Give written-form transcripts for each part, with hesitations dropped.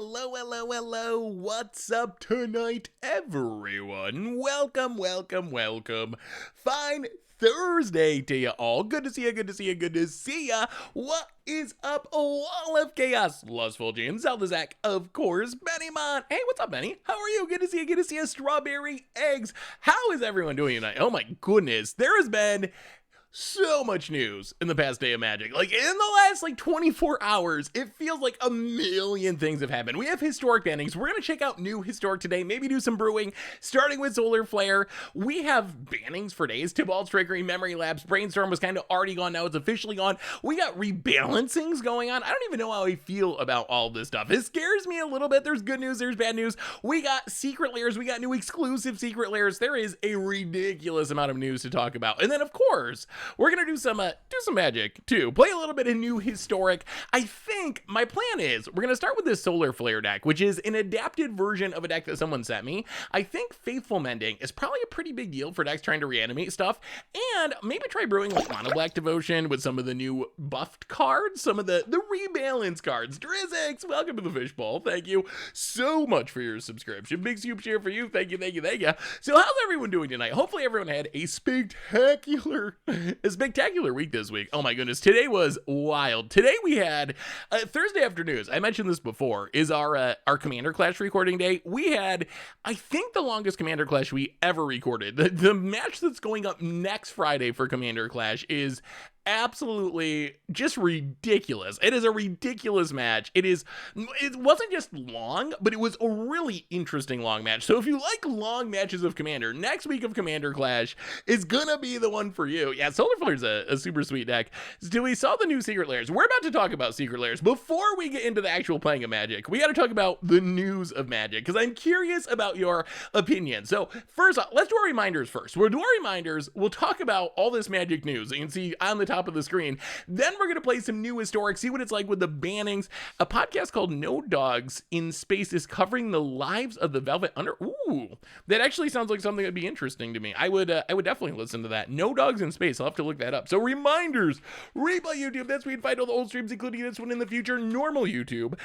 Hello, hello, hello. What's up tonight, everyone? Welcome. Fine Thursday to you all. Good to see ya. What is up, Wall of Chaos? Lustful James, Zelda Zach, of course, Benny Mon. Hey, what's up, Benny? How are you? Good to see ya. Strawberry Eggs. How is everyone doing tonight? Oh my goodness, there has been so much news in the past day of Magic. Like, in the last, 24 hours, it feels like a million things have happened. We have historic bannings. We're going to check out new historic today, maybe do some brewing, starting with Solar Flare. We have bannings for days. Tibalt, Trickery, Memory Lapse, Brainstorm was kind of already gone. Now it's officially gone. We got rebalancings going on. I don't even know how I feel about all this stuff. It scares me a little bit. There's good news. There's bad news. We got secret layers. We got new exclusive secret layers. There is a ridiculous amount of news to talk about. And then, of course, we're gonna do some Magic too. Play a little bit of new historic. I think my plan is we're gonna start with this Solar Flare deck, which is an adapted version of a deck that someone sent me. I think Faithful Mending is probably a pretty big deal for decks trying to reanimate stuff, and maybe try brewing like Mono Black Devotion with some of the new buffed cards, some of the rebalance cards. Drizzix, welcome to the fishbowl. Thank you so much for your subscription. Big soup share for you. Thank you. So how's everyone doing tonight? Hopefully everyone had a spectacular week this week. Oh my goodness, today was wild. Today we had Thursday afternoons. I mentioned this before, is our Commander Clash recording day. We had, I think, the longest Commander Clash we ever recorded. The match that's going up next Friday for Commander Clash is absolutely just ridiculous. It is a ridiculous match. It wasn't just long, but it was a really interesting long match. So if you like long matches of Commander, next week of Commander Clash is gonna be the one for you. Yeah, Solar Flare's a super sweet deck. So we saw the new secret layers. We're about to talk about secret layers. Before we get into the actual playing of Magic, we got to talk about the news of Magic, because I'm curious about your opinion. So first off, let's do our reminders first. We'll do our reminders. We'll talk about all this Magic news that you can see on the top of the screen. Then we're going to play some new historic, see what it's like with the bannings. A podcast called No Dogs in Space is covering the lives of the Velvet Under. Ooh, that actually sounds like something that'd be interesting to me. I would definitely listen to that. No Dogs in Space. I'll have to look that up. So reminders, replay YouTube. That's where you'd find all the old streams, including this one in the future. Normal YouTube.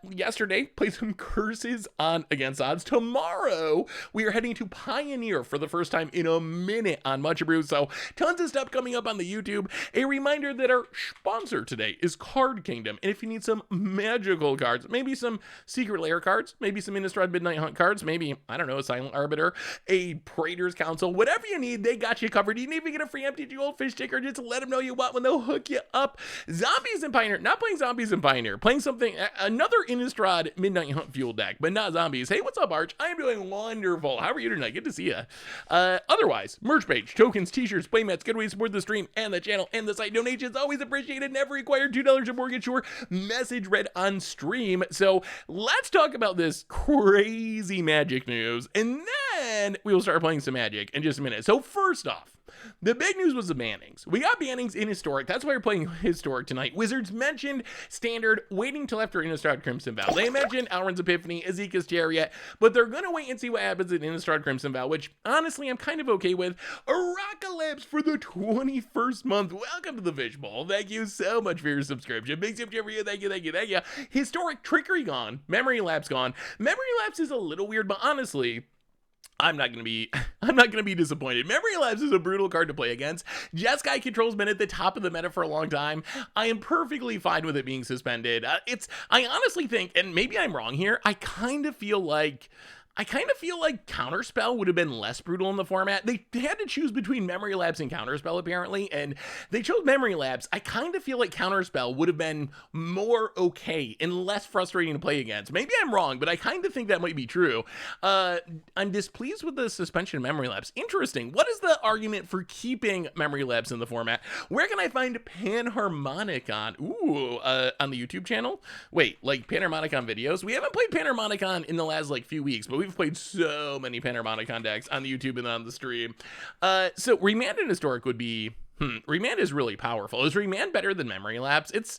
Yesterday, played some curses on Against Odds. Tomorrow, we are heading to Pioneer for the first time in a minute on Much Brew. So tons of stuff coming up on the YouTube. A reminder that our sponsor today is Card Kingdom, and if you need some magical cards, maybe some Secret Lair cards, maybe some Innistrad Midnight Hunt cards, maybe, I don't know, a Silent Arbiter, a Praetor's Council, whatever you need, they got you covered. You can even get a free MTG Goldfish sticker. Just let them know you want one. They'll hook you up. Zombies and Pioneer, not playing Zombies and Pioneer, playing something, another Innistrad Midnight Hunt fuel deck, but not zombies. Hey, what's up, Arch? I am doing wonderful. How are you tonight? Good to see you. Otherwise, merch page, tokens, t-shirts, playmats, good way to support the stream and the channel and the site. Donations always appreciated, never required. $2 or more get your message read on stream. So let's talk about this crazy Magic news, and then we will start playing some Magic in just a minute. So first off, the big news was the bannings. We got bannings in Historic. That's why we're playing Historic tonight. Wizards mentioned Standard, waiting till after Innistrad Crimson Vow. They mentioned Alrund's Epiphany, Azeka's Chariot, but they're going to wait and see what happens in Innistrad Crimson Vow, which honestly I'm kind of okay with. Lapse for the 21st month. Welcome to the fishbowl. Thank you so much for your subscription. Big tip for you. Thank you. Historic Trickery gone. Memory Lapse gone. Memory Lapse is a little weird, but honestly, I'm not gonna be disappointed. Memory Lapse is a brutal card to play against. Jeskai Control's been at the top of the meta for a long time. I am perfectly fine with it being suspended. I honestly think, and maybe I'm wrong here, I kind of feel like Counterspell would have been less brutal in the format. They had to choose between Memory Lapse and Counterspell, apparently, and they chose Memory Lapse. I kind of feel like Counterspell would have been more okay and less frustrating to play against. Maybe I'm wrong, but I kind of think that might be true. I'm displeased with the suspension of Memory Lapse. Interesting. What is the argument for keeping Memory Lapse in the format? Where can I find Panharmonicon? Ooh, on the YouTube channel? Wait, like Panharmonicon videos? We haven't played Panharmonicon in the last, few weeks, but we've played so many Panharmonicon decks on the YouTube and on the stream. So Remanded Historic would be Remand is really powerful. Is Remand better than Memory Lapse?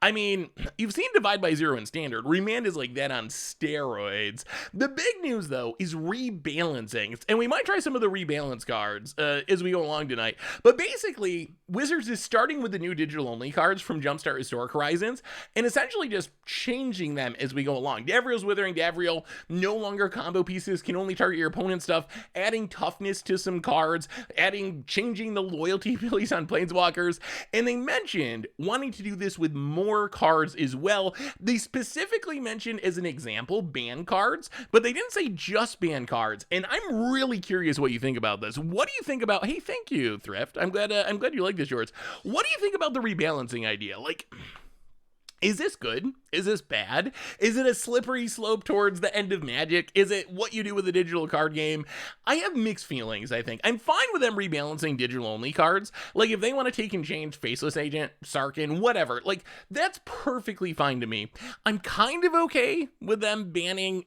I mean, you've seen Divide by Zero in Standard. Remand is like that on steroids. The big news, though, is rebalancing. And we might try some of the rebalance cards as we go along tonight. But basically, Wizards is starting with the new digital-only cards from Jumpstart Historic Horizons and essentially just changing them as we go along. Davriel's Withering Davriel, no longer combo pieces, can only target your opponent's stuff, adding toughness to some cards, changing the loyalty abilities on Planeswalkers. And they mentioned wanting to do this with more cards as well. They specifically mentioned as an example ban cards, but they didn't say just ban cards. And I'm really curious what you think about this. What do you think about, hey, thank you, Thrift. I'm glad you like this, George. What do you think about the rebalancing idea? Like, is this good? Is this bad? Is it a slippery slope towards the end of Magic? Is it what you do with a digital card game? I have mixed feelings, I think. I'm fine with them rebalancing digital-only cards. Like, if they want to take and change Faceless Agent, Sarkhan, whatever, like, that's perfectly fine to me. I'm kind of okay with them banning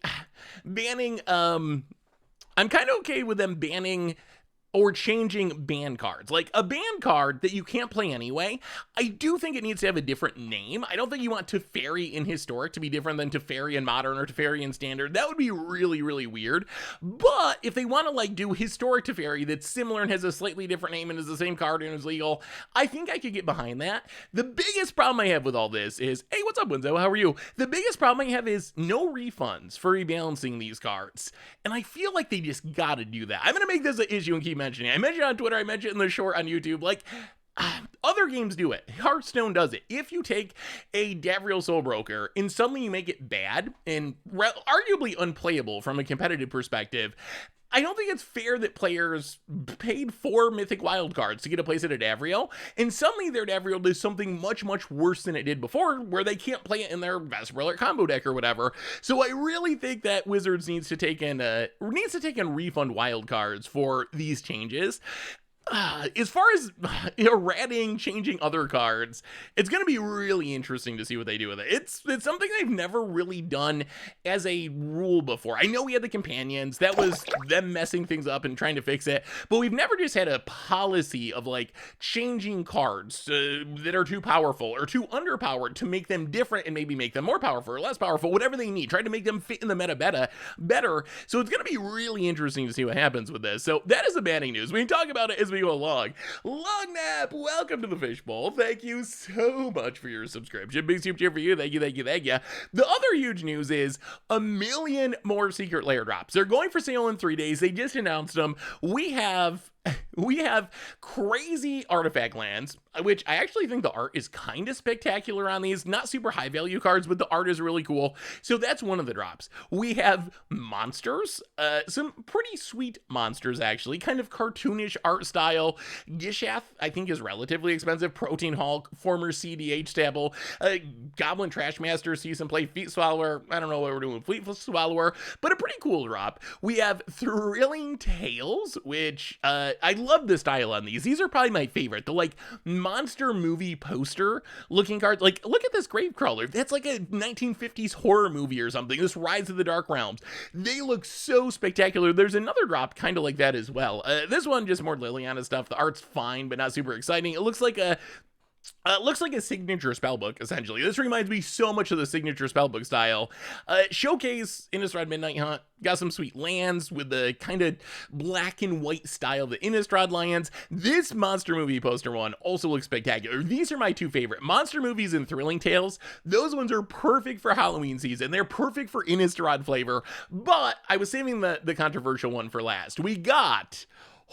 or changing ban cards. Like a ban card that you can't play anyway, I do think it needs to have a different name. I don't think you want Teferi in Historic to be different than Teferi in Modern or Teferi in Standard. That would be really, really weird. But if they want to like do Historic Teferi that's similar and has a slightly different name and is the same card and is legal, I think I could get behind that. The biggest problem I have with all this is, hey, what's up, Winzo? How are you? The biggest problem I have is no refunds for rebalancing these cards. And I feel like they just gotta do that. I'm gonna make this an issue and keep mentioning it. I mentioned it on Twitter, I mentioned it in the short on YouTube, like, other games do it. Hearthstone does it. If you take a Davriel Soulbroker and suddenly you make it bad and arguably unplayable from a competitive perspective, I don't think it's fair that players paid 4 Mythic Wildcards to get a place at a Davriel, and suddenly their Davriel does something much, much worse than it did before, where they can't play it in their Vesperler combo deck or whatever. So I really think that Wizards needs to take in refund wildcards for these changes. As far as errating, changing other cards, it's going to be really interesting to see what they do with it. It's something they've never really done as a rule before. I know we had the companions. That was them messing things up and trying to fix it. But we've never just had a policy of like changing cards that are too powerful or too underpowered to make them different and maybe make them more powerful or less powerful, whatever they need. Try to make them fit in the meta better. So it's going to be really interesting to see what happens with this. So that is the banning news. We can talk about it as we go along. Long Nap, welcome to the Fishbowl. Thank you so much for your subscription. Big super cheer for you. Thank you. The other huge news is 1 million more secret lair drops. They're going for sale in 3 days. They just announced them. We have crazy artifact lands, which I actually think the art is kind of spectacular on these. Not super high value cards, but the art is really cool. So that's one of the drops. We have monsters, some pretty sweet monsters actually, kind of cartoonish art style. Gishath, I think, is relatively expensive. Protein Hulk, former CDH stable, Goblin Trashmaster, see some play. Fleet Swallower, I don't know what we're doing with Fleet Swallower, but a pretty cool drop. We have Thrilling Tales, which I love the style on these. These are probably my favorite. The like monster movie poster looking cards. Like, look at this Gravecrawler. That's like a 1950s horror movie or something. This Rise of the Dark Realms. They look so spectacular. There's another drop kind of like that as well. This one just more Liliana stuff. The art's fine, but not super exciting. It looks like a signature spellbook, essentially. This reminds me so much of the signature spellbook style. Showcase Innistrad Midnight Hunt. Got some sweet lands with the kind of black and white style of the Innistrad lands. This Monster Movie poster one also looks spectacular. These are my two favorite. Monster Movies and Thrilling Tales. Those ones are perfect for Halloween season. They're perfect for Innistrad flavor. But I was saving the controversial one for last. We got...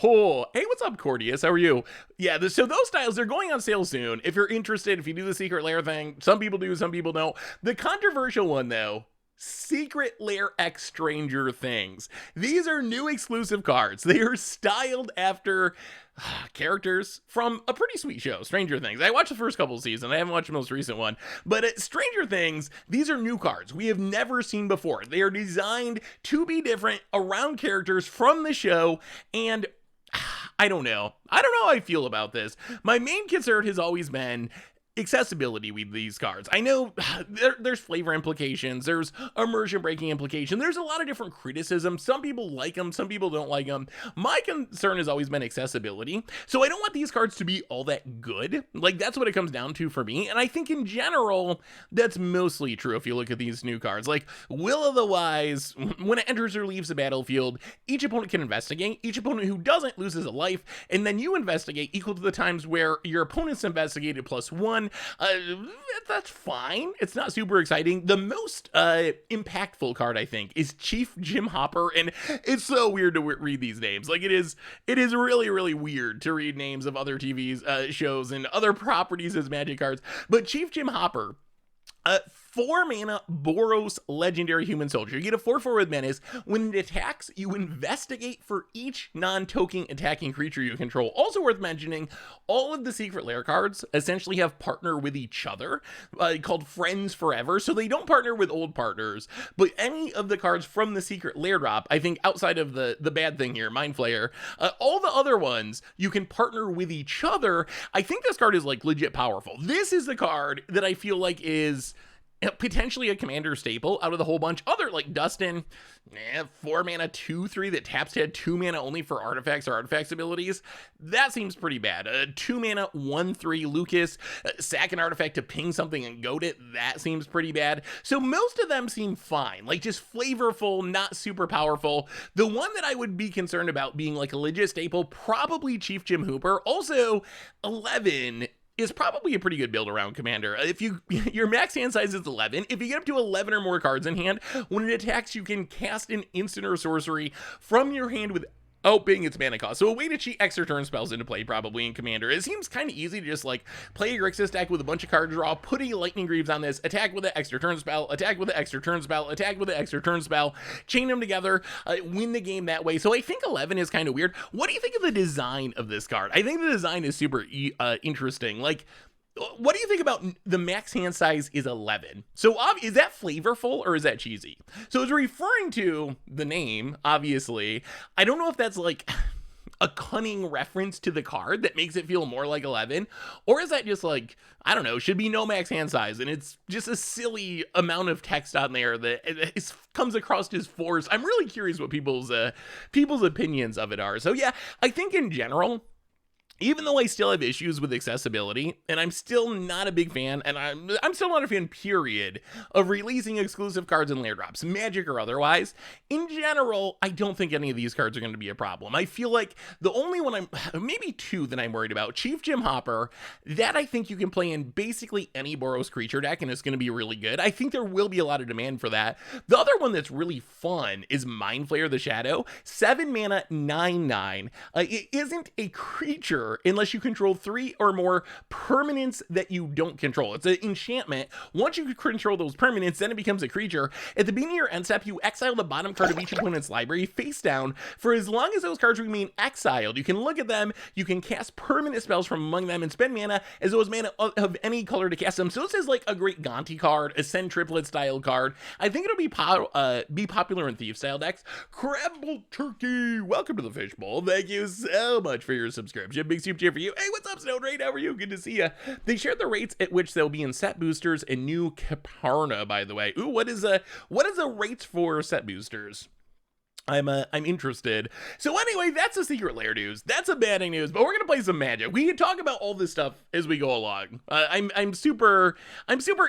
Oh, hey, what's up, Cordius? How are you? Yeah, so those styles, they're going on sale soon. If you're interested, if you do the Secret Lair thing, some people do, some people don't. The controversial one, though, Secret Lair X Stranger Things. These are new exclusive cards. They are styled after characters from a pretty sweet show, Stranger Things. I watched the first couple of seasons. I haven't watched the most recent one. But at Stranger Things, these are new cards we have never seen before. They are designed to be different around characters from the show, and I don't know how I feel about this. My main concern has always been accessibility with these cards. I know there's flavor implications, there's immersion breaking implication, there's a lot of different criticisms. Some people like them, some people don't like them. My concern has always been accessibility, so I don't want these cards to be all that good. Like, that's what it comes down to for me, and I think in general that's mostly true if you look at these new cards. Like Will of the Wise, when it enters or leaves the battlefield, each opponent can investigate. Each opponent who doesn't loses a life, and then you investigate equal to the times where your opponent's investigated +1. That's fine. It's not super exciting. The most impactful card, I think, is Chief Jim Hopper, and it's so weird to read these names. Like, it is really, really weird to read names of other TV shows and other properties as Magic cards. But Chief Jim Hopper, 4 mana Boros legendary human soldier. You get a 4/4 with menace. When it attacks, you investigate for each non-token attacking creature you control. Also worth mentioning, all of the Secret Lair cards essentially have partner with each other, called Friends Forever. So they don't partner with old partners, but any of the cards from the Secret Lair drop, I think outside of the bad thing here, Mind Flayer, all the other ones, you can partner with each other. I think this card is like legit powerful. This is the card that I feel like is potentially a commander staple out of the whole bunch. Other like Dustin, 4 mana 2/3 that taps to add 2 mana only for artifacts or artifacts abilities. That seems pretty bad. 2 mana 1/3 Lucas, sack an artifact to ping something and goad it. That seems pretty bad. So most of them seem fine, like just flavorful, not super powerful. The one that I would be concerned about being like a legit staple, probably Chief Jim Hooper. Also, 11 is probably a pretty good build around commander. If your max hand size is 11, if you get up to 11 or more cards in hand, when it attacks, you can cast an instant or sorcery from your hand with paying its mana cost. So a way to cheat extra turn spells into play probably in Commander. It seems kind of easy to just like play a Grixis deck with a bunch of card draw, put a Lightning Greaves on this, attack with an extra turn spell, attack with an extra turn spell, attack with an extra turn spell, chain them together, win the game that way. So I think 11 is kind of weird. What do you think of the design of this card? I think the design is super interesting. Like, what do you think about the max hand size is 11? So is that flavorful or is that cheesy? So it's referring to the name, obviously. I don't know if that's like a cunning reference to the card that makes it feel more like 11, or is that just like, I don't know, should be no max hand size, and it's just a silly amount of text on there that comes across as force. I'm really curious what people's opinions of it are. So yeah, I think in general, even though I still have issues with accessibility, and I'm still not a big fan, and I'm still not a fan, period, of releasing exclusive cards in Lair drops, Magic or otherwise, in general, I don't think any of these cards are going to be a problem. I feel like the only one maybe two that I'm worried about, Chief Jim Hopper, that I think you can play in basically any Boros creature deck, and it's going to be really good. I think there will be a lot of demand for that. The other one that's really fun is Mind Flayer the Shadow, 7 mana, 9/9. It isn't a creature unless you control 3 or more permanents that you don't control. It's an enchantment. Once you control those permanents, then it becomes a creature. At the beginning of your end step, you exile the bottom card of each opponent's library face down for as long as those cards remain exiled. You can look at them, you can cast permanent spells from among them, and spend mana as those mana of any color to cast them. So this is like a great Gonti card, a Send Triplet style card. I think it'll be popular in Thief style decks. Crabble Turkey, welcome to the Fishbowl. Thank you so much for your subscription. Big super cheer for you. Hey, what's up, Snow Raid? How are you? Good to see you. They shared the rates at which they'll be in set boosters and new Caparna, by the way. Ooh, what is the rates for set boosters? I'm interested. So anyway, that's the Secret Lair news. That's a bad news, but we're gonna play some Magic. We can talk about all this stuff as we go along. I'm super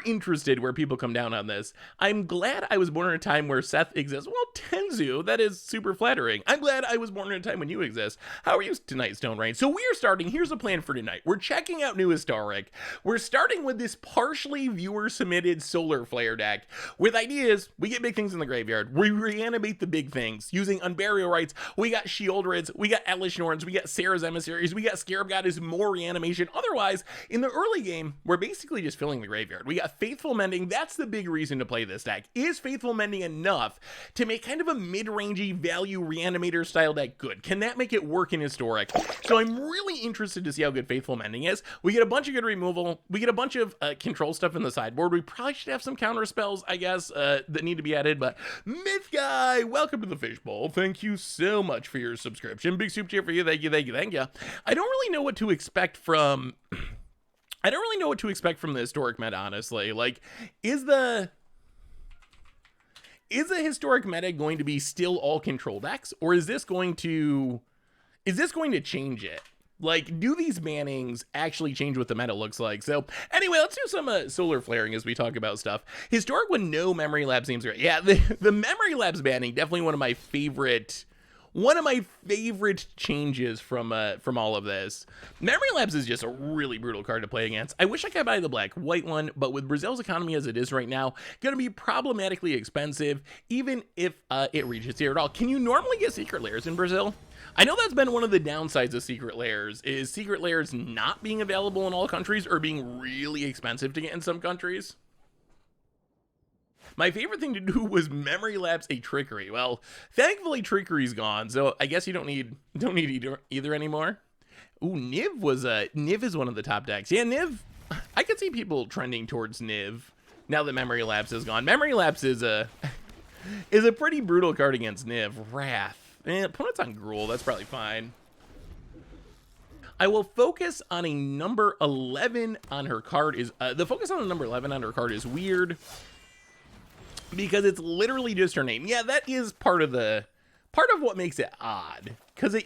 interested where people come down on this. I'm glad I was born in a time where Seth exists. Well, Tenzu, that is super flattering. I'm glad I was born in a time when you exist. How are you tonight, Stone Rain? So we are starting. Here's the plan for tonight. We're checking out New Historic. We're starting with this partially viewer submitted Solar Flare deck with ideas. We get big things in the graveyard. We reanimate the big things using Unburial Rites. We got Sheoldreds, we got Elish Norns, we got Sarah's Emissaries, we got Scarab Goddess, more reanimation. Otherwise, in the early game, we're basically just filling the graveyard. We got Faithful Mending. That's the big reason to play this deck. Is Faithful Mending enough to make kind of a mid-rangey value Reanimator style deck good? Can that make it work in Historic? So I'm really interested to see how good Faithful Mending is. We get a bunch of good removal. We get a bunch of control stuff in the sideboard. We probably should have some counter spells, I guess, that need to be added, but Myth Guy, welcome to the Fishbowl. Thank you so much for your subscription. Big super cheer for you. Thank you. I don't really know what to expect from I don't really know what to expect from the historic meta, honestly. Like, is the historic meta going to be still all control decks, or is this going to change it? Like, do these bannings actually change what the meta looks like? So anyway, let's do some solar flaring as we talk about stuff. Historic with no memory lapse seems great. Yeah, the memory lapse banning, definitely one of my favorite changes from all of this. Memory lapse is just a really brutal card to play against. I wish I could buy the black-white one, but with Brazil's economy as it is right now, gonna be problematically expensive, even if it reaches here at all. Can you normally get secret lairs in Brazil? I know that's been one of the downsides of secret lairs, is secret lairs not being available in all countries or being really expensive to get in some countries. My favorite thing to do was memory lapse a Trickery. Well, thankfully Trickery's gone, so I guess you don't need either anymore. Ooh, Niv is one of the top decks. Yeah, Niv, I could see people trending towards Niv now that memory lapse is gone. Memory lapse is a pretty brutal card against Niv. Wrath. Opponent's on Gruul, that's probably fine. I will focus on a number 11 on her card is the focus on the number 11 on her card is weird because it's literally just her name. Yeah, that is part of what makes it odd, because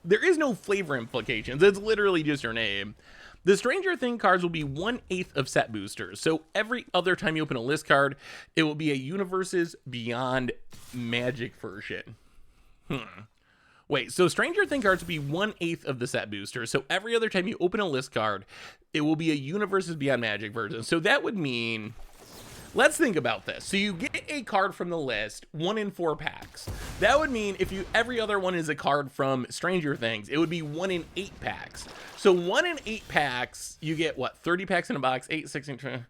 there is no flavor implications. It's literally just her name. The Stranger Thing cards will be 1/8 of set boosters. So every other time you open a list card, it will be a Universes Beyond Magic version. Wait, so Stranger Thing cards will be 1/8 of the set booster. So every other time you open a list card, it will be a Universes Beyond Magic version. So that would mean, let's think about this. So you get a card from the list, 1 in 4 packs. That would mean if every other one is a card from Stranger Things, it would be 1 in 8 packs. So 1 in 8 packs, you get what, 30 packs in a box, 8, 16,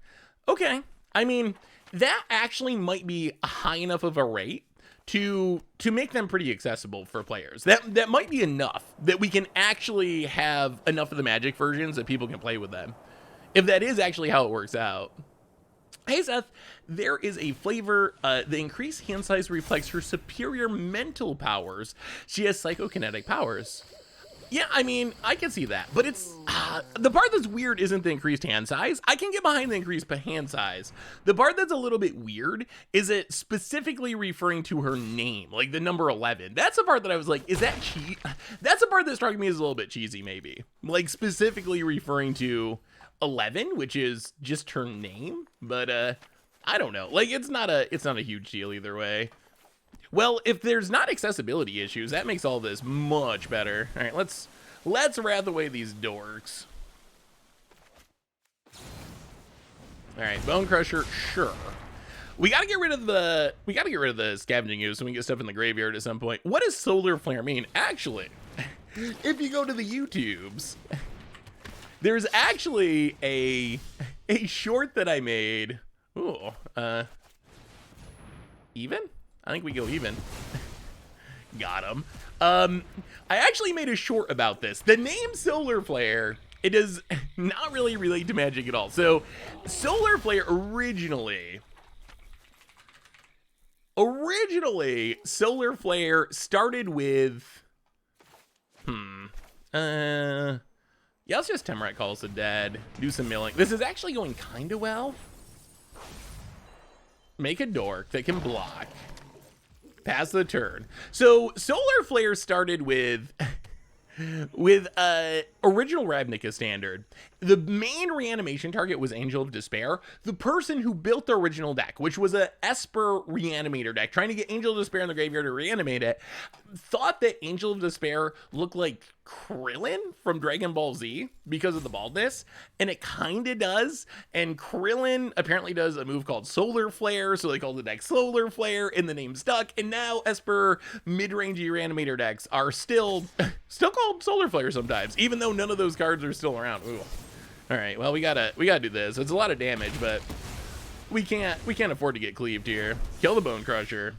okay. I mean, that actually might be a high enough of a rate to make them pretty accessible for players. That might be enough that we can actually have enough of the Magic versions that people can play with them, if that is actually how it works out. Hey Seth, there is a flavor. The increased hand size reflects her superior mental powers. She has psychokinetic powers. Yeah, I mean, I can see that, but it's the part that's weird isn't the increased hand size. I can get behind the increased hand size. The part that's a little bit weird is it specifically referring to her name, like the number 11. That's the part that I was like, is that cheat? That's the part that struck me as a little bit cheesy, maybe. Like specifically referring to 11, which is just her name, but I don't know. Like it's not a huge deal either way. Well, if there's not accessibility issues, that makes all this much better. All right, let's wrath away these dorks. All right, Bone Crusher, sure. We gotta get rid of the scavenging ooze so we can get stuff in the graveyard at some point. What does Solar Flare mean? Actually, if you go to the YouTubes, there's actually a short that I made. Ooh, even? I think we go even. Got him. I actually made a short about this. The name Solar Flare, it does not really relate to Magic at all. So, Solar Flare originally, Solar Flare started with, yeah, let's just Temurite Calls the Dead, do some milling. This is actually going kind of well. Make a dork that can block. Pass the turn. So Solar Flare started with original Ravnica standard. The main reanimation target was Angel of Despair, the person who built the original deck, which was a Esper Reanimator deck, trying to get Angel of Despair in the graveyard to reanimate it, thought that Angel of Despair looked like Krillin from Dragon Ball Z because of the baldness, and it kind of does, and Krillin apparently does a move called Solar Flare, so they called the deck Solar Flare, and the name stuck, and now Esper mid-rangey Reanimator decks are still called Solar Flare sometimes, even though none of those cards are still around. Ooh. All right, well, we gotta do this. It's a lot of damage, but we can't afford to get cleaved here. Kill the Bone Crusher.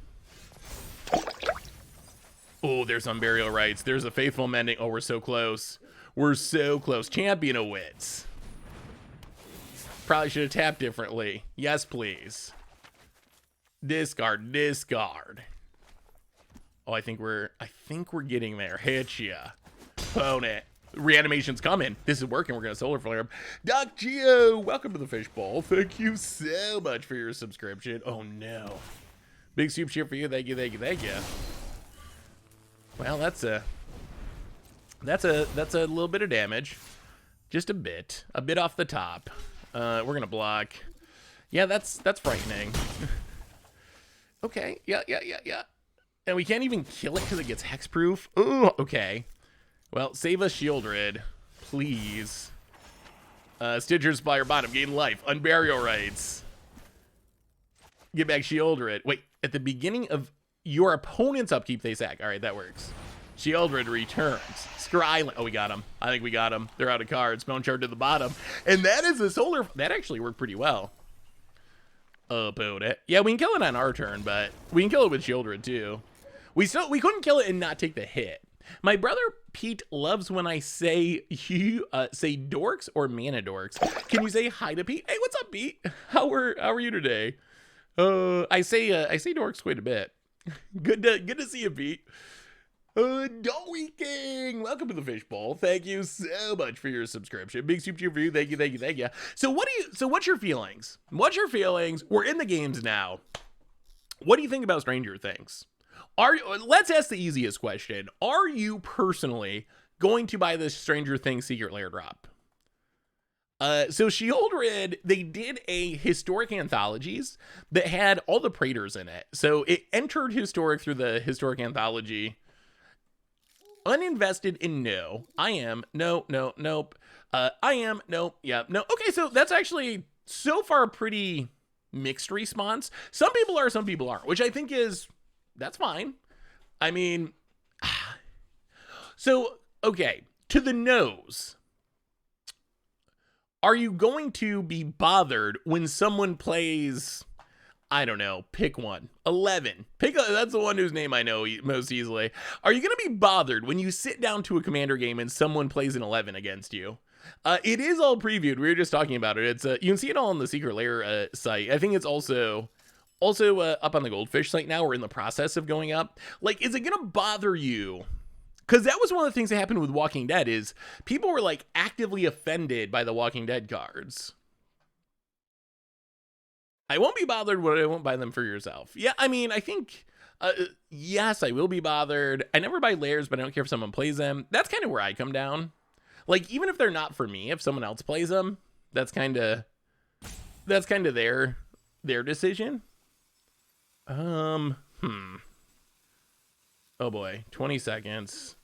Oh, there's some Burial Rites. There's a Faithful Mending. Oh, we're so close. We're so close. Champion of Wits. Probably should have tapped differently. Yes, please. Discard. Oh, I think we're getting there. Hit ya. Opponent. Reanimation's coming. This is working. We're going to solar flare him. Doc Geo, welcome to the fishbowl. Thank you so much for your subscription. Oh, no. Big soup cheer for you. Thank you, thank you, thank you. Well, that's a little bit of damage. Just a bit off the top. We're going to block. Yeah, that's frightening. Okay. Yeah. And we can't even kill it because it gets hexproof. Oh, okay. Well, save us, Shieldred, please. Stitcher's Spire bottom, gain life, unburial rights. Get back Shieldred. Wait, at the beginning of your opponent's upkeep, they sack. All right, that works. Shieldred returns. Scryland. Oh, we got him. I think we got him. They're out of cards. Bone Shard to the bottom. And that is a solar. That actually worked pretty well. About it. Yeah, we can kill it on our turn, but we can kill it with Shieldred too. We couldn't kill it and not take the hit. My brother Pete loves when I say say dorks or mana dorks. Can you say hi to Pete? Hey, what's up, Pete? How are you today? I say dorks quite a bit. Good to see you, Pete. Dory King, welcome to the fishbowl. Thank you so much for your subscription. Big soup cheer for you. Thank you. So what's your feelings? We're in the games now. What do you think about Stranger Things? Let's ask the easiest question. Are you personally going to buy this Stranger Things Secret Lair drop? So Shieldred, they did a historic anthologies that had all the Praetors in it. So it entered historic through the historic anthology. Uninvested in no. I am. No, nope. I am. No, yeah, no. Okay, so that's actually so far a pretty mixed response. Some people are, some people aren't, which I think that's fine. I mean, so, okay, to the nose. Are you going to be bothered when someone plays, I don't know, pick one, 11. That's the one whose name I know most easily. Are you going to be bothered when you sit down to a Commander game and someone plays an 11 against you? It is all previewed. We were just talking about it. It's you can see it all on the Secret Lair site. I think it's also up on the Goldfish site now. We're in the process of going up. Like, is it going to bother you? Because that was one of the things that happened with Walking Dead is people were like actively offended by the Walking Dead cards. I won't be bothered when I won't buy them for yourself. Yeah, I mean, I think, yes, I will be bothered. I never buy Lairs, but I don't care if someone plays them. That's kind of where I come down. Like, even if they're not for me, if someone else plays them, that's kind of their decision. Oh boy, 20 seconds.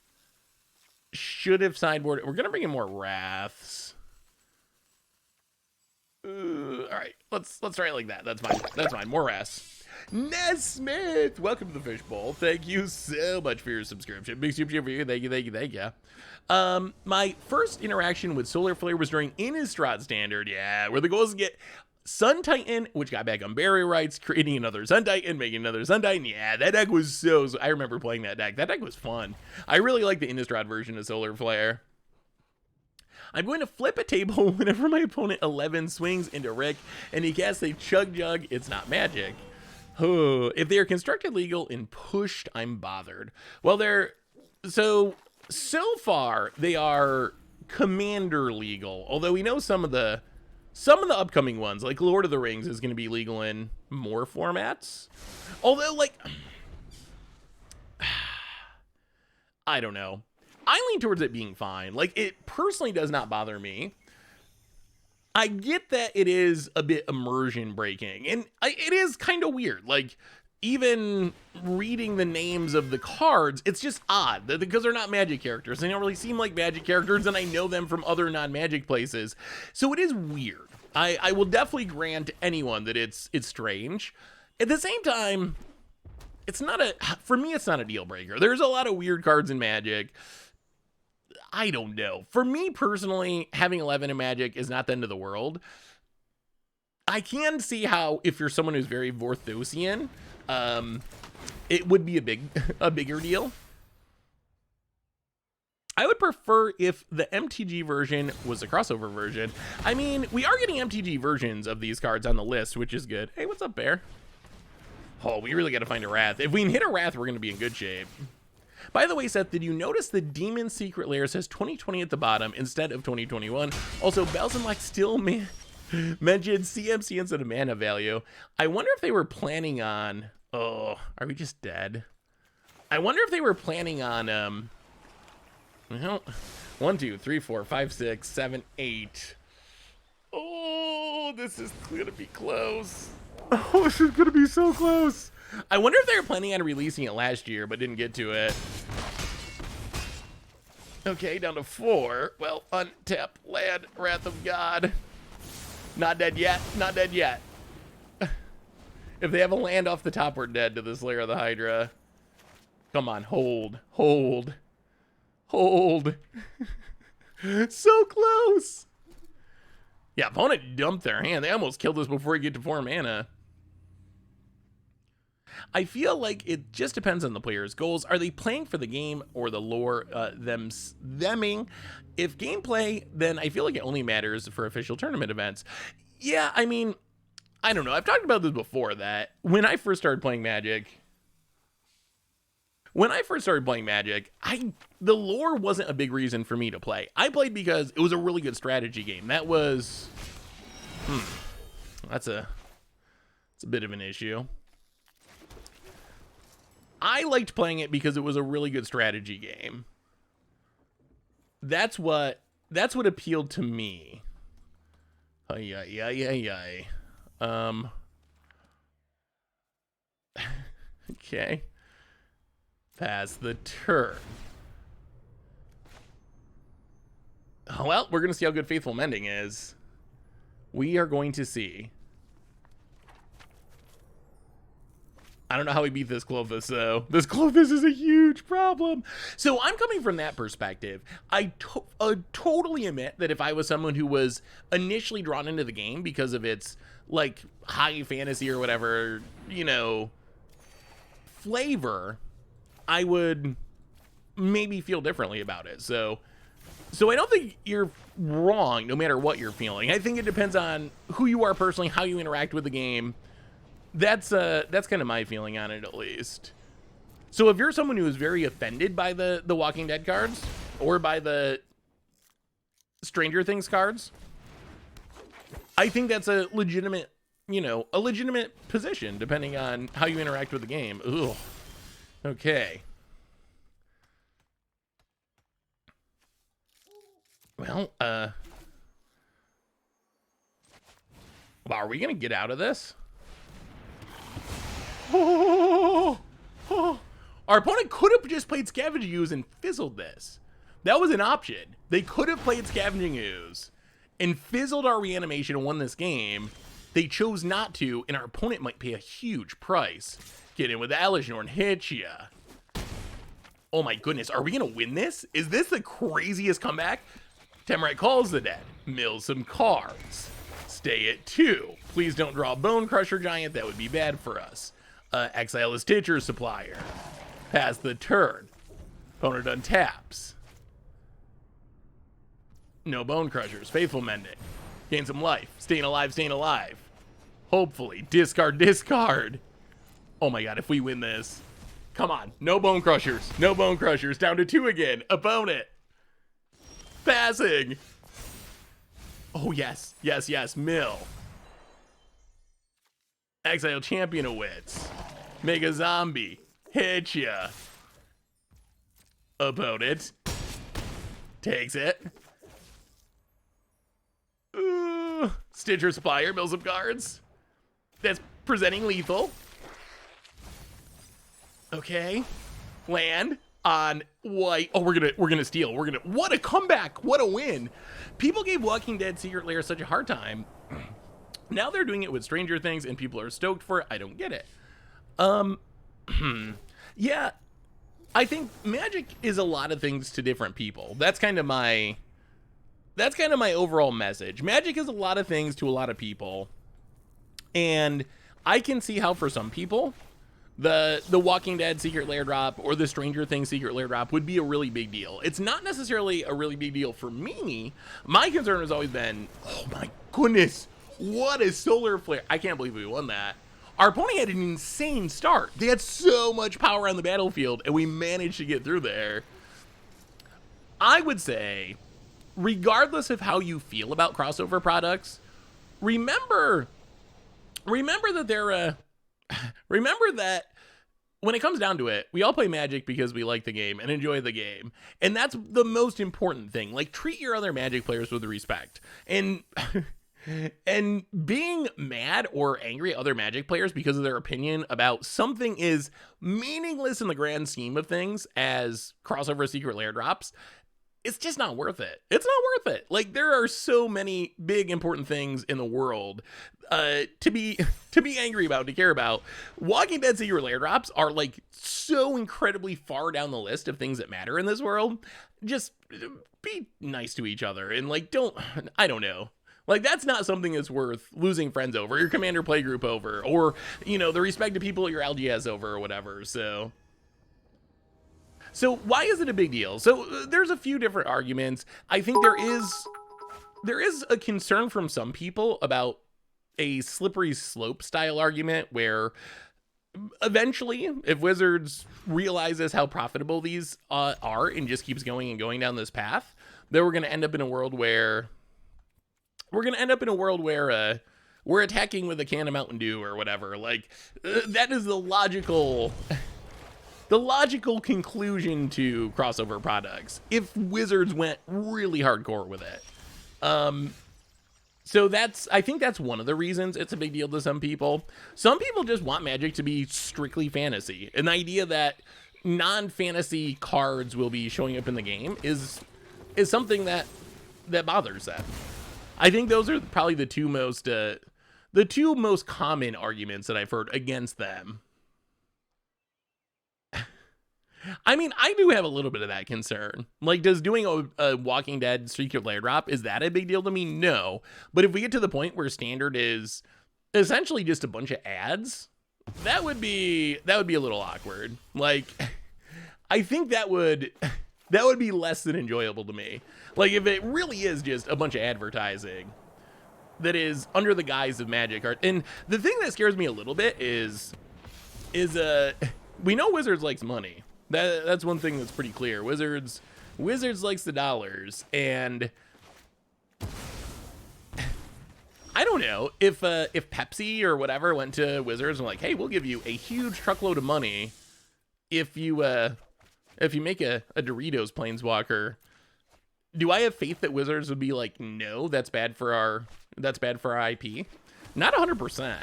Should have sideboarded. We're going to bring in more Wraths. All right, let's try it like that. That's fine. More Wraths. Ness Smith, welcome to the fishbowl. Thank you so much for your subscription. Big super for you. Thank you. My first interaction with Solar Flare was during Innistrad Standard. Yeah, where the goal is to get Sun Titan, which got back on Barrier Rights, creating another Sun Titan, making another Sun Titan. Yeah, that deck was so I remember playing that deck. That deck was fun. I really like the Innistrad version of Solar Flare. I'm going to flip a table whenever my opponent 11 swings into Rick and he casts a Chug Jug. It's not magic. Oh, if they are constructed legal and pushed, I'm bothered. Well, they're so far they are commander legal. Although we know some of the upcoming ones, like Lord of the Rings, is going to be legal in more formats. Although, like, I don't know. I lean towards it being fine. Like, it personally does not bother me. I get that it is a bit immersion breaking, and it is kind of weird. Like, even reading the names of the cards, it's just odd because they're not Magic characters. They don't really seem like Magic characters, and I know them from other non-Magic places. So it is weird. I will definitely grant anyone that it's strange. At the same time, for me, it's not a deal breaker. There's a lot of weird cards in Magic. I don't know. For me personally, having 11 in Magic is not the end of the world. I can see how if you're someone who's very Vorthosian, it would be a bigger deal. I would prefer if the MTG version was a crossover version. I mean, we are getting MTG versions of these cards on the list, which is good. Hey, what's up, Bear? Oh, we really got to find a Wrath. If we can hit a Wrath, we're going to be in good shape. By the way, Seth, did you notice the Demon Secret Lair says 2020 at the bottom instead of 2021? Also, Bells and Black still mentioned CMC instead of mana value. I wonder if they were planning on... Oh, are we just dead? I wonder if they were planning on... Well, 1, 2, 3, 4, 5, 6, 7, 8. Oh, this is gonna be close. Oh, this is gonna be so close. I wonder if they were planning on releasing it last year, but didn't get to it. Okay, down to 4. Well, untap land, Wrath of God. Not dead yet. Not dead yet. If they have a land off the top, we're dead to this Lair of the Hydra. Come on, hold, hold, hold. So close. Yeah, opponent dumped their hand. They almost killed us before we get to 4 mana. I feel like it just depends on the player's goals. Are they playing for the game or the lore theming? If gameplay, then I feel like it only matters for official tournament events. Yeah, I mean, I don't know. I've talked about this before, that when I first started playing Magic, the lore wasn't a big reason for me to play. I played because it was a really good strategy game. That was, that's a bit of an issue. I liked playing it because it was a really good strategy game. That's what appealed to me. Okay. Pass the turn. Oh, well, we're going to see how good Faithful Mending is. We are going to see. I don't know how we beat this Clovis, though. This Clovis is a huge problem. So I'm coming from that perspective. I totally admit that if I was someone who was initially drawn into the game because of its, like, high fantasy or whatever, you know, flavor, I would maybe feel differently about it. So I don't think you're wrong no matter what you're feeling. I think it depends on who you are personally, how you interact with the game. That's kind of my feeling on it, at least. So if you're someone who is very offended by the Walking Dead cards or by the Stranger Things cards, I think that's a legitimate, you know, a legitimate position depending on how you interact with the game. Ugh. Okay. Well, are we gonna get out of this? Oh, our opponent could have just played Scavenging Ooze and fizzled this. That was an option. They could have played Scavenging Ooze and fizzled our reanimation and won this game. They chose not to, and our opponent might pay a huge price. Get in with Alishnorn, hit ya. Oh my goodness, are we gonna win this? Is this the craziest comeback? Temurite calls the dead, mills some cards. Stay at 2. Please don't draw Bone Crusher Giant, that would be bad for us. Exile his Stitcher Supplier. Pass the turn. Opponent untaps. No Bone Crushers. Faithful Mending. Gain some life. Staying alive, staying alive. Hopefully. Discard, discard. Oh my god, if we win this. Come on. No Bone Crushers. No Bone Crushers. Down to 2 again. Opponent. Passing. Oh yes. Yes, yes. Mill. Exile Champion of Wits. Mega Zombie. Hit ya. Opponent. Takes it. Stitcher Supplier. Mills some cards. That's presenting lethal. Okay. Land on white. Oh, we're gonna steal. What a comeback. What a win. People gave Walking Dead Secret Lair such a hard time. Now they're doing it with Stranger Things and people are stoked for it. I don't get it. Yeah, I think Magic is a lot of things to different people. That's kind of my overall message. Magic is a lot of things to a lot of people. And I can see how for some people, the Walking Dead Secret Lair drop or the Stranger Things Secret Lair drop would be a really big deal. It's not necessarily a really big deal for me. My concern has always been, oh my goodness, what is Solar Flare? I can't believe we won that. Our opponent had an insane start. They had so much power on the battlefield, and we managed to get through there. I would say, regardless of how you feel about crossover products, remember that remember that when it comes down to it, we all play Magic because we like the game and enjoy the game. And that's the most important thing. Like, treat your other Magic players with respect. And and being mad or angry at other Magic players because of their opinion about something is meaningless in the grand scheme of things as crossover secret lair drops. It's just not worth it. It's not worth it. Like, there are so many big important things in the world to be angry about, to care about. Walking Dead secret lair drops are like so incredibly far down the list of things that matter in this world. Just be nice to each other and like I don't know. Like, that's not something that's worth losing friends over, your commander playgroup over, or, you know, the respect of people at your LGS over or whatever. So why is it a big deal? So there's a few different arguments. I think there is a concern from some people about a slippery slope style argument where eventually, if Wizards realizes how profitable these are and just keeps going and going down this path, then we're going to end up in a world where we're attacking with a can of Mountain Dew or whatever. Like, that is the logical conclusion to crossover products if Wizards went really hardcore with it. So I think that's one of the reasons it's a big deal to some people. Some people just want Magic to be strictly fantasy. An idea that non-fantasy cards will be showing up in the game is something that bothers them. I think those are probably the two most common arguments that I've heard against them. I mean, I do have a little bit of that concern. Like, does doing a Walking Dead secret lair drop, is that a big deal to me? No. But if we get to the point where standard is essentially just a bunch of ads, that would be a little awkward. Like, I think that would be less than enjoyable to me. Like, if it really is just a bunch of advertising that is under the guise of Magic art. And the thing that scares me a little bit is we know Wizards likes money. That's one thing that's pretty clear. Wizards likes the dollars, and I don't know if Pepsi or whatever went to Wizards and like, hey, we'll give you a huge truckload of money if you make a Doritos Planeswalker. Do I have faith that Wizards would be like, no, that's bad for our IP? Not 100%.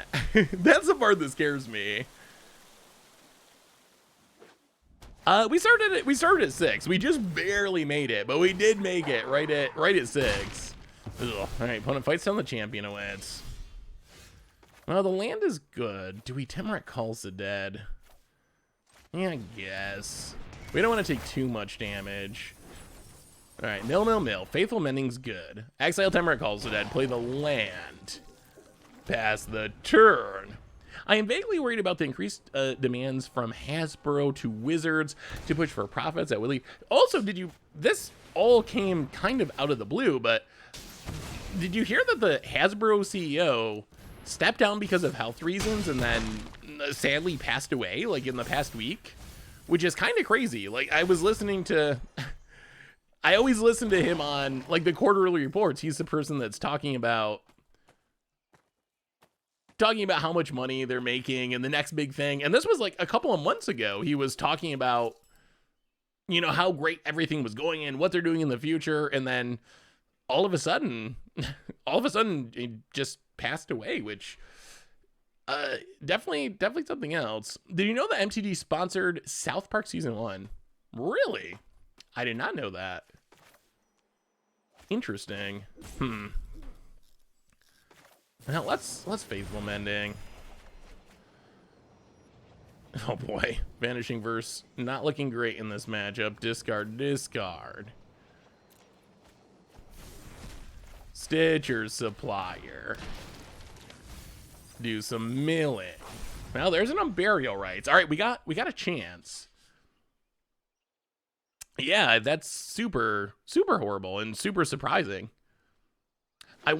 That's the part that scares me. We started at 6. We just barely made it, but we did make it right at 6. Ugh. All right, opponent fights down the champion and wins. Well, the land is good. Do we Temeric Calls the Dead? Yeah, I guess. We don't want to take too much damage. All right, mill. Faithful Mending's good. Exile Temeric Calls the Dead. Play the land. Pass the turn. I am vaguely worried about the increased demands from Hasbro to Wizards to push for profits at Willie. Also, this all came kind of out of the blue, but did you hear that the Hasbro CEO stepped down because of health reasons and then sadly passed away, like, in the past week? Which is kind of crazy. Like, I always listen to him on, like, the quarterly reports. He's the person that's talking about how much money they're making and the next big thing. And this was like a couple of months ago. He was talking about, you know, how great everything was going and what they're doing in the future. And then all of a sudden he just passed away, which definitely something else. Did you know that MTG sponsored South Park Season 1? Really? I did not know that. Interesting. Now let's Faithful Mending. Oh boy, Vanishing Verse not looking great in this matchup. Discard. Stitcher's Supplier. Do some milling. Well, there's an Unburial Rites. All right, we got a chance. Yeah, that's super horrible and super surprising. I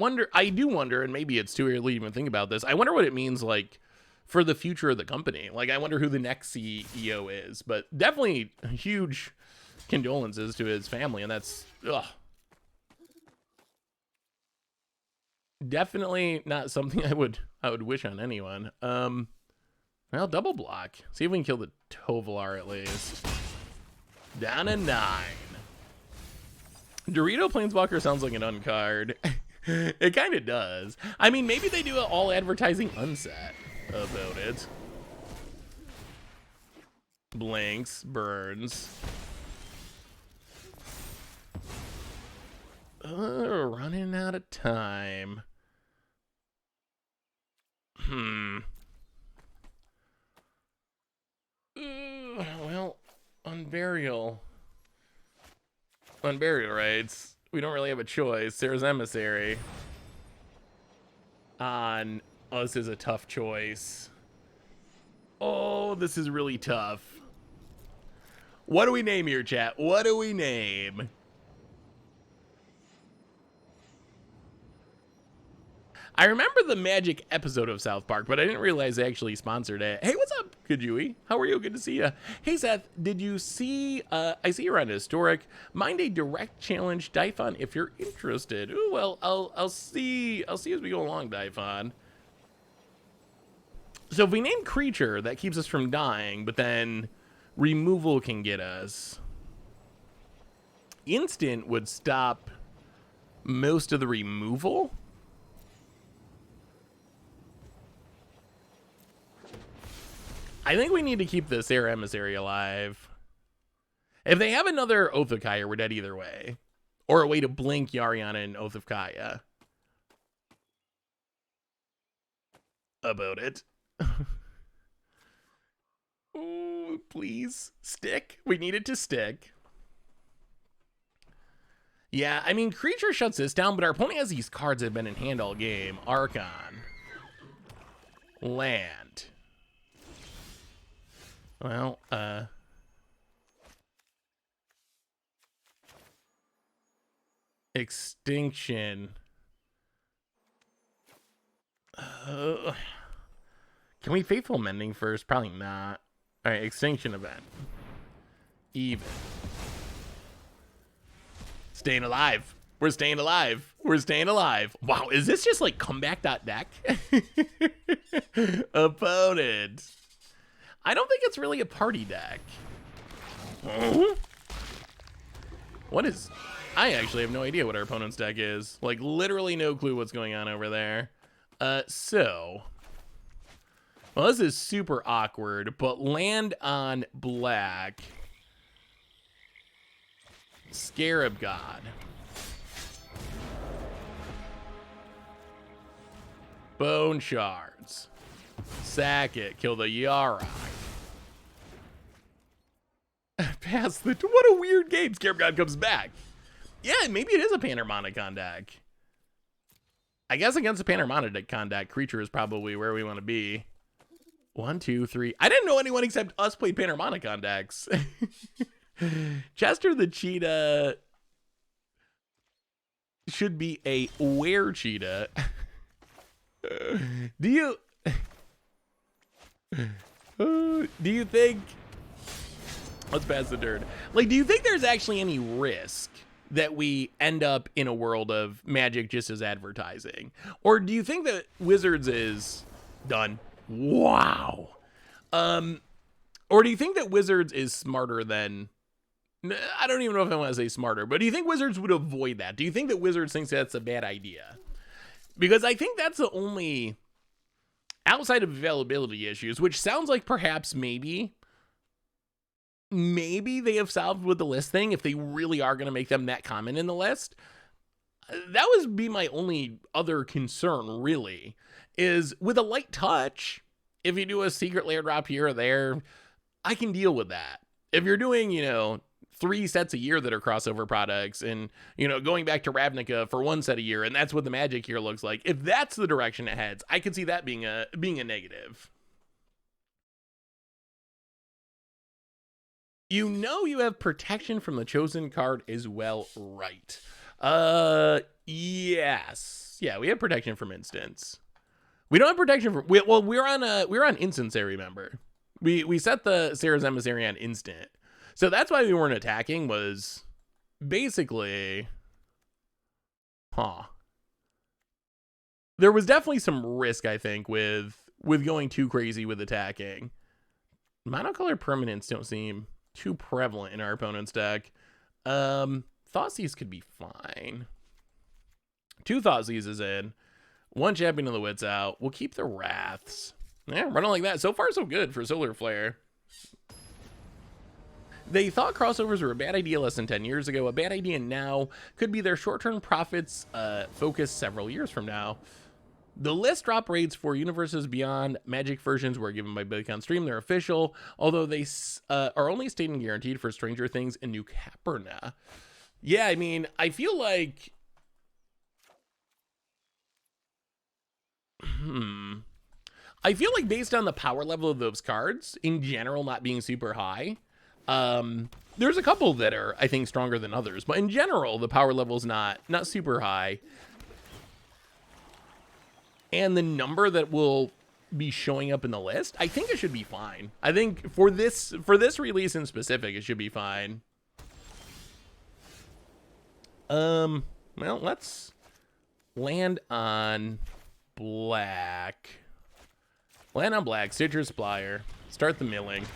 do wonder, and maybe it's too early to even think about this, I wonder what it means, like, for the future of the company. Like, I wonder who the next CEO is, but definitely huge condolences to his family, and that's definitely not something I would wish on anyone. Well, double block. See if we can kill the Tovolar at least. Down to 9. Dorito Planeswalker sounds like an uncard. It kind of does. I mean, maybe they do an all advertising unset about it. Blinks, burns. Running out of time. Well, Unburial rights. We don't really have a choice. Sarah's Emissary on us is a tough choice. Oh, this is really tough. What do we name here, chat? What do we name? I remember the Magic episode of South Park, but I didn't realize they actually sponsored it. Hey, what's up, Kajui? How are you? Good to see you. Hey, Seth, did you see, I see you're on Historic. Mind a direct challenge, Dyphon, if you're interested. Ooh, well, I'll see as we go along, Dyphon. So if we name creature, that keeps us from dying, but then removal can get us. Instant would stop most of the removal. I think we need to keep the Sarah Emissary alive. If they have another Oath of Kaya, we're dead either way. Or a way to blink Yariana and Oath of Kaya. About it. Ooh, please. Stick. We need it to stick. Yeah, I mean, creature shuts this down, but our opponent has these cards that have been in hand all game. Archon. Land. Well, Extinction. Can we Faithful Mending first? Probably not. All right, Extinction event. Even. Staying alive. We're staying alive. We're staying alive. Wow, is this just like comeback.deck? Opponent. I don't think it's really a party deck. What is... I actually have no idea what our opponent's deck is. Like, literally no clue what's going on over there. So... Well, this is super awkward, but land on black. Scarab God. Bone Shards. Sack it. Kill the Yarok. Pass the... What a weird game. Scarab God comes back. Yeah, maybe it is a Panharmonicon deck. I guess against a Panharmonicon deck, creature is probably where we want to be. 1, 2, 3. I didn't know anyone except us played Panharmonicon decks. Chester the Cheetah should be a were cheetah. Do you think... Let's pass the turn. Like, do you think there's actually any risk that we end up in a world of Magic just as advertising? Or do you think that Wizards is done? Wow. Or do you think that Wizards is smarter than... I don't even know if I want to say smarter, but do you think Wizards would avoid that? Do you think that Wizards thinks that's a bad idea? Because I think that's the only... Outside of availability issues, which sounds like perhaps maybe they have solved with the list thing if they really are going to make them that common in the list. That would be my only other concern, really, is with a light touch, if you do a secret lair drop here or there, I can deal with that. If you're doing, 3 sets a year that are crossover products and, going back to Ravnica for 1 set a year, and that's what the Magic here looks like. If that's the direction it heads, I could see that being a negative. You have protection from the chosen card as well, right? Yes. Yeah, we have protection from instants. We don't have protection from, well, we're on instance, I remember. We set the Sarah's Emissary on instant. So that's why we weren't attacking, was basically, there was definitely some risk, I think, with going too crazy with attacking. Monocolor permanents don't seem too prevalent in our opponent's deck. Thoughtseizes could be fine. 2 Thoughtseizes in. 1 Champion of the Wits out. We'll keep the Wraths. Yeah, running like that. So far, so good for Solar Flare. They thought crossovers were a bad idea less than 10 years ago. A bad idea now could be their short-term profits focus several years from now. The list drop rates for universes beyond Magic versions were given by Big Stream. They're official, although they are only stated and guaranteed for Stranger Things and New Caperna. Yeah, I mean, I feel like... I feel like based on the power level of those cards, in general not being super high, there's a couple that are, I think, stronger than others. But in general, the power level's not super high. And the number that will be showing up in the list, I think it should be fine. I think for this release in specific, it should be fine. Well, let's land on black. Land on black, Stitcher Supplier. Start the milling.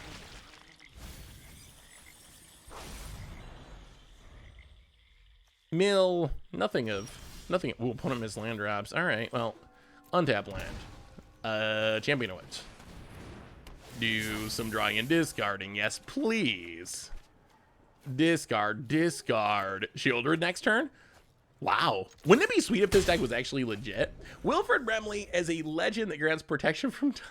Mill, nothing. We'll put him as land drops. All right, well, untap land. Champion of Wits. Do some drawing and discarding. Yes, please. Discard. Shieldred next turn. Wow. Wouldn't it be sweet if this deck was actually legit? Wilfred Brimley as a legend that grants protection from time.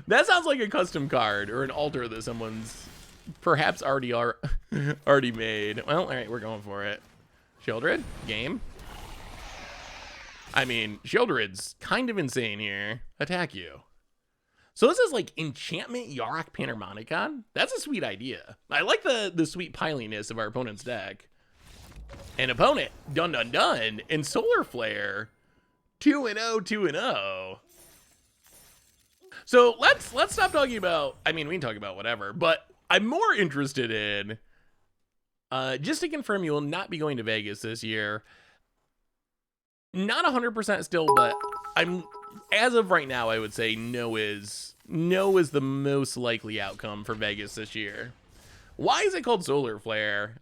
That sounds like a custom card or an altar that someone's perhaps already made. Well, all right, we're going for it. Shieldred, game. I mean, Shieldred's kind of insane here. Attack you. So this is like Enchantment Yarok Panharmonicon? That's a sweet idea. I like the sweet piliness of our opponent's deck. An opponent, dun, and Solar Flare, 2-0, 2-0. So let's stop talking about, I mean, we can talk about whatever, but I'm more interested in, just to confirm, you will not be going to Vegas this year. Not 100% still, but as of right now, I would say no is the most likely outcome for Vegas this year. Why is it called Solar Flare?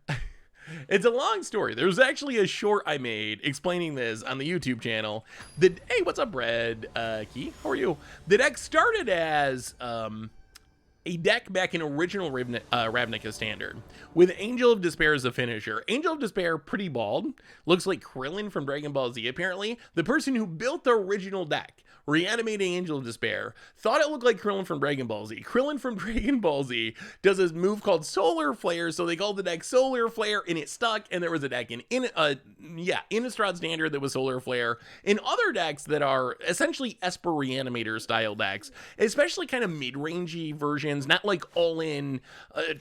It's a long story. There's actually a short I made explaining this on the YouTube channel. Hey, what's up, Red Key? How are you? The deck started as a deck back in original Ravnica Standard, with Angel of Despair as a finisher. Angel of Despair, pretty bald, looks like Krillin from Dragon Ball Z, apparently. The person who built the original deck, reanimating Angel of Despair, thought it looked like Krillin from Dragon Ball Z. Krillin from Dragon Ball Z does this move called Solar Flare, so they called the deck Solar Flare, and it stuck, and there was a deck in Innistrad Standard that was Solar Flare, and other decks that are essentially Esper Reanimator style decks, especially kind of mid-rangey versions, not like all-in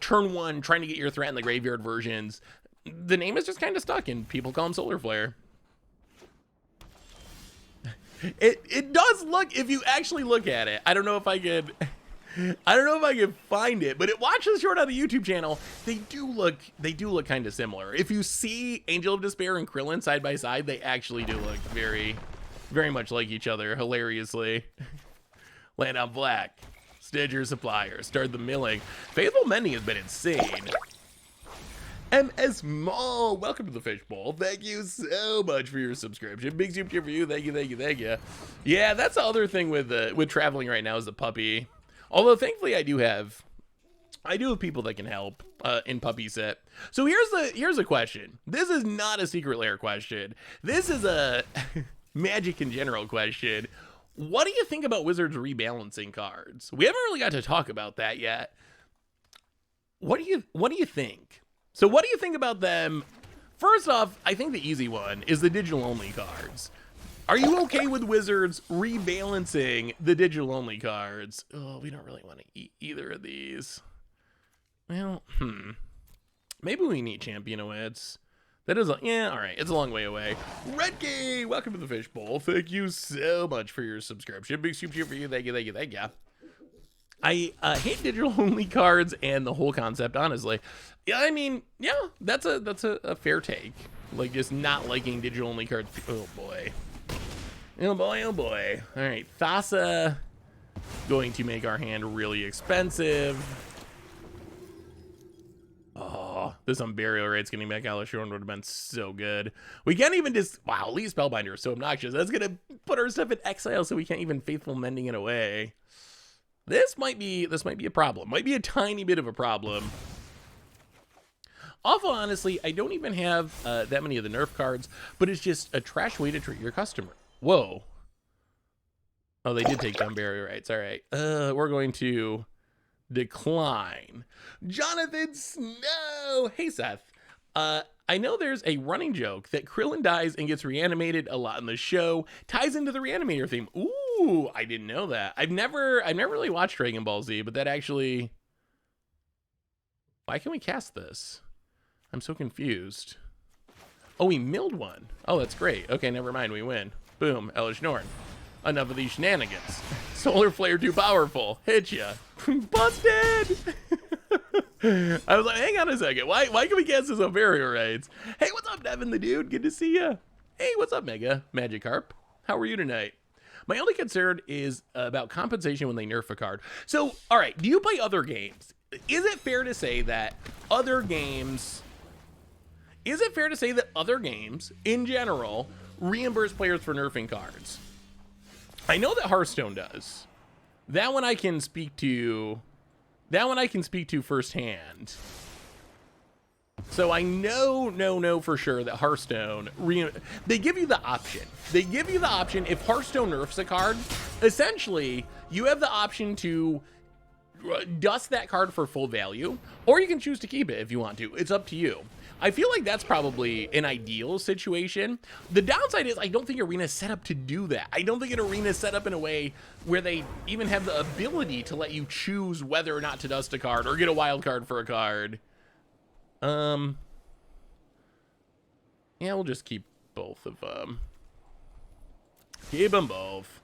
turn one trying to get your threat in the graveyard versions. The name is just kind of stuck, and people call them Solar Flare. It does look, if you actually look at it, I don't know if I could find it, but watch this short on the YouTube channel. They do look kind of similar. If you see Angel of Despair and Krillin side by side, they actually do look very, very much like each other, hilariously. Land on black. Stitcher Supplier. Start the milling. Faithful Mending has been insane. MS Mall, welcome to the Fishbowl. Thank you so much for your subscription. Big super cheer for you. Thank you. Yeah, that's the other thing with traveling right now is the puppy. Although thankfully I do have people that can help in puppy set. So here's a question. This is not a secret lair question. This is a Magic in general question. What do you think about Wizards rebalancing cards? We haven't really got to talk about that yet. What do you think? So what do you think about them? First off, I think the easy one is the digital-only cards. Are you okay with Wizards rebalancing the digital-only cards? Oh, we don't really want to eat either of these. Well, maybe we need Champion of Wits. That is, yeah, all right. It's a long way away. Redkey, welcome to the fishbowl. Thank you so much for your subscription. Big super cheer for you. Thank you, thank you, thank you. I hate digital-only cards and the whole concept, honestly. Yeah, I mean, yeah, that's a fair take. Like, just not liking digital-only cards. Oh, boy. Oh, boy, oh, boy. All right, Thassa going to make our hand really expensive. Oh, this Unburial Rate's getting back Alashorn would have been so good. We can't even just, wow, Elite Spellbinder is so obnoxious. That's going to put our stuff in exile so we can't even Faithful Mending it away. This might be a problem. Might be a tiny bit of a problem. Awful, honestly, I don't even have that many of the nerf cards, but it's just a trash way to treat your customer. Whoa. Oh, they did take down barrier rights. All right. We're going to decline. Jonathan Snow. Hey, Seth. I know there's a running joke that Krillin dies and gets reanimated a lot in the show. Ties into the Reanimator theme. Ooh, I didn't know that. I've never really watched Dragon Ball Z, but that actually... Why can we cast this? I'm so confused. Oh, we milled one. Oh, that's great. Okay, never mind. We win. Boom. Elish Norn. Enough of these shenanigans. Solar Flare too powerful. Hit ya. Busted! I was like, hang on a second. Why can we cast this on barrier raids? Hey, what's up, Devin the dude? Good to see ya. Hey, what's up, Mega Magikarp? How are you tonight? My only concern is about compensation when they nerf a card. So, all right, do you play other games? Is it fair to say that other games... Is it fair to say that other games, in general, reimburse players for nerfing cards? I know that Hearthstone does. That one I can speak to... That one I can speak to firsthand. So I know for sure that Hearthstone, they give you the option. They give you the option, if Hearthstone nerfs a card, essentially, you have the option to dust that card for full value, or you can choose to keep it if you want to. It's up to you. I feel like that's probably an ideal situation. The downside is I don't think Arena's set up to do that. I don't think an Arena's set up in a way where they even have the ability to let you choose whether or not to dust a card or get a wild card for a card. Yeah, we'll just keep both of them. Keep them both.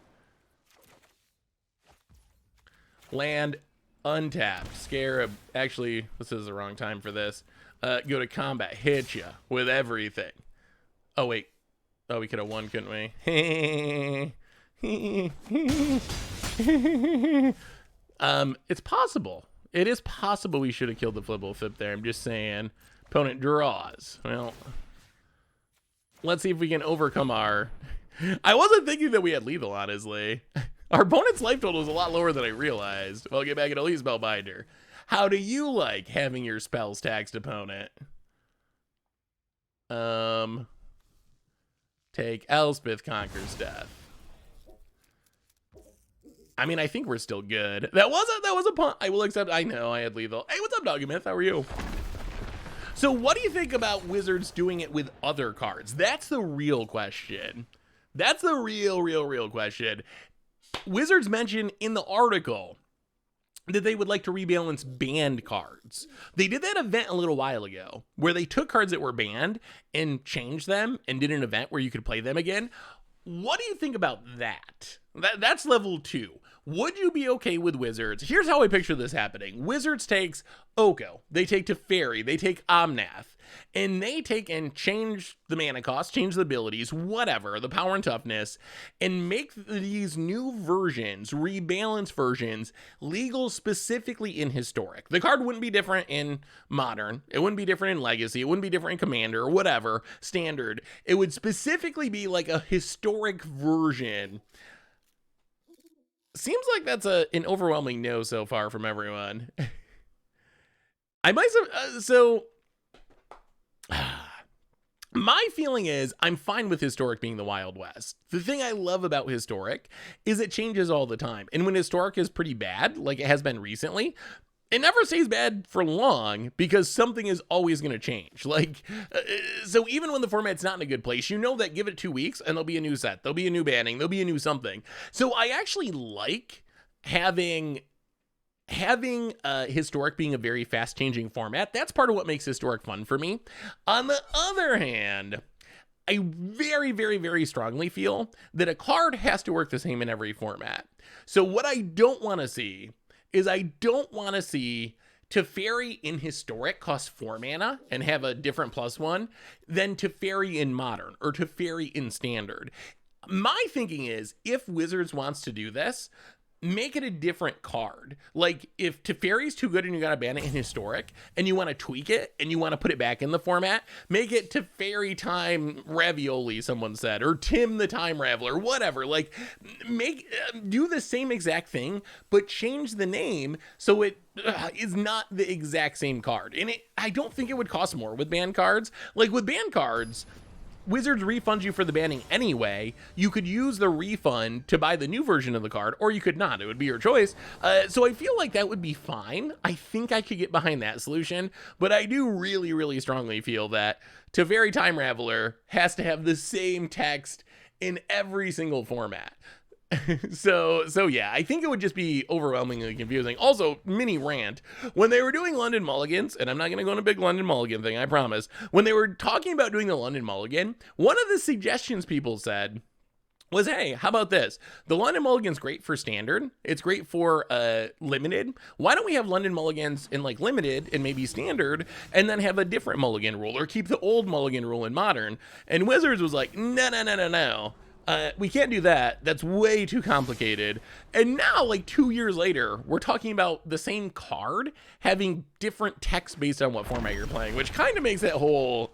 Land untapped. Scarab. Actually, this is the wrong time for this. Go to combat, hit ya with everything. Oh, wait. Oh, we could have won, couldn't we? It's possible. It is possible we should have killed the Flibbleflip there. I'm just saying. Opponent draws. Well, let's see if we can overcome our... I wasn't thinking that we had lethal, honestly. Our opponent's life total is a lot lower than I realized. Well, I'll get back at Elite Spellbinder. How do you like having your spells taxed, opponent? Take Elspeth Conquers Death. I mean, I think we're still good. That was a punt. I will accept. I know I had lethal. Hey, what's up, Doggamyth? How are you? So what do you think about Wizards doing it with other cards? That's the real question. That's the real question. Wizards mentioned in the article that they would like to rebalance banned cards. They did that event a little while ago where they took cards that were banned and changed them and did an event where you could play them again. What do you think about that? That's level 2. Would you be okay with Wizards? Here's how I picture this happening. Wizards takes Oko, they take Teferi, they take Omnath, and they take and change the mana cost, change the abilities, whatever, the power and toughness, and make these new versions, rebalance versions, legal specifically in Historic. The card wouldn't be different in Modern. It wouldn't be different in Legacy. It wouldn't be different in Commander or whatever, Standard. It would specifically be like a Historic version. Seems like that's an overwhelming no so far from everyone. I might my feeling is I'm fine with Historic being the Wild West. The thing I love about Historic is it changes all the time. And when Historic is pretty bad, like it has been recently, it never stays bad for long because something is always going to change. Like, so even when the format's not in a good place, you know that give it 2 weeks and there'll be a new set. There'll be a new banning. There'll be a new something. So I actually like having having Historic being a very fast-changing format, that's part of what makes Historic fun for me. On the other hand, I very, very, very strongly feel that a card has to work the same in every format. So what I don't want to see is I don't want to see Teferi in Historic cost 4 mana and have a different +1 than Teferi in Modern or Teferi in Standard. My thinking is, if Wizards wants to do this, make it a different card. Like, if Teferi's too good and you gotta ban it in Historic, and you want to tweak it, and you want to put it back in the format, make it Teferi Time Ravioli, someone said, or Tim the Time Raveler, whatever. Like, do the same exact thing, but change the name so it is not the exact same card. And I don't think it would cost more with banned cards. Like, with banned cards, Wizards refunds you for the banning anyway. You could use the refund to buy the new version of the card, or you could not. It would be your choice. So I feel like that would be fine. I think I could get behind that solution, but I do really, really strongly feel that Teferi Time Raveler has to have the same text in every single format. So yeah, I think it would just be overwhelmingly confusing. Also, mini rant, when they were doing London Mulligans, and I'm not going to go on a big London Mulligan thing, I promise, when they were talking about doing the London Mulligan, one of the suggestions people said was, hey, how about this? The London Mulligan's great for Standard. It's great for Limited. Why don't we have London Mulligans in like Limited and maybe Standard, and then have a different Mulligan rule, or keep the old Mulligan rule in Modern? And Wizards was like, no. We can't do that. That's way too complicated. And now, like 2 years later, we're talking about the same card having different text based on what format you're playing, which kind of makes that whole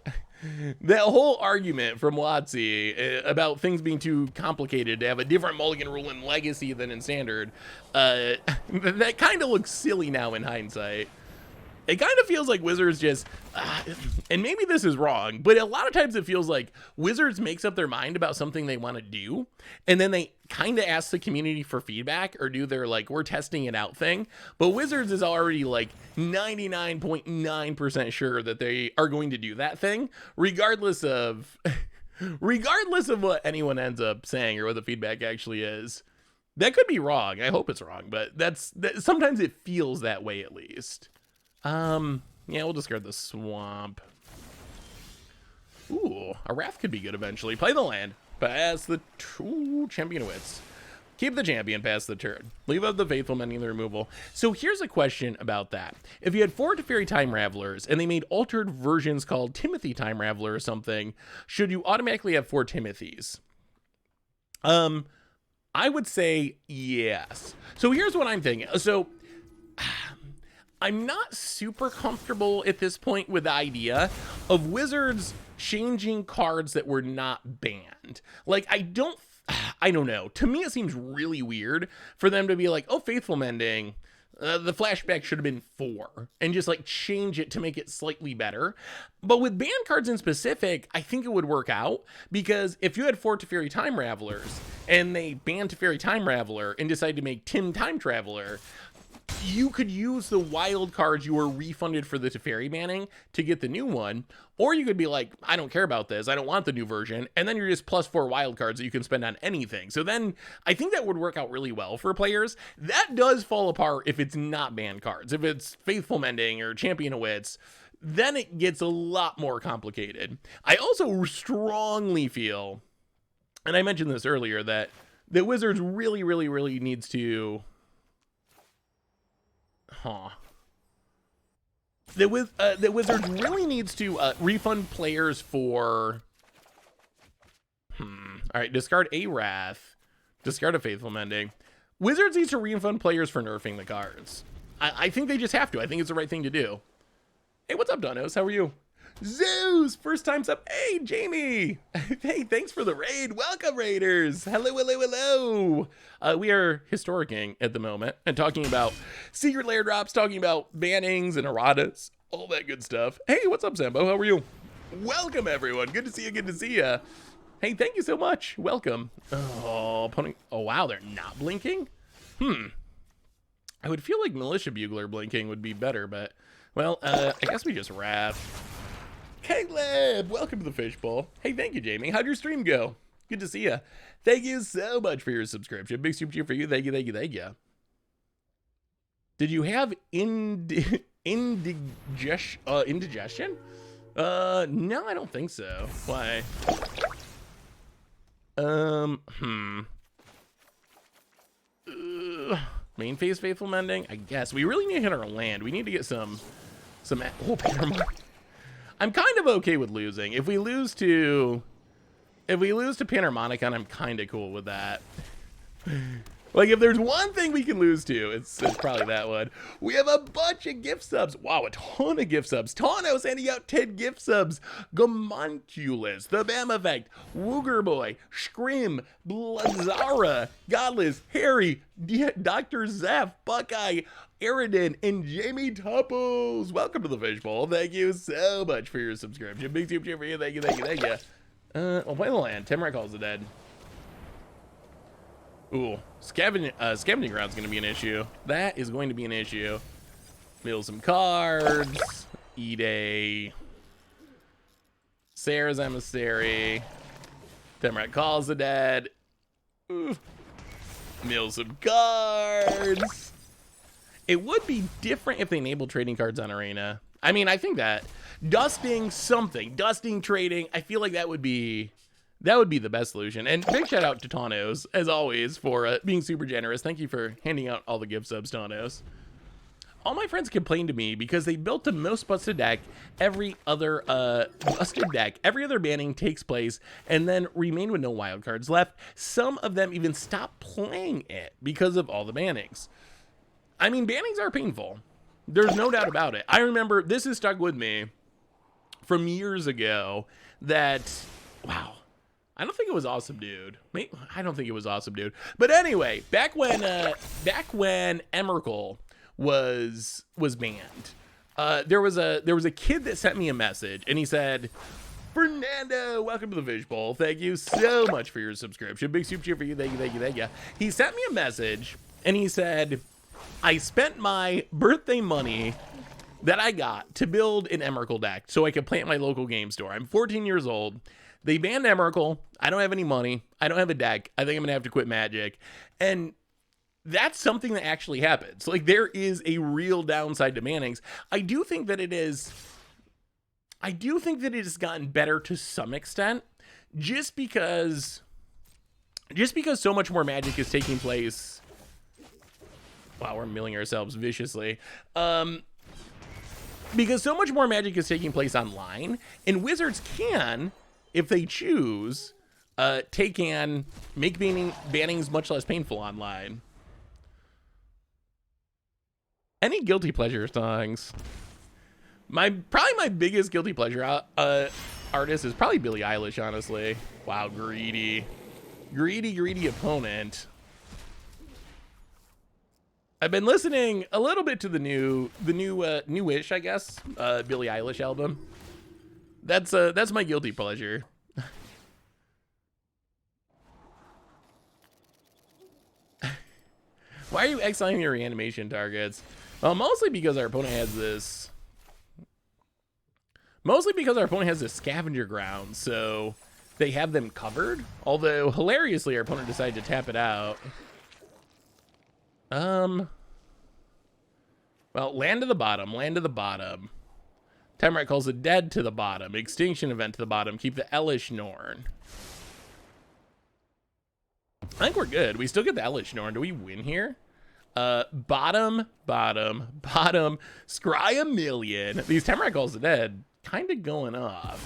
argument from WotC about things being too complicated to have a different Mulligan rule in Legacy than in Standard. That kind of looks silly now in hindsight. It kind of feels like Wizards just, and maybe this is wrong, but a lot of times it feels like Wizards makes up their mind about something they want to do, and then they kind of ask the community for feedback or do their like, we're testing it out thing. But Wizards is already like 99.9% sure that they are going to do that thing, regardless of what anyone ends up saying or what the feedback actually is. That could be wrong. I hope it's wrong, but sometimes it feels that way at least. Yeah, we'll discard the Swamp. Ooh, a Wrath could be good eventually. Play the land. Pass the Champion of Wits. Keep the champion past the turn. Leave out the Faithful Mending the removal. So here's a question about that. If you had 4 Teferi Time Ravelers and they made altered versions called Timothy Time Raveler or something, should you automatically have 4 Timothys? I would say yes. So here's what I'm thinking. So I'm not super comfortable at this point with the idea of Wizards changing cards that were not banned. Like, I don't know. To me, it seems really weird for them to be like, oh, Faithful Mending, the flashback should have been 4, and just like change it to make it slightly better. But with banned cards in specific, I think it would work out, because if you had 4 Teferi Time Ravelers and they banned Teferi Time Raveler and decided to make Tim Time Traveler, you could use the wild cards you were refunded for the Teferi banning to get the new one, or you could be like, I don't care about this, I don't want the new version, and then you're just +4 wild cards that you can spend on anything. So then I think that would work out really well for players. That does fall apart if it's not banned cards. If it's Faithful Mending or Champion of Wits, then it gets a lot more complicated. I also strongly feel, and I mentioned this earlier, that the Wizards really, really, really needs to the Wizards really needs to refund players for all right, discard a Wrath, discard a Faithful Mending. Wizards needs to refund players for nerfing the cards. I think they just have to. I think it's the right thing to do. Hey, what's up, Donos? How are you? Zeus, first time's up. Hey, Jamie. Hey, thanks for the raid. Welcome, raiders. Hello. We are historicing at the moment and talking about secret lair drops, talking about bannings and erratas, all that good stuff. Hey, what's up, Sambo? How are you? Welcome, everyone. Good to see you. Hey, thank you so much. Welcome. Oh, wow, they're not blinking? I would feel like Militia Bugler blinking would be better, but, well, I guess we just Wrath. Caleb, welcome to the Fishbowl. Hey, thank you, Jamie. How'd your stream go? Good to see you. Thank you so much for your subscription. Big super cheer for you. Thank you. Did you have indigestion? No, I don't think so. Why? Main phase Faithful Mending? I guess. We really need to hit our land. We need to get some oh, Paramount. I'm kind of okay with losing. If we lose to Panharmonicon, I'm kind of cool with that. Like, if there's one thing we can lose to, it's probably that one. We have a bunch of gift subs. Wow, a ton of gift subs. Tano's handing out 10 gift subs. Gomunculus, The Bam Effect, Wooger Boy, Scream, Blazara, Godless, Harry, Dr. Zeph, Buckeye, Aridin, and Jamie Tupples. Welcome to the Fishbowl. Thank you so much for your subscription. Big super cheer for you. Thank you, thank you, thank you. We'll play the land. Temrat calls the dead. Ooh, scavenging ground's gonna be an issue. That is going to be an issue. Mill some cards. Eat a Sarah's Emissary. Temrat calls the dead. Ooh. Mill some cards. It would be different if they enabled trading cards on Arena. I mean, I think that dusting trading, I feel like that would be the best solution. And big shout out to Tano's, as always, for being super generous. Thank you for handing out all the gift subs, Tano's. All my friends complained to me because they built the most busted deck. Every other banning takes place and then remain with no wild cards left. Some of them even stopped playing it because of all the bannings. I mean, bannings are painful. There's no doubt about it. I remember, this has stuck with me from years ago, that, wow, I don't think it was Awesome Dude. I don't think it was Awesome Dude. But anyway, back when Emrakul was banned, there was a kid that sent me a message, and he said, Fernando, welcome to the Fishbowl. Thank you so much for your subscription. Big super cheer for you. Thank you, thank you, thank you. He sent me a message, and he said, I spent my birthday money that I got to build an Emrakul deck so I could play at my local game store. I'm 14 years old. They banned Emrakul. I don't have any money. I don't have a deck. I think I'm going to have to quit Magic. And that's something that actually happens. Like, there is a real downside to bannings. I do think that it has gotten better to some extent, just because so much more Magic is taking place. Wow, we're milling ourselves viciously. Because so much more Magic is taking place online, and Wizards can, if they choose, make bannings much less painful online. Any guilty pleasure songs? Probably my biggest guilty pleasure artist is probably Billie Eilish, honestly. Wow, greedy opponent. I've been listening a little bit to the newish, I guess, Billie Eilish album. That's my guilty pleasure. Why are you exiling your reanimation targets? Well, mostly because our opponent has this scavenger ground, so they have them covered. Although hilariously, our opponent decided to tap it out. Well, land to the bottom. Temrat calls it dead to the bottom. Extinction event to the bottom. Keep the Elish Norn. I think we're good. We still get the Elish Norn. Do we win here? Bottom. Scry a million. These Temrat calls it dead. Kind of going off.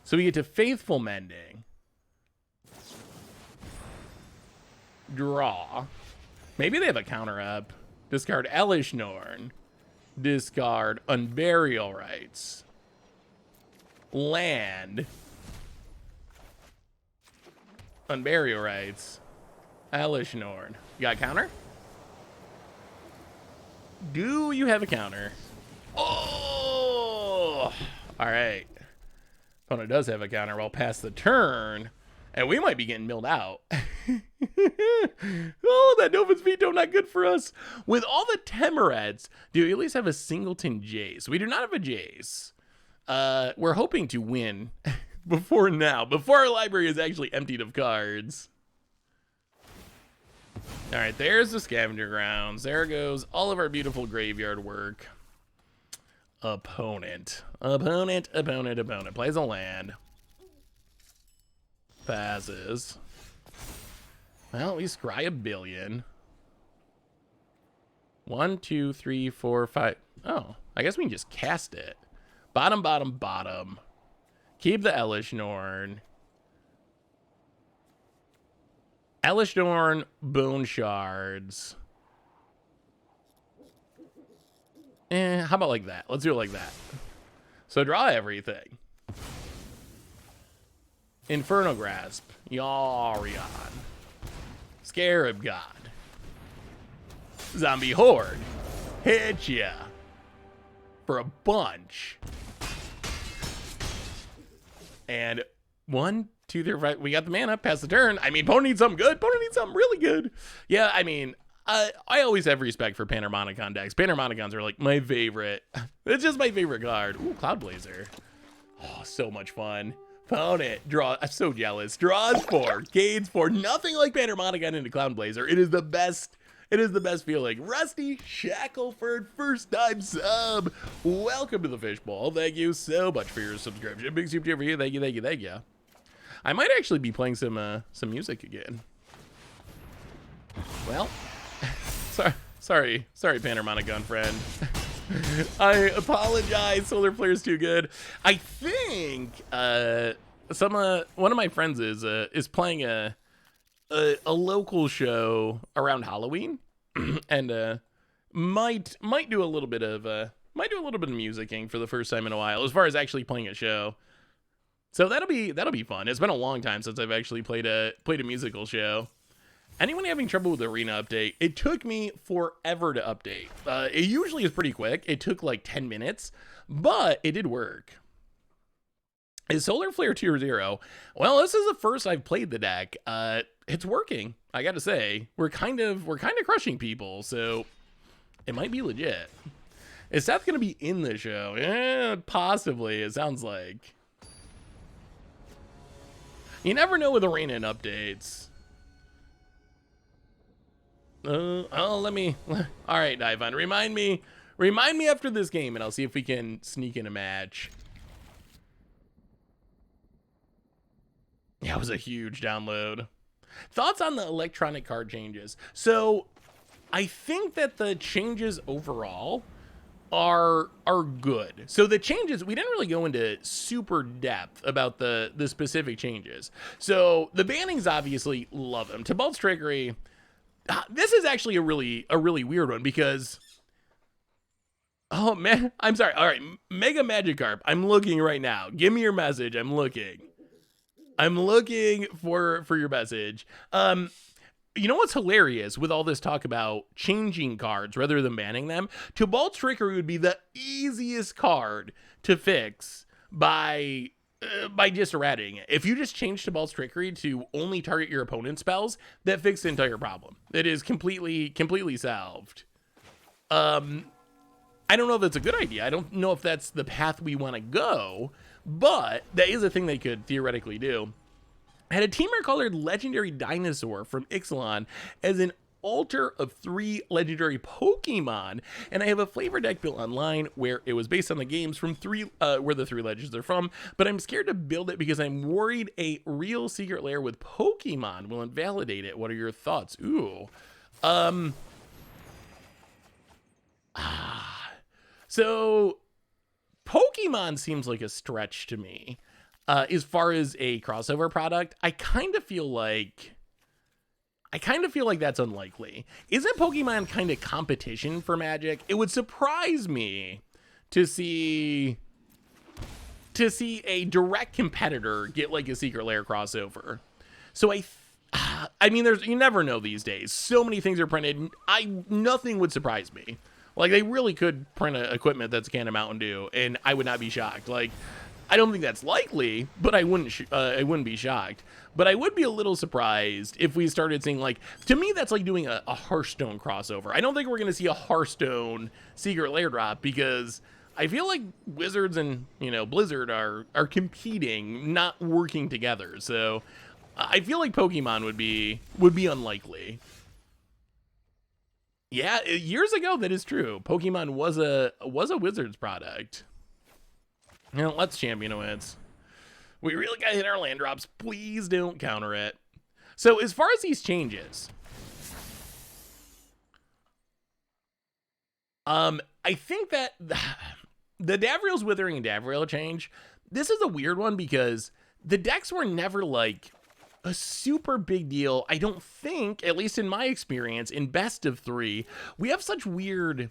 So we get to Faithful Mending. Draw. Maybe they have a counter up. Discard Elish Norn. Discard Unburial Rights. Land. Unburial Rights. Elish Norn. You got a counter? Do you have a counter? Oh! Alright. Opponent does have a counter. Well, past the turn. And we might be getting milled out. Oh, that Nova's Veto, not good for us. With all the Temerets, do we at least have a singleton Jace? We do not have a Jace. We're hoping to win before our library is actually emptied of cards. All right, there's the scavenger grounds. There goes all of our beautiful graveyard work. Opponent. Plays a land. Passes. Well, we scry a billion. 1, 2, 3, 4, 5. Oh, I guess we can just cast it. Bottom. Keep the Elish Norn. Elish Norn, Bone Shards. How about like that? Let's do it like that. So draw everything. Inferno Grasp. Yarion. Scarab God. Zombie Horde. Hit ya. For a bunch. And 1, 2, 3, 4, 5. We got the mana. Pass the turn. I mean, Pony needs something good. Pony needs something really good. Yeah, I mean, I always have respect for Panharmonicon decks. Panharmonicons are like my favorite. It's just my favorite card. Ooh, Cloud Blazer. Oh, so much fun. Opponent. Draw. I'm so jealous. Draws 4. Gains 4. Nothing like Panharmonicon into Cloud Blazer. It is the best. It is the best feeling. Rusty Shackleford, first time sub. Welcome to the Fishbowl. Thank you so much for your subscription. Big super for you. Thank you. I might actually be playing some music again. Well, sorry, Panharmonicon friend. I apologize. Solar Flare's too good. I think one of my friends is playing a local show around Halloween, and might do a little bit of musicking for the first time in a while, as far as actually playing a show. So that'll be fun. It's been a long time since I've actually played a musical show. Anyone having trouble with the arena update? It took me forever to update. It usually is pretty quick. It took like 10 minutes, but it did work. Is Solar Flare tier 0? Well, this is the first I've played the deck. It's working. I got to say, we're kind of crushing people, so it might be legit. Is Seth going to be in the show? Yeah, possibly. It sounds like. You never know with arena and updates. All right, Divine, remind me after this game, and I'll see if we can sneak in a match. Yeah, it was a huge download. Thoughts on the electronic card changes? So I think that the changes overall are good. So the changes, we didn't really go into super depth about the specific changes. So the bannings, obviously love them. Tibalt's Trickery. This is actually a really weird one because, oh man, I'm sorry. All right, Mega Magikarp, I'm looking right now. Give me your message. I'm looking for your message. You know what's hilarious with all this talk about changing cards rather than banning them? Tibalt's Trickery would be the easiest card to fix by just eradicating it. If you just change Tibalt's Trickery to only target your opponent's spells, that fixes the entire problem. It is completely solved. I don't know if that's a good idea. I don't know if that's the path we want to go, but that is a thing they could theoretically do. I had a teamer colored Legendary Dinosaur from Ixalan as an altar of 3 legendary Pokemon, and I have a flavor deck built online where it was based on the games from where the 3 legends are from, but I'm scared to build it because I'm worried a real secret lair with Pokemon will invalidate it. What are your thoughts? Ooh. So Pokemon seems like a stretch to me. As far as a crossover product, I kind of feel like that's unlikely. Isn't Pokemon kind of competition for Magic? It would surprise me to see a direct competitor get like a Secret Lair crossover. So I mean, you never know these days. So many things are printed. Nothing would surprise me. Like, they really could print an equipment that's a can of Mountain Dew, and I would not be shocked. Like, I don't think that's likely, but I wouldn't be shocked. But I would be a little surprised if we started seeing, like, to me, that's like doing a Hearthstone crossover. I don't think we're going to see a Hearthstone Secret Lair drop, because I feel like Wizards and, Blizzard are competing, not working together. So I feel like Pokemon would be unlikely. Yeah, years ago, that is true. Pokemon was a Wizards product. Now, let's champion wins. We really got to hit our land drops. Please don't counter it. So as far as these changes, I think that the Davriel's Withering and Davriel change, this is a weird one because the decks were never like a super big deal. I don't think, at least in my experience, in best of 3, we have such a weird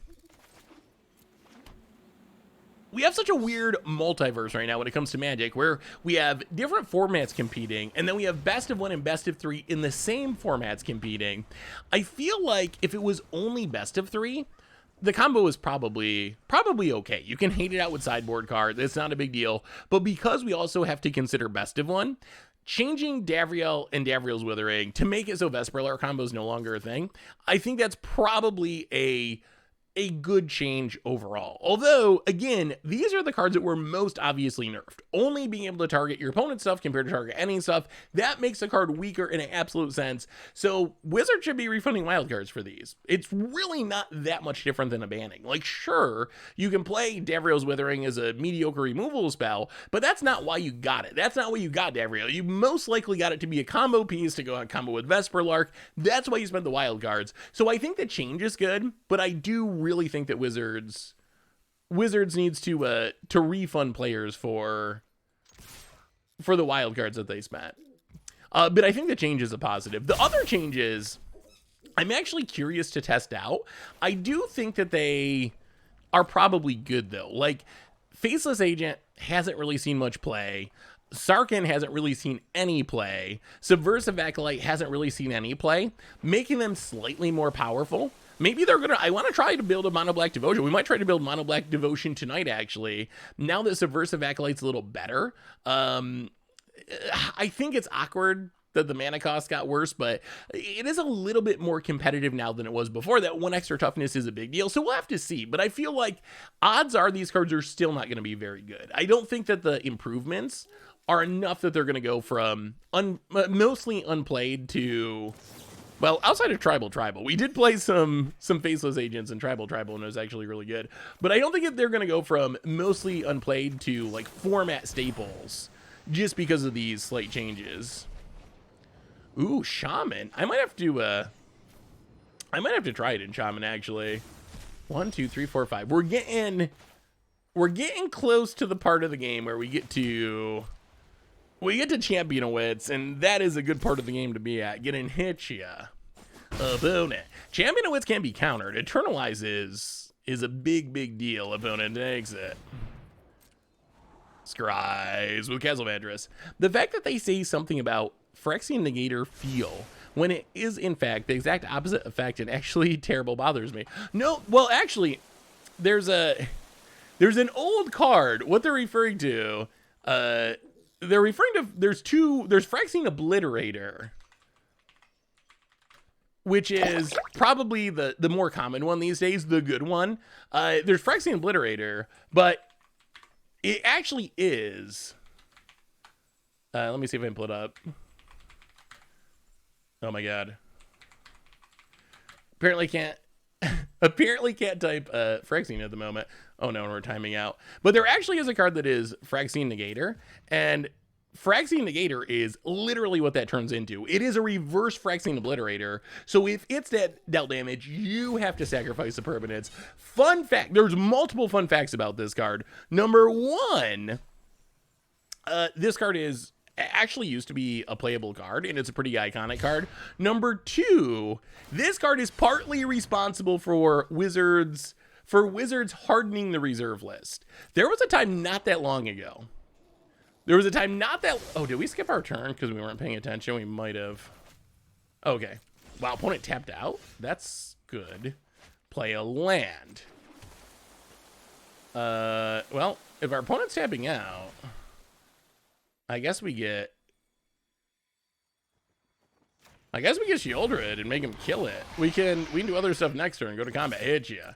multiverse right now when it comes to Magic, where we have different formats competing, and then we have best of 1 and best of 3 in the same formats competing. I feel like if it was only best of 3, the combo is probably okay. You can hate it out with sideboard cards. It's not a big deal. But because we also have to consider best of 1, changing Davriel and Davriel's Withering to make it so Vesper combo is no longer a thing, I think that's probably a good change overall. Although, again, these are the cards that were most obviously nerfed. Only being able to target your opponent's stuff compared to target any stuff, that makes the card weaker in an absolute sense. So Wizard should be refunding wild cards for these. It's really not that much different than a banning. Like, sure, you can play Davriel's Withering as a mediocre removal spell, but that's not why you got it. That's not why you got Davriel. You most likely got it to be a combo piece to go on combo with Vesperlark. That's why you spent the wild cards. So I think the change is good, but I do really think that Wizards needs to refund players for the wild cards that they spent. But I think the change is a positive. The other changes, I'm actually curious to test out. I do think that they are probably good though. Like, Faceless Agent hasn't really seen much play. Sarkhan hasn't really seen any play. Subversive Acolyte hasn't really seen any play. Making them slightly more powerful. Maybe they're gonna, I want to try to build a Mono Black Devotion. We might try to build Mono Black Devotion tonight, actually. Now that Subversive Acolyte's a little better. I think it's awkward that the mana cost got worse, but it is a little bit more competitive now than it was before. That 1 extra toughness is a big deal, so we'll have to see. But I feel like odds are these cards are still not going to be very good. I don't think that the improvements are enough that they're going to go from mostly unplayed to... Well, outside of Tribal, we did play some Faceless Agents in Tribal, and it was actually really good. But I don't think they're going to go from mostly unplayed to, like, format staples just because of these slight changes. Ooh, Shaman. I might have to try it in Shaman, actually. 1, 2, 3, 4, 5. We're getting close to the part of the game where we get to champion a wits, and that is a good part of the game to be at. Getting hit ya. Opponent. Champion a wits can't be countered. Eternalize is a big deal. Opponent takes it. Scries with Castle Madras. The fact that they say something about Phyrexian Negator feel when it is in fact the exact opposite effect and actually terrible bothers me. No, well, actually, there's an old card. What they're referring to, they're referring to, there's Phyrexian Obliterator, which is probably the more common one these days, the good one. There's Phyrexian Obliterator, but it actually is, let me see if I can pull it up. Oh my god. Apparently can't type Phyrexian at the moment. Oh no, we're timing out. But there actually is a card that is Phyrexian Negator, and Phyrexian Negator is literally what that turns into. It is a reverse Phyrexian Obliterator. So if it's dealt damage, you have to sacrifice the permanents. Fun fact, there's multiple fun facts about this card. Number 1, this card is actually used to be a playable card, and it's a pretty iconic card. Number 2, this card is partly responsible for Wizards hardening the reserve list. There was a time not that long ago. Oh, did we skip our turn because we weren't paying attention? We might have. Okay. Wow, opponent tapped out? That's good. Play a land. Well, if our opponent's tapping out, I guess we get Shieldred and make him kill it. We can do other stuff next turn. Go to combat, hit ya.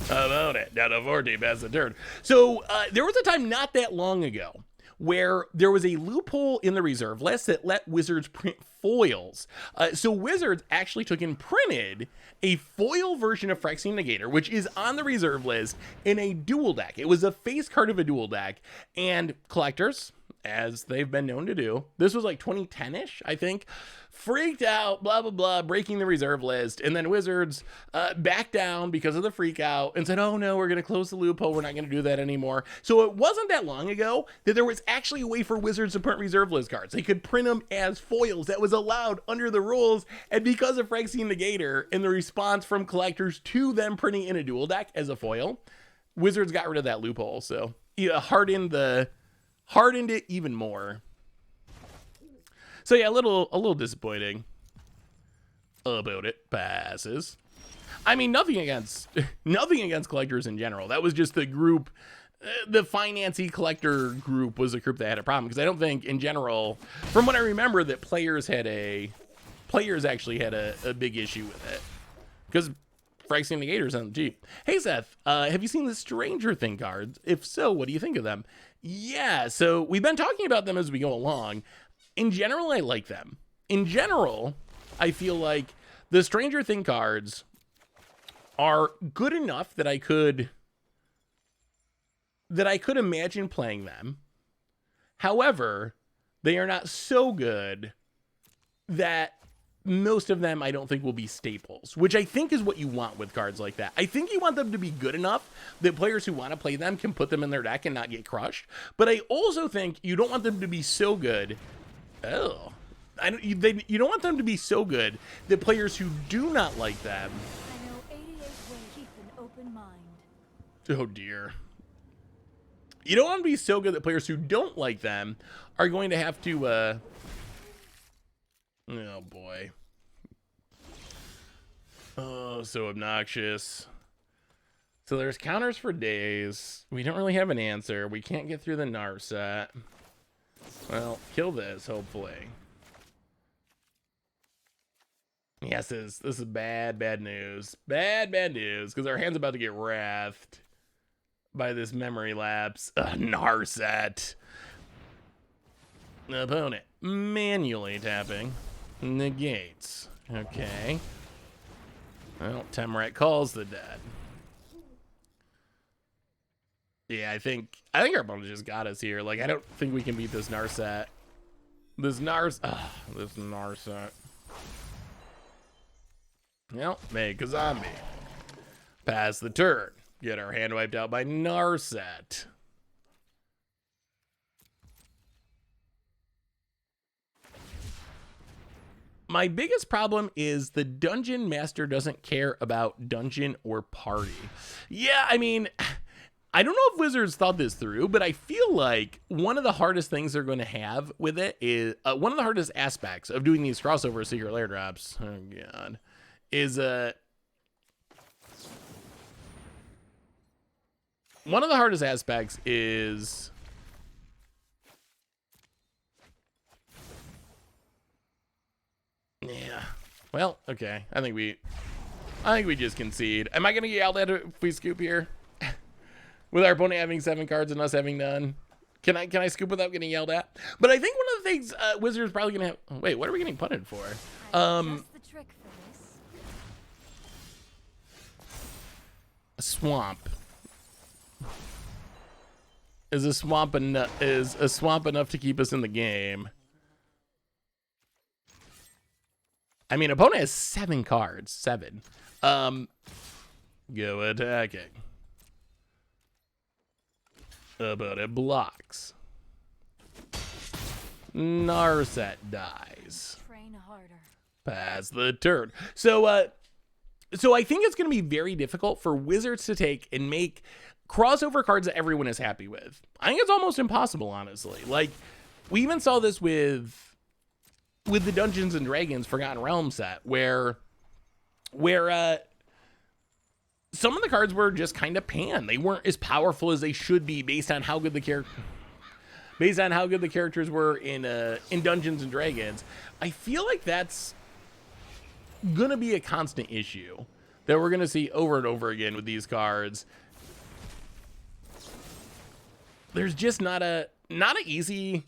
About it. Down to 40 past the turn. So there was a time not that long ago where there was a loophole in the reserve list that let Wizards print foils. So Wizards actually took and printed a foil version of Phyrexian Negator, which is on the reserve list in a dual deck. It was a face card of a dual deck, and collectors, as they've been known to do, this was like 2010-ish, I think, freaked out, blah, blah, blah, breaking the reserve list. And then Wizards backed down because of the freak out and said, oh no, we're going to close the loophole. We're not going to do that anymore. So it wasn't that long ago that there was actually a way for Wizards to print reserve list cards. They could print them as foils. That was allowed under the rules. And because of Phyrexian Negator and the response from collectors to them printing in a dual deck as a foil, Wizards got rid of that loophole. So yeah, hardened it even more. So yeah, a little disappointing about it. Passes. I mean, nothing against collectors in general. That was just the group, the financy collector group was a group that had a problem, because I don't think in general, from what I remember, that players actually had a big issue with it, because Phyrexian Negator's on the Jeep. Hey Seth, have you seen the Stranger Thing cards? If so, what do you think of them? Yeah, so we've been talking about them as we go along. In general, I like them. In general, I feel like the Stranger Thing cards are good enough that I could imagine playing them. However, they are not so good that most of them I don't think will be staples, which I think is what you want with cards like that. I think you want them to be good enough that players who want to play them can put them in their deck and not get crushed. But I also think you don't want them to be so good. Oh, you don't want them to be so good that players who do not like them. I know 88 ways to keep an open mind. Oh dear. You don't want to be so good that players who don't like them are going to have to, oh boy. Oh, so obnoxious. So there's counters for days. We don't really have an answer. We can't get through the Nar set. Well, kill this, hopefully. Yes, this is bad news. Bad news, because our hand's about to get wrathed by this memory lapse. Nar set. Opponent manually tapping. Negates. Okay. Well, Temrat calls the dead. Yeah, I think our opponent just got us here. Like, I don't think we can beat this Narset. This Narset. Well, make a zombie. Pass the turn. Get our hand wiped out by Narset. My biggest problem is the dungeon master doesn't care about dungeon or party. Yeah, I mean, I don't know if Wizards thought this through, but I feel like one of the hardest things they're going to have with it is one of the hardest aspects of doing these crossover secret lair drops. Oh god, is one of the hardest aspects is yeah. Well, okay. I think we just concede. Am I gonna get yelled at if we scoop here? With our opponent having 7 cards and us having none. Can I scoop without getting yelled at? But I think one of the things Wizards probably gonna have. Wait, what are we getting punted for? Just the trick for this. A swamp. Is a swamp enough to keep us in the game? I mean, opponent has 7 cards. 7. Go attacking. Opponent blocks. Narset dies. Train harder. Pass the turn. So I think it's going to be very difficult for Wizards to take and make crossover cards that everyone is happy with. I think it's almost impossible, honestly. Like, we even saw this with the Dungeons and Dragons Forgotten Realms set, where some of the cards were just kind of pan. They weren't as powerful as they should be based on how good the characters were in Dungeons and Dragons. I feel like that's gonna be a constant issue that we're gonna see over and over again with these cards. There's just not a not an easy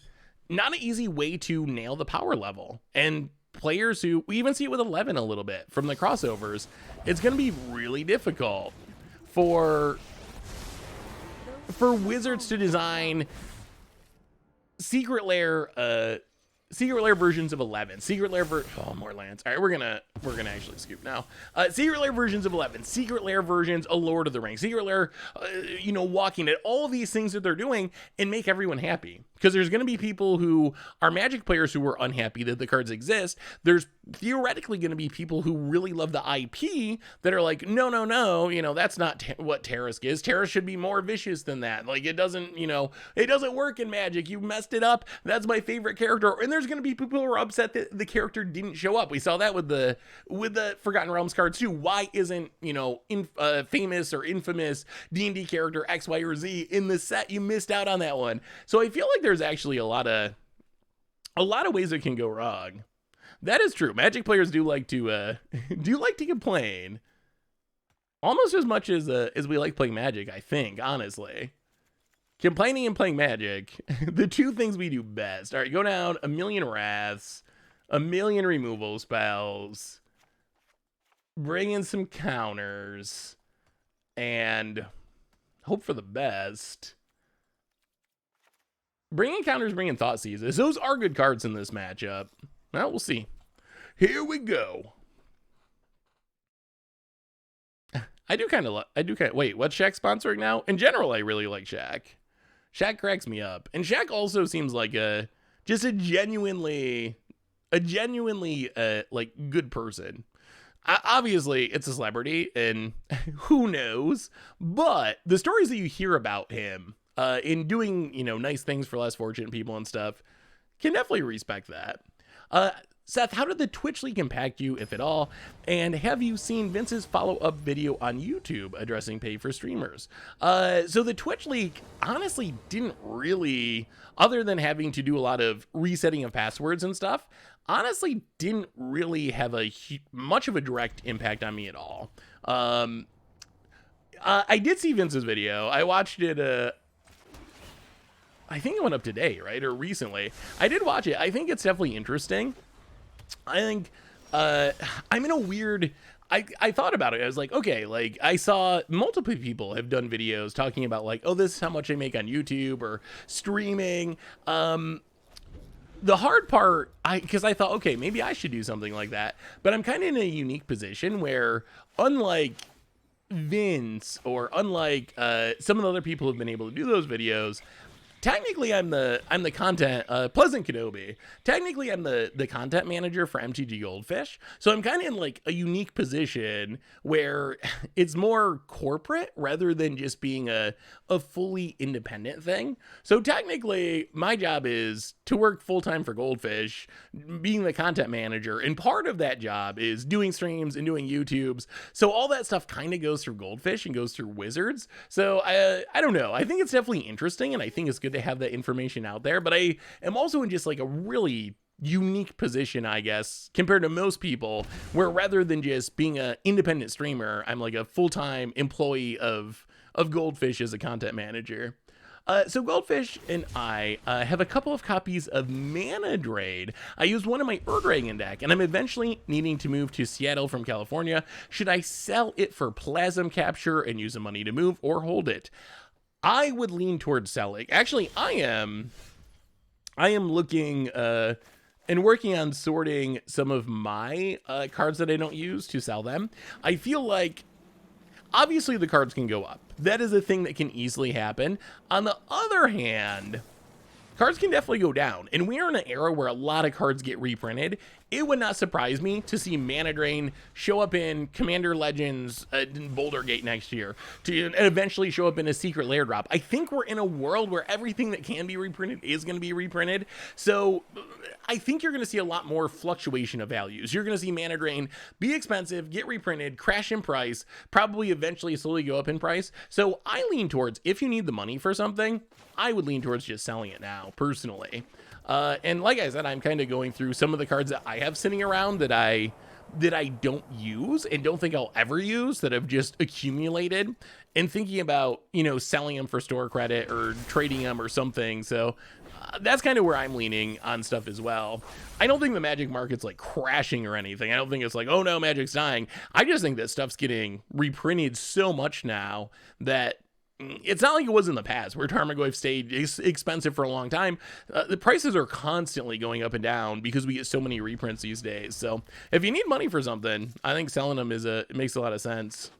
way to nail the power level. And players who, we even see it with 11 a little bit from the crossovers, it's going to be really difficult for Wizards to design Secret Lair versions of 11, more lands. All right, we're gonna actually scoop now. Secret Lair versions of 11, Secret Lair versions of Lord of the Rings, Secret Lair, Walking Dead, all of these things that they're doing, and make everyone happy. Because there's going to be people who are Magic players who are unhappy that the cards exist. There's theoretically going to be people who really love the IP that are like, no, that's not what Tarisk is. Tarisk should be more vicious than that. Like, it doesn't work in Magic. You messed it up. That's my favorite character. And there's going to be people who are upset that the character didn't show up. We saw that with the Forgotten Realms cards too. Why isn't, famous or infamous D&D character X, Y, or Z in the set? You missed out on that one. So I feel like there's actually a lot of ways it can go wrong. That is true. Magic players do like to complain almost as much as we like playing Magic, I think, honestly. Complaining and playing Magic, the two things we do best. All right, go down 1,000,000 Wraths, 1,000,000 removal spells, bring in some counters, and hope for the best. Bring in counters, bring in Thought Seizes. Those are good cards in this matchup. Well, we'll see. Here we go. Wait, what's Shaq sponsoring now? In general, I really like Shaq. Shaq cracks me up. And Shaq also seems like a genuinely good person. Obviously, it's a celebrity, and who knows? But the stories that you hear about him in doing, nice things for less fortunate people and stuff, can definitely respect that. Seth, how did the Twitch leak impact you, if at all? And have you seen Vince's follow-up video on YouTube addressing pay for streamers? So the Twitch leak honestly didn't really, other than having to do a lot of resetting of passwords and stuff, honestly didn't really have much of a direct impact on me at all. I did see Vince's video. I watched it, I think it went up today, right? Or recently. I did watch it. I think it's definitely interesting. I think I'm in a weird... I thought about it. I was like, okay, like I saw multiple people have done videos talking about like, oh, this is how much I make on YouTube or streaming. The hard part, because I thought, okay, maybe I should do something like that. But I'm kind of in a unique position where, unlike Vince or unlike some of the other people who've been able to do those videos, technically I'm the content Pleasant Kenobi. Technically I'm the content manager for MTG Goldfish. So I'm kind of in like a unique position where it's more corporate rather than just being a fully independent thing. So technically my job is to work full-time for Goldfish, being the content manager, and part of that job is doing streams and doing YouTubes. So all that stuff kind of goes through Goldfish and goes through Wizards. So I don't know. I think it's definitely interesting, and I think it's good to have that information out there, but I am also in just like a really unique position, I guess, compared to most people, where rather than just being an independent streamer, I'm like a full-time employee of Goldfish as a content manager. So Goldfish and I have a couple of copies of Mana Drain. I used one in my Ur-Dragon deck, and I'm eventually needing to move to Seattle from California. Should I sell it for Plasm Capture and use the money to move, or hold it? I would lean towards selling. Actually, I am looking and working on sorting some of my cards that I don't use to sell them. I feel like obviously the cards can go up. That is a thing that can easily happen. On the other hand, cards can definitely go down, and we are in an era where a lot of cards get reprinted. It would not surprise me to see Mana Drain show up in Commander Legends in Boulder Gate next year, and eventually show up in a Secret Lair drop. I think we're in a world where everything that can be reprinted is going to be reprinted. So I think you're going to see a lot more fluctuation of values. You're going to see Mana Drain be expensive, get reprinted, crash in price, probably eventually slowly go up in price. So I lean towards, if you need the money for something, I would lean towards just selling it now, personally. And like I said, I'm kind of going through some of the cards that I have sitting around that I that I don't use and don't think I'll ever use, that have just accumulated, and thinking about, you know, selling them for store credit or trading them or something. So that's kind of where I'm leaning on stuff as well. I don't think the Magic market's like crashing or anything. I don't think it's like, oh no, Magic's dying. I just think that stuff's getting reprinted so much now that it's not like it was in the past where Tarmogoyf stayed expensive for a long time. The prices are constantly going up and down because we get so many reprints these days. So if you need money for something, I think selling them it makes a lot of sense.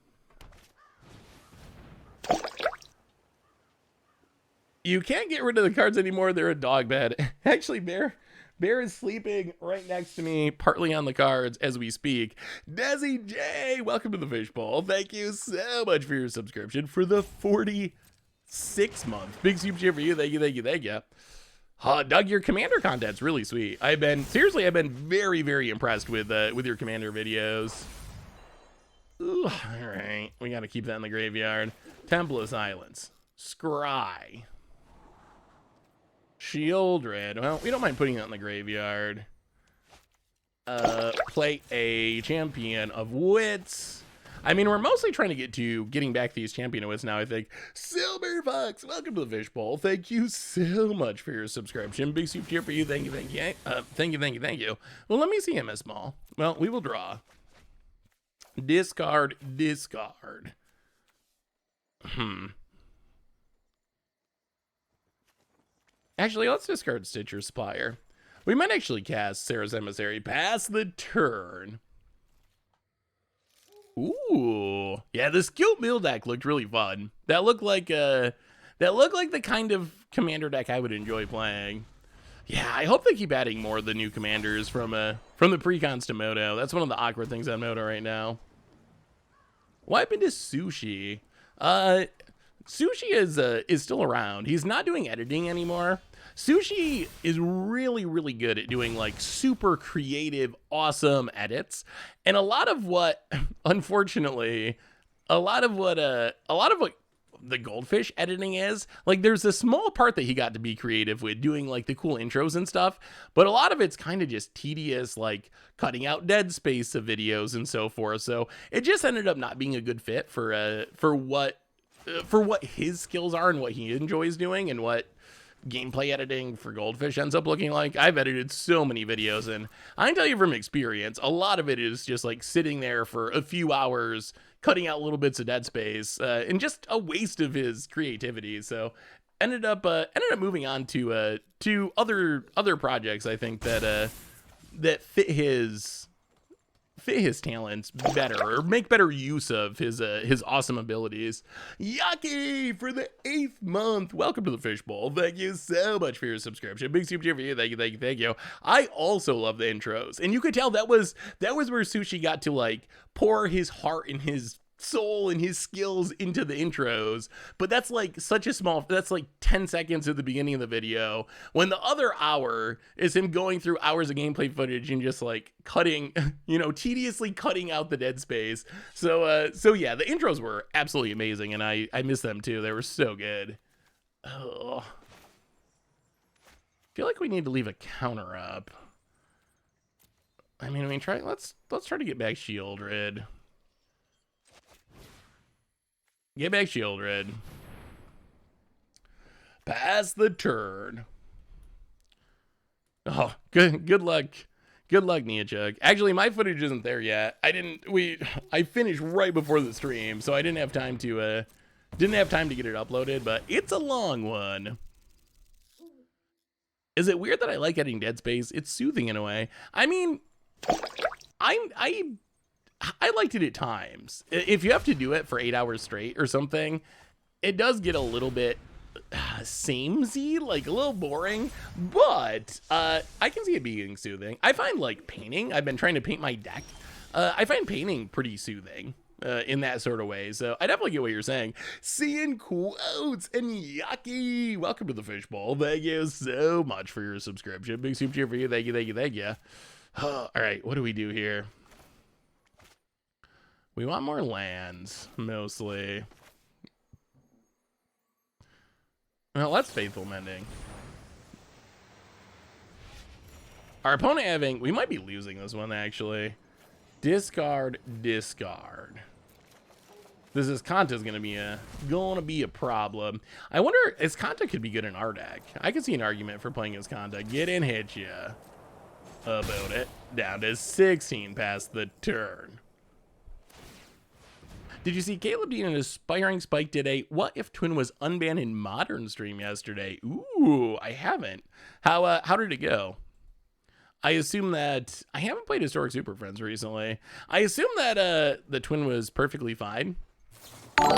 You can't get rid of the cards anymore. They're a dog bed. Actually, Bear is sleeping right next to me, partly on the cards as we speak. Desi J, welcome to the Fishbowl. Thank you so much for your subscription for the 46 month. Big super cheer for you. Thank you, thank you, thank you. Doug, your commander content's really sweet. I've been very, very impressed with your commander videos. Ooh, all right, we got to keep that in the graveyard. Temple of Silence, Scry, Shieldred. Well, we don't mind putting that in the graveyard. Play a Champion of Wits. I mean, we're mostly trying to get to getting back these Champion of Wits now, I think. Silver Fox, welcome to the Fishbowl. Thank you so much for your subscription. Big super cheer for you. Thank you, thank you. Thank you, thank you, thank you. Well, let me see him as small. Well, we will draw. Discard, discard. Actually, let's discard Stitcher Supplier. We might actually cast Sarah's Emissary. Pass the turn. Ooh, yeah, the Skilled Mill deck looked really fun. That looked like the kind of commander deck I would enjoy playing. Yeah, I hope they keep adding more of the new commanders from the precons to Moto. That's one of the awkward things on Moto right now. What happened to Sushi? Sushi is still around. He's not doing editing anymore. Sushi is really, really good at doing like super creative, awesome edits. And a lot of what, unfortunately, a lot of what the Goldfish editing is, like there's a small part that he got to be creative with doing like the cool intros and stuff, but a lot of it's kind of just tedious, like cutting out dead space of videos and so forth. So it just ended up not being a good fit for what his skills are and what he enjoys doing and what gameplay editing for Goldfish ends up looking like. I've edited so many videos, and I can tell you from experience, a lot of it is just like sitting there for a few hours, cutting out little bits of dead space, and just a waste of his creativity. So ended up moving on to other projects, I think, that fit his talents better, or make better use of his awesome abilities. Yaki for the 8th month. Welcome to the Fishbowl. Thank you so much for your subscription. Big super cheer for you. Thank you, thank you, thank you. I also love the intros, and you could tell that was where Sushi got to like pour his heart and his soul and his skills into the intros. But that's like that's like 10 seconds at the beginning of the video, when the other hour is him going through hours of gameplay footage and just like cutting, tediously cutting out the dead space. So yeah, the intros were absolutely amazing, and I miss them too. They were so good. Oh, I feel like we need to leave a counter up. I mean, let's try to get back Shieldred. Get back Shieldred. Pass the turn. Oh, good luck. Good luck, Niachuk. Actually, my footage isn't there yet. I finished right before the stream, so I didn't have time to get it uploaded, but it's a long one. Is it weird that I like getting dead space? It's soothing in a way. I mean, I liked it at times. If you have to do it for 8 hours straight or something, it does get a little bit samey, like a little boring, but I can see it being soothing. I find like painting, I've been trying to paint my deck. I find painting pretty soothing in that sort of way. So I definitely get what you're saying. Seeing quotes and Yaki, welcome to the Fishbowl. Thank you so much for your subscription. Big super cheer for you. Thank you, thank you, thank you. All right, what do we do here? We want more lands, mostly. Well, let's Faithful Mending. Our opponent we might be losing this one, actually. Discard, discard. This is Kanta's gonna be a problem. I wonder if Kanta could be good in our deck. I could see an argument for playing as Kanta. Get in, hit ya. About it. Down to 16 past the turn. Did you see Caleb Dean an aspiring Spike did a What If Twin was unbanned in Modern stream yesterday? Ooh, I haven't. How did it go? I assume that I haven't played Historic Super Friends recently. I assume that the Twin was perfectly fine. All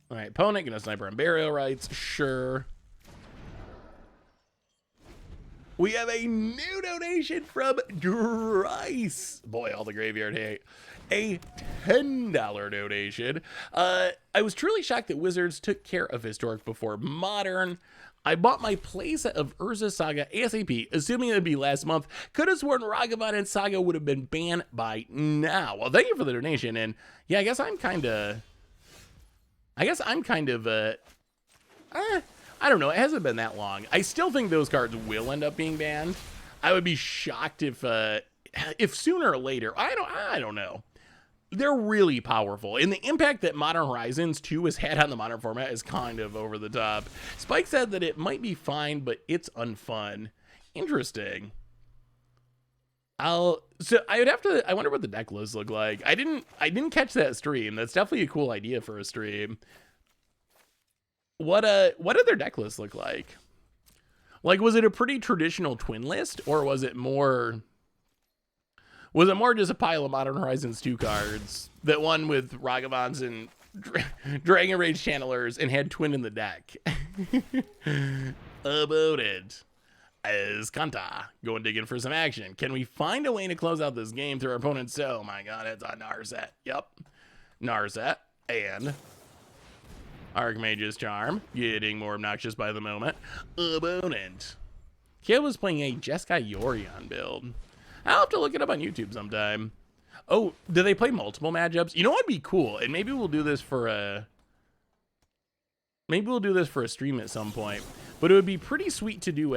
right, opponent gonna sniper on burial rights. Sure. We have a new donation from Dryce. Boy, all the graveyard hate. A $10 donation. I was truly shocked that Wizards took care of Historic before Modern. I bought my playset of Urza Saga ASAP, assuming it would be last month. Could have sworn Ragavan and Saga would have been banned by now. Well, thank you for the donation. And yeah, I guess I'm kind of, I don't know. It hasn't been that long. I still think those cards will end up being banned. I would be shocked if sooner or later. I don't know. They're really powerful, and the impact that Modern Horizons 2 has had on the Modern format is kind of over the top. Spike said that it might be fine, but it's unfun. Interesting. I wonder what the deck lists look like. I didn't catch that stream. That's definitely a cool idea for a stream. What did their deck list look like? Like, was it a pretty traditional Twin list, or was it more just a pile of Modern Horizons 2 cards that won with Ragavans and Dragon Rage Channelers and had Twin in the deck? About it. As Kanta going digging for some action. Can we find a way to close out this game through our opponent's? Oh my god, it's a Narset. Yep. Narset and Archmage's Charm. Getting more obnoxious by the moment. Opponent. Kid was playing a Jeskai Yorion build. I'll have to look it up on YouTube sometime. Oh, do they play multiple matchups? You know what'd be cool? And maybe we'll do this for a stream at some point. But it would be pretty sweet to do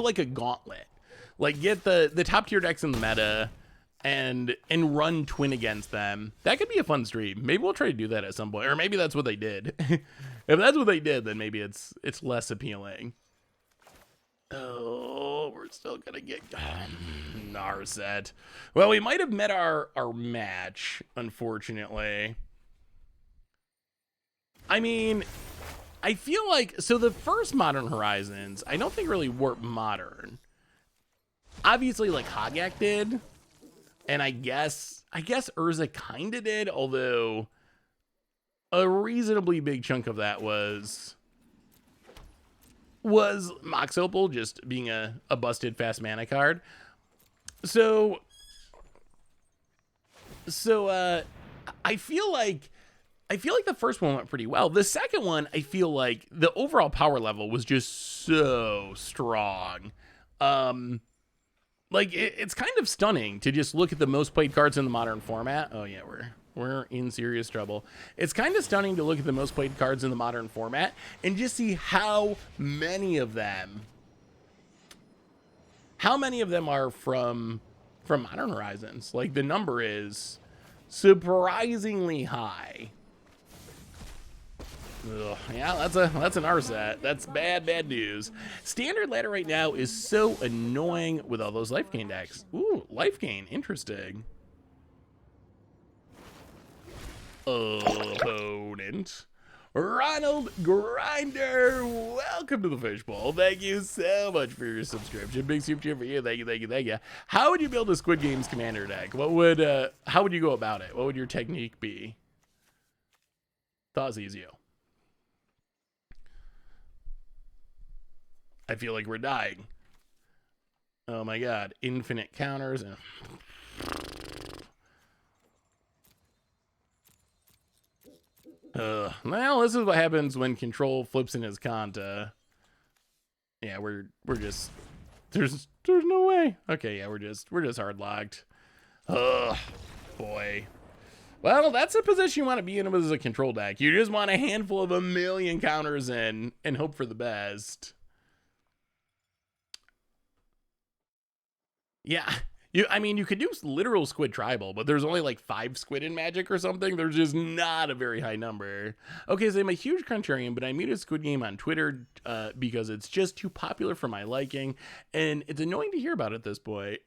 like a gauntlet. Like get the top tier decks in the meta and run Twin against them. That could be a fun stream. Maybe we'll try to do that at some point. Or maybe that's what they did. If that's what they did, then maybe it's less appealing. Oh, we're still gonna get Narset. Well, we might have met our match, unfortunately. I mean, I feel like, so the first Modern Horizons, I don't think really worked Modern. Obviously, like Hogak did, and I guess Urza kinda did, although a reasonably big chunk of that was Mox Opal just being a busted fast mana card. So I feel like the first one went pretty well. The second one, I feel like the overall power level was just so strong. Like it's kind of stunning to just look at the most played cards in the Modern format. Oh yeah, we're in serious trouble. It's kind of stunning to look at the most played cards in the Modern format and just see how many of them are from Modern Horizons. Like the number is surprisingly high. Ugh, yeah, that's an Narset. That's bad news. Standard ladder right now is so annoying with all those life gain decks. Ooh, life gain, interesting. Opponent. Ronald Grinder, welcome to the Fishbowl. Thank you so much for your subscription. Big super cheer for you. Thank you. How would you build a Squid Games commander deck? How would you go about it? What would your technique be? Thazizio. I feel like we're dying. Oh my god. Infinite counters. Well, this is what happens when control flips in his Kanta. Yeah, we're just there's no way. Okay, yeah, we're just hard locked. Ugh, boy. Well, that's a position you want to be in as a control deck. You just want a handful of a million counters in and hope for the best. Yeah. I mean, you could do literal squid tribal, but there's only like 5 squid in Magic or something. There's just not a very high number. Okay, so I'm a huge contrarian, but I muted Squid Game on Twitter because it's just too popular for my liking, and it's annoying to hear about at this point.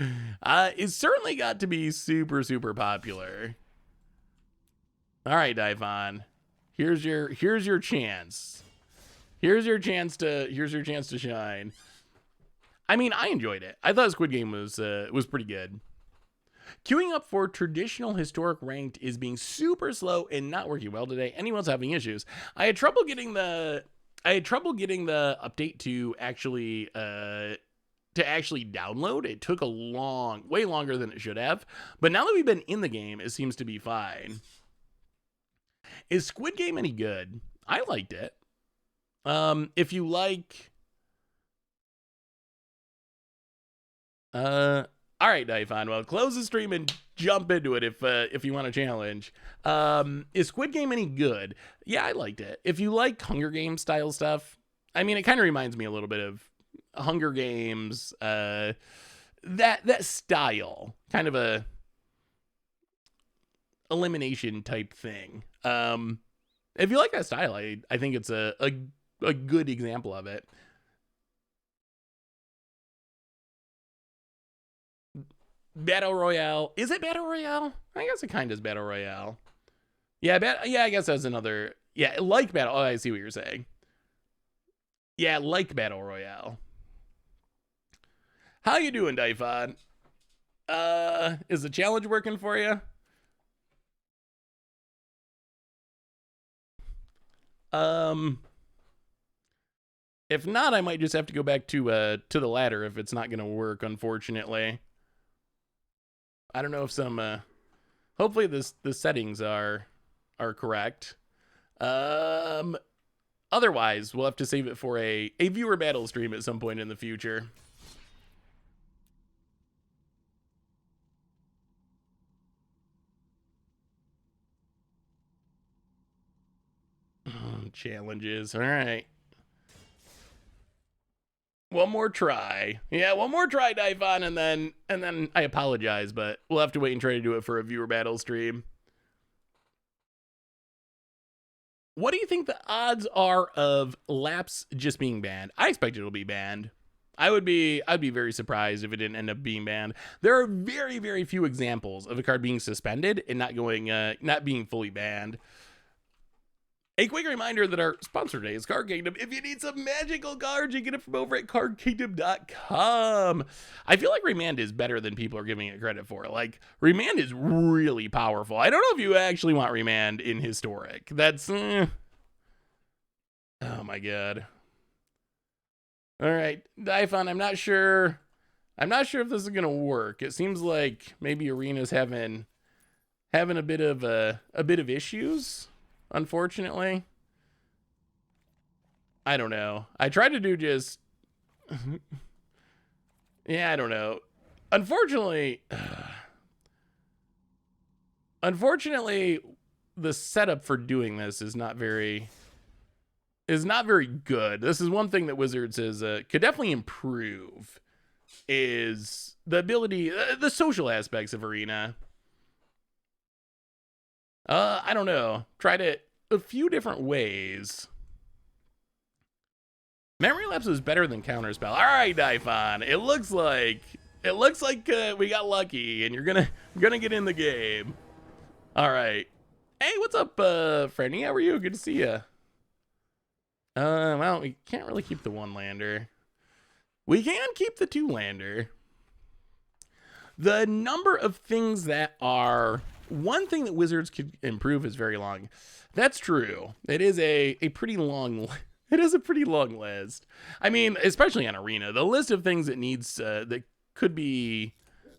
It's certainly got to be super, super popular. All right, Divon. Here's your chance. Here's your chance to shine. I mean, I enjoyed it. I thought Squid Game was pretty good. Queuing up for traditional historic ranked is being super slow and not working well today. Anyone's having issues. I had trouble getting the update to actually download. It took way longer than it should have. But now that we've been in the game, it seems to be fine. Is Squid Game any good? I liked it. If you like, all right, Daifon. Well, close the stream and jump into it if you want a challenge. Is Squid Game any good? Yeah, I liked it. If you like Hunger Games style stuff, I mean, it kind of reminds me a little bit of Hunger Games. That style, kind of a elimination type thing. If you like that style, I think it's a good example of it. Battle Royale. Is it Battle Royale? I guess it kind of is Battle Royale. Yeah, I guess that's another. Yeah, like Battle. Oh, I see what you're saying. Yeah, like Battle Royale. How you doing, Daifon? Is the challenge working for you? If not, I might just have to go back to the ladder if it's not gonna work, unfortunately. I don't know if some hopefully the settings are correct. Otherwise, we'll have to save it for a viewer battle stream at some point in the future. Challenges. All right. One more try. Yeah, one more try, Daifon, and then I apologize, but we'll have to wait and try to do it for a viewer battle stream. What do you think the odds are of Lapse just being banned? I expect it'll be banned. I'd be very surprised if it didn't end up being banned. There are very, very few examples of a card being suspended and not being fully banned. A quick reminder that our sponsor today is Card Kingdom. If you need some magical cards, you get it from over at cardkingdom.com. I feel like Remand is better than people are giving it credit for. Like, Remand is really powerful. I don't know if you actually want Remand in Historic. That's... Oh my god. Alright, Daifon, I'm not sure if this is going to work. It seems like maybe Arena's having a bit of issues. Unfortunately, I don't know. I tried to do just, yeah, I don't know. Unfortunately, the setup for doing this is not very good. This is one thing that Wizards could definitely improve, is the ability, the social aspects of Arena. I don't know. Tried it a few different ways. Memory Lapse is better than Counterspell. All right, Daifon. It looks like we got lucky, and you're gonna get in the game. All right. Hey, what's up, Franny? How are you? Good to see you. Well, we can't really keep the 1-lander. We can keep the 2-lander. The number of things that are... One thing that Wizards could improve is very long. That's true. It is a pretty long... It is a pretty long list. I mean, especially on Arena. The list of things that needs... that could be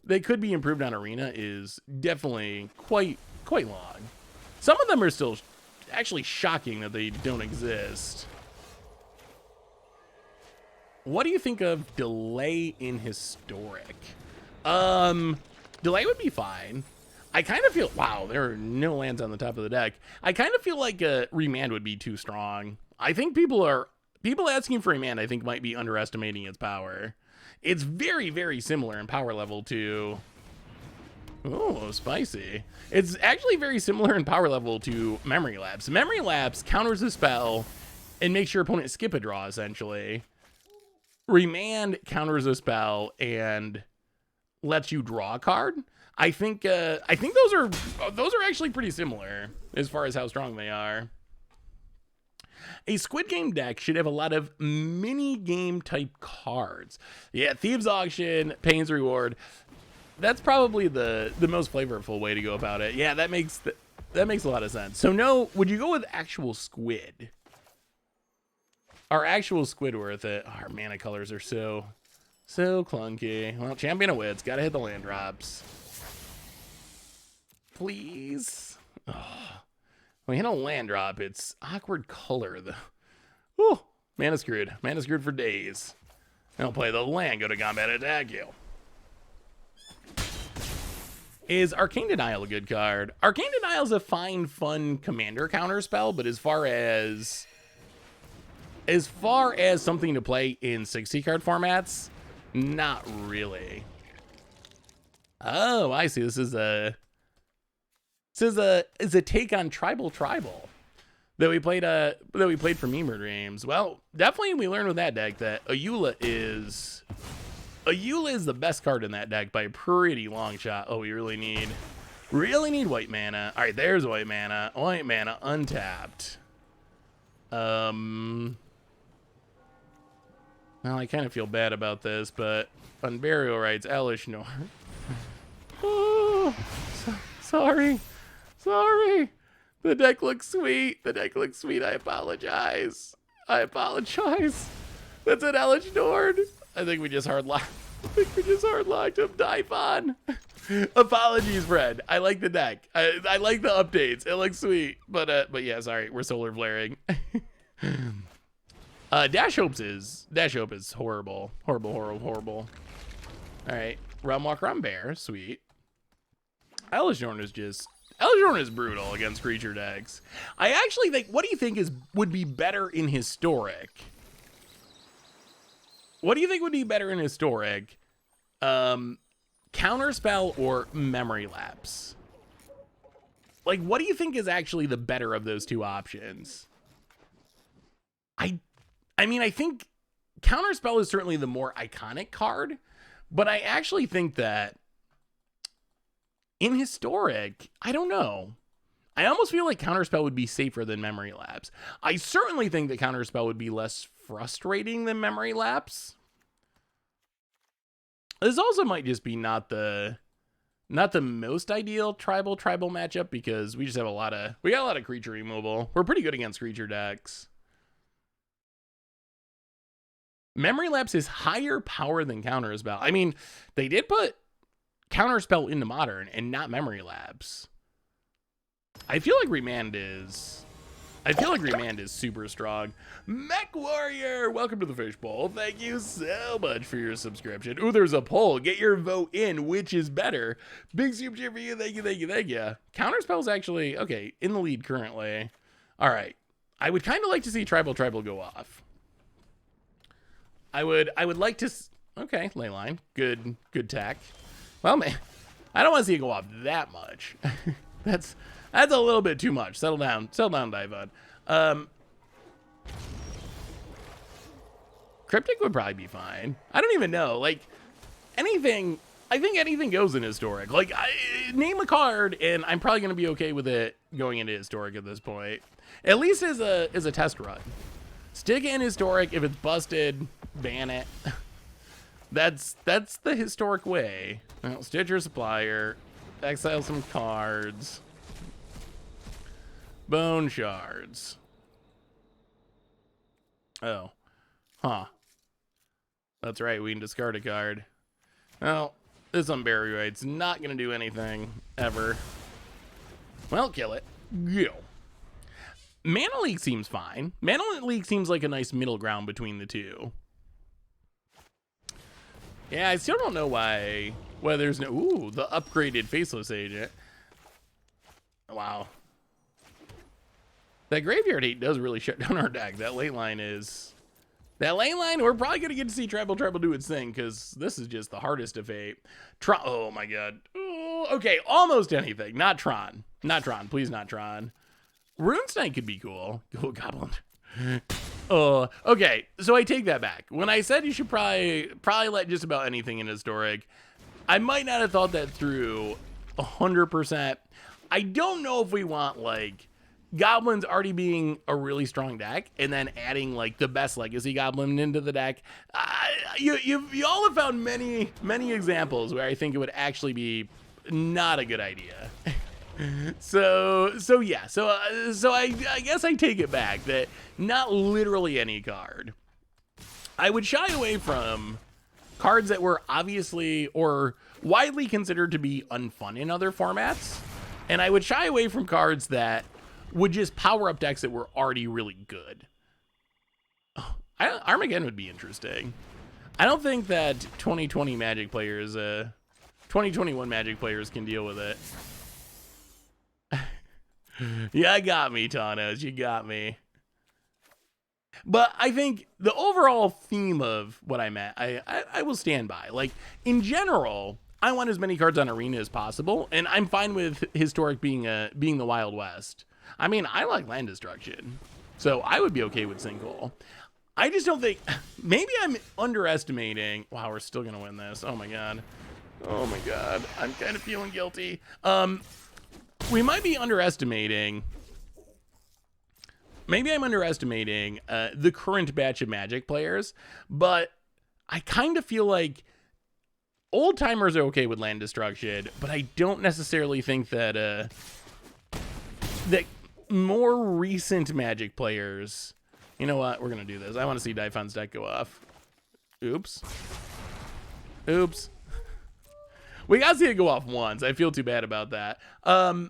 improved on Arena is definitely quite long. Some of them are still actually shocking that they don't exist. What do you think of delay in Historic? Delay would be fine. I kind of feel, wow, there are no lands on the top of the deck. I kind of feel like Remand would be too strong. I think people asking for Remand, I think, might be underestimating its power. It's very, very similar in power level to... Oh, spicy. It's actually very similar in power level to Memory Lapse. Memory Lapse counters a spell and makes your opponent skip a draw, essentially. Remand counters a spell and lets you draw a card. I think those are actually pretty similar as far as how strong they are. A Squid Game deck should have a lot of mini game type cards. Yeah, Thieves Auction, Pain's Reward. That's probably the most flavorful way to go about it. Yeah, that makes a lot of sense. So no, would you go with actual squid? Are actual squid worth it? Oh, our mana colors are so clunky. Well, Champion of Wits, gotta hit the land drops. Please. Oh. When we hit a land drop, it's awkward color though. Oh, mana screwed. Mana screwed for days. I'll play the land, go to combat, attack you. Is Arcane Denial a good card? Arcane Denial is a fine, fun commander counter spell, but as far as something to play in 60 card formats, not really. Oh, I see. This is a take on Tribal that we played for Memer Dreams. Well, definitely we learned with that deck that Ayula is the best card in that deck by a pretty long shot. Oh, we really need white mana. All right, there's white mana. White mana untapped. Well, I kind of feel bad about this, but Unburial Rites, Elish Nor. Oh, sorry. The deck looks sweet. I apologize. That's an Elish Nord. I think we just hard locked him. Typhon. Apologies, Fred. I like the deck. I like the updates. It looks sweet. But yeah, sorry. We're solar flaring. Dash Hope is horrible. Horrible. All right. Realmwalker on Bear. Sweet. Elishorn is brutal against creature decks. I actually think, what do you think would be better in Historic? What do you think would be better in Historic? Counterspell or Memory Lapse? Like, what do you think is actually the better of those two options? I mean, I think Counterspell is certainly the more iconic card, but I actually think that in Historic, I don't know. I almost feel like Counterspell would be safer than Memory Lapse. I certainly think that Counterspell would be less frustrating than Memory Lapse. This also might just be not the most ideal tribal matchup because we just have we got a lot of creature removal. We're pretty good against creature decks. Memory Lapse is higher power than Counterspell. I mean, they did put Counterspell into Modern and not Memory Lapse. I feel like Remand is super strong. Mech Warrior, welcome to the Fishbowl. Thank you so much for your subscription. Ooh, there's a poll. Get your vote in. Which is better? Big super cheer for you. Thank you. Counterspell's actually, okay, in the lead currently. All right. I would kind of like to see Tribal go off. I would like to, okay, Leyline. Good tech. Well, man, I don't want to see it go off that much. That's a little bit too much. Settle down, Typhon. Cryptic would probably be fine. I don't even know. Like, anything, I think anything goes in Historic. Like, name a card, and I'm probably going to be okay with it going into Historic at this point. At least as a test run. Stick it in Historic. If it's busted, ban it. That's the Historic way. Well, Stitcher Supplier. Exile some cards. Bone Shards. Oh. Huh. That's right, we can discard a card. Well, this Unburial Right's not going to do anything, ever. Well, kill it. Go. Mana Leak seems fine. Mana Leak seems like a nice middle ground between the two. Yeah, I still don't know why there's no... Ooh, the upgraded Faceless Agent. Wow. That Graveyard Hate does really shut down our deck. That late line is That lane line, we're probably going to get to see Tribal do its thing, because this is just the hardest of fate. Oh my god. Ooh, okay, almost anything. Not Tron. Not Tron. Please not Tron. Runestone could be cool. Cool Goblin. Okay, so I take that back. When I said you should probably let just about anything in Historic, I might not have thought that through 100%. I don't know if we want, like, Goblins already being a really strong deck, and then adding like the best Legacy Goblin into the deck. You all have found many examples where I think it would actually be not a good idea. So I guess I take it back that not literally any card. I would shy away from cards that were obviously or widely considered to be unfun in other formats, and I would shy away from cards that would just power up decks that were already really good. Armageddon would be interesting. I don't think that 2020 Magic players, 2021 Magic players can deal with it. Yeah, you got me, Thanos. You got me. But I think the overall theme of what I meant, I will stand by. Like, in general, I want as many cards on Arena as possible, and I'm fine with Historic being the Wild West. I mean, I like land destruction, so I would be okay with Sinkhole. I just don't think, maybe I'm underestimating. Wow, we're still gonna win this. Oh my god. Oh my god. I'm kind of feeling guilty. We might be underestimating. Maybe I'm underestimating the current batch of Magic players, but I kind of feel like old timers are okay with land destruction, but I don't necessarily think that that more recent Magic players. You know what? We're gonna do this. I want to see Daifon's deck go off. Oops. We gotta see it go off once. I feel too bad about that. Warren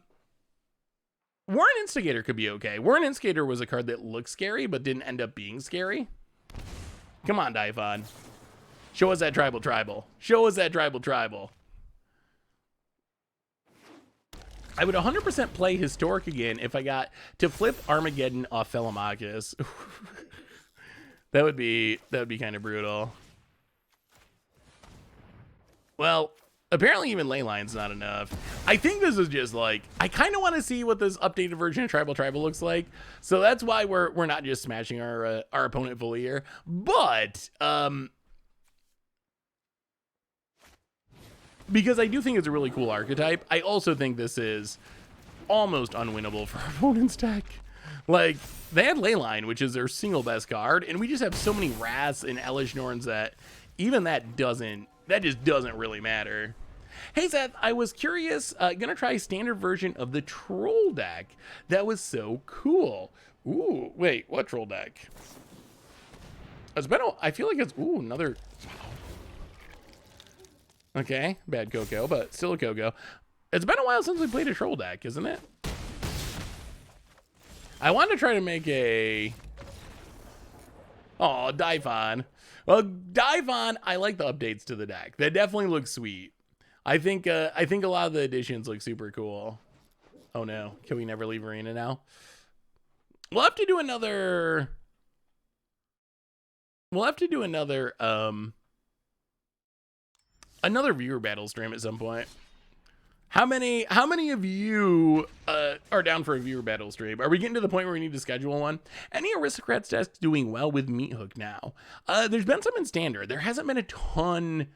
Instigator could be okay. Warren Instigator was a card that looked scary but didn't end up being scary. Come on, Daifon. Show us that tribal. Show us that tribal. I would 100% play Historic again if I got to flip Armageddon off Felamachus. that would be kind of brutal. Well, apparently even Leyline's not enough. I think this is just like, I kind of want to see what this updated version of Tribal looks like. So that's why we're not just smashing our opponent fully here. But because I do think it's a really cool archetype, I also think this is almost unwinnable for our opponent's deck. Like, they had Leyline, which is their single best card, and we just have so many Wraths and Elish Norns that even that just doesn't really matter. Hey Seth, I was curious, gonna try a standard version of the Troll deck. That was so cool. Ooh, wait, what Troll deck? It's been I feel like it's, another. Okay, bad Coco, but still a Coco. It's been a while since we played a Troll deck, isn't it? I wanted to try to make a... Oh, Daifon. Well, Daifon, I like the updates to the deck. That definitely looks sweet. I think a lot of the additions look super cool. Oh no, can we never leave Arena now? We'll have to do another... another viewer battle stream at some point. How many of you are down for a viewer battle stream? Are we getting to the point where we need to schedule one? Any Aristocrats decks doing well with Meat Hook now? There's been some in Standard. There hasn't been a ton.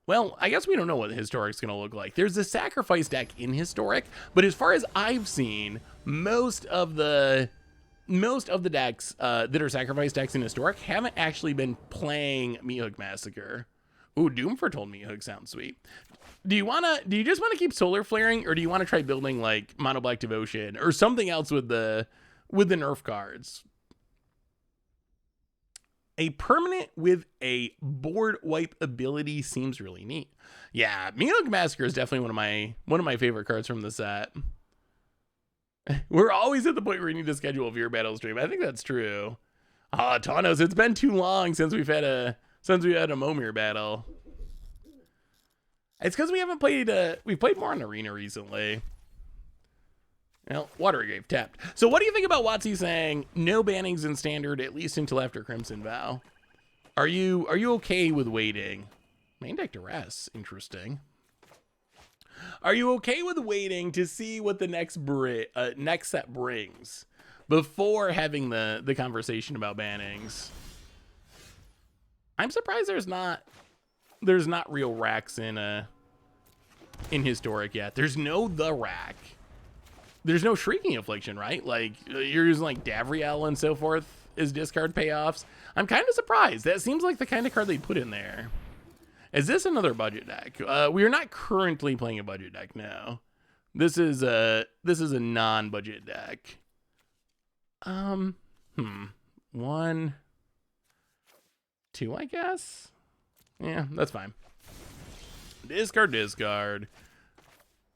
Well, I guess we don't know what Historic's going to look like. There's a Sacrifice deck in Historic, but as far as I've seen, most of the decks that are Sacrifice decks in Historic haven't actually been playing Meat Hook Massacre. Ooh, Doom Foretold Meat Hook sounds sweet. Do you just want to keep Solar Flaring, or do you want to try building like Mono Black Devotion or something else with the nerf cards? A permanent with a board wipe ability seems really neat. Yeah, Meat Hook Massacre is definitely one of my favorite cards from the set. We're always at the point where we need to schedule a viewer battle stream. I think that's true. Thanos, it's been too long since we've had a Momir battle. It's because we haven't played, we've played more on Arena recently. Well, Watery Grave tapped. So what do you think about Watsy saying no bannings in Standard, at least until after Crimson Vow? Are you okay with waiting? Main deck duress, interesting. Are you okay with waiting to see what the next set brings before having the conversation about bannings? I'm surprised there's not real racks in historic yet. There's no the rack. There's no Shrieking Affliction, right? Like, you're using like Davriel and so forth as discard payoffs. I'm kind of surprised. That seems like the kind of card they put in there. Is this another budget deck? We are not currently playing a budget deck, no. This is a non-budget deck. 1, 2, I guess. Yeah, that's fine. Discard.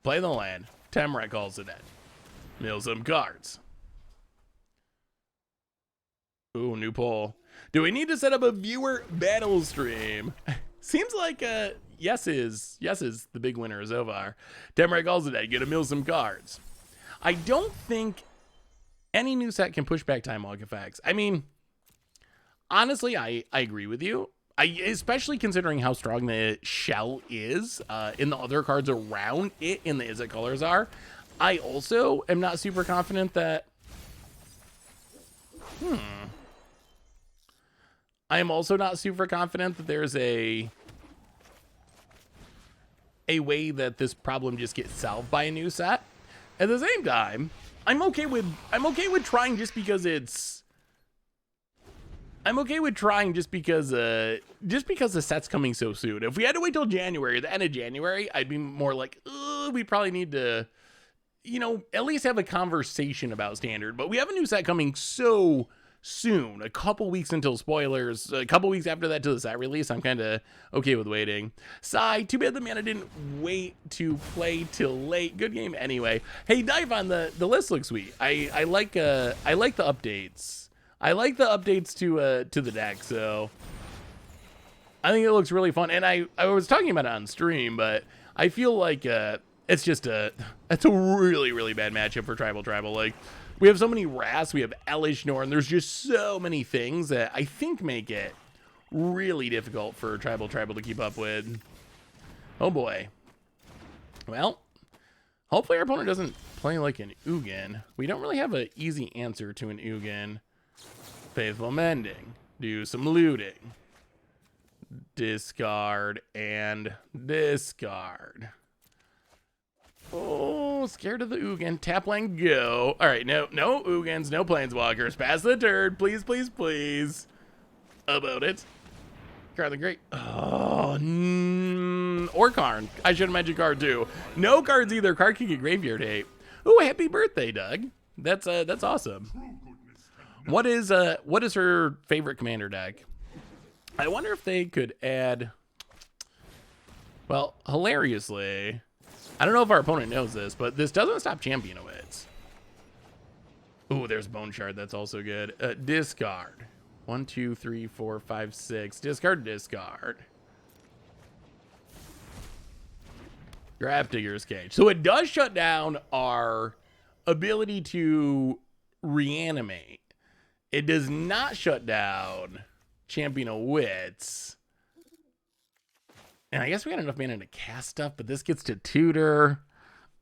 Play the land. Temrat calls it dead. Mill some cards. Ooh, new poll. Do we need to set up a viewer battle stream? Seems like yes is the big winner is Zovar. Temrat calls it dead. Get to mill some cards. I don't think any new set can push back time walk effects. I mean, honestly, I agree with you. Especially considering how strong the shell is in the other cards around it in the Izzet colors are. I also am not super confident that... I am also not super confident that there's a way that this problem just gets solved by a new set. At the same time, I'm okay with trying just because it's... I'm okay with trying just because the set's coming so soon. If we had to wait till January, the end of January, I'd be more like, we probably need to, you know, at least have a conversation about Standard. But we have a new set coming so soon, a couple weeks until spoilers, a couple weeks after that to the set release. I'm kind of okay with waiting. Sigh, too bad the mana didn't wait to play till late. Good game anyway. Hey, Dive on the list looks sweet. I like the updates. I like the updates to the deck, so I think it looks really fun. And I was talking about it on stream, but I feel like it's a really, really bad matchup for Tribal. Like, we have so many Wraths, we have Elish Norn, there's just so many things that I think make it really difficult for Tribal to keep up with. Oh boy. Well, hopefully our opponent doesn't play like an Ugin. We don't really have an easy answer to an Ugin. Faithful Mending. Do some looting. Discard and discard. Oh, scared of the Ugin. Tap land, go. All right, no Ugins, no Planeswalkers. Pass the turn, please, please, please. About it. Card the Great. Oh, or Karn. I should have mentioned card too. No cards either. Card can get graveyard hate. Oh, happy birthday, Doug. That's awesome. What is her favorite commander deck? I wonder if they could add... Well, hilariously, I don't know if our opponent knows this, but this doesn't stop Champion of Wits. Ooh, there's Bone Shard. That's also good. Discard. 1, 2, 3, 4, 5, 6. Discard. Grafdigger's Cage. So it does shut down our ability to reanimate. It does not shut down Champion of Wits. And I guess we got enough mana to cast stuff, but this gets to tutor.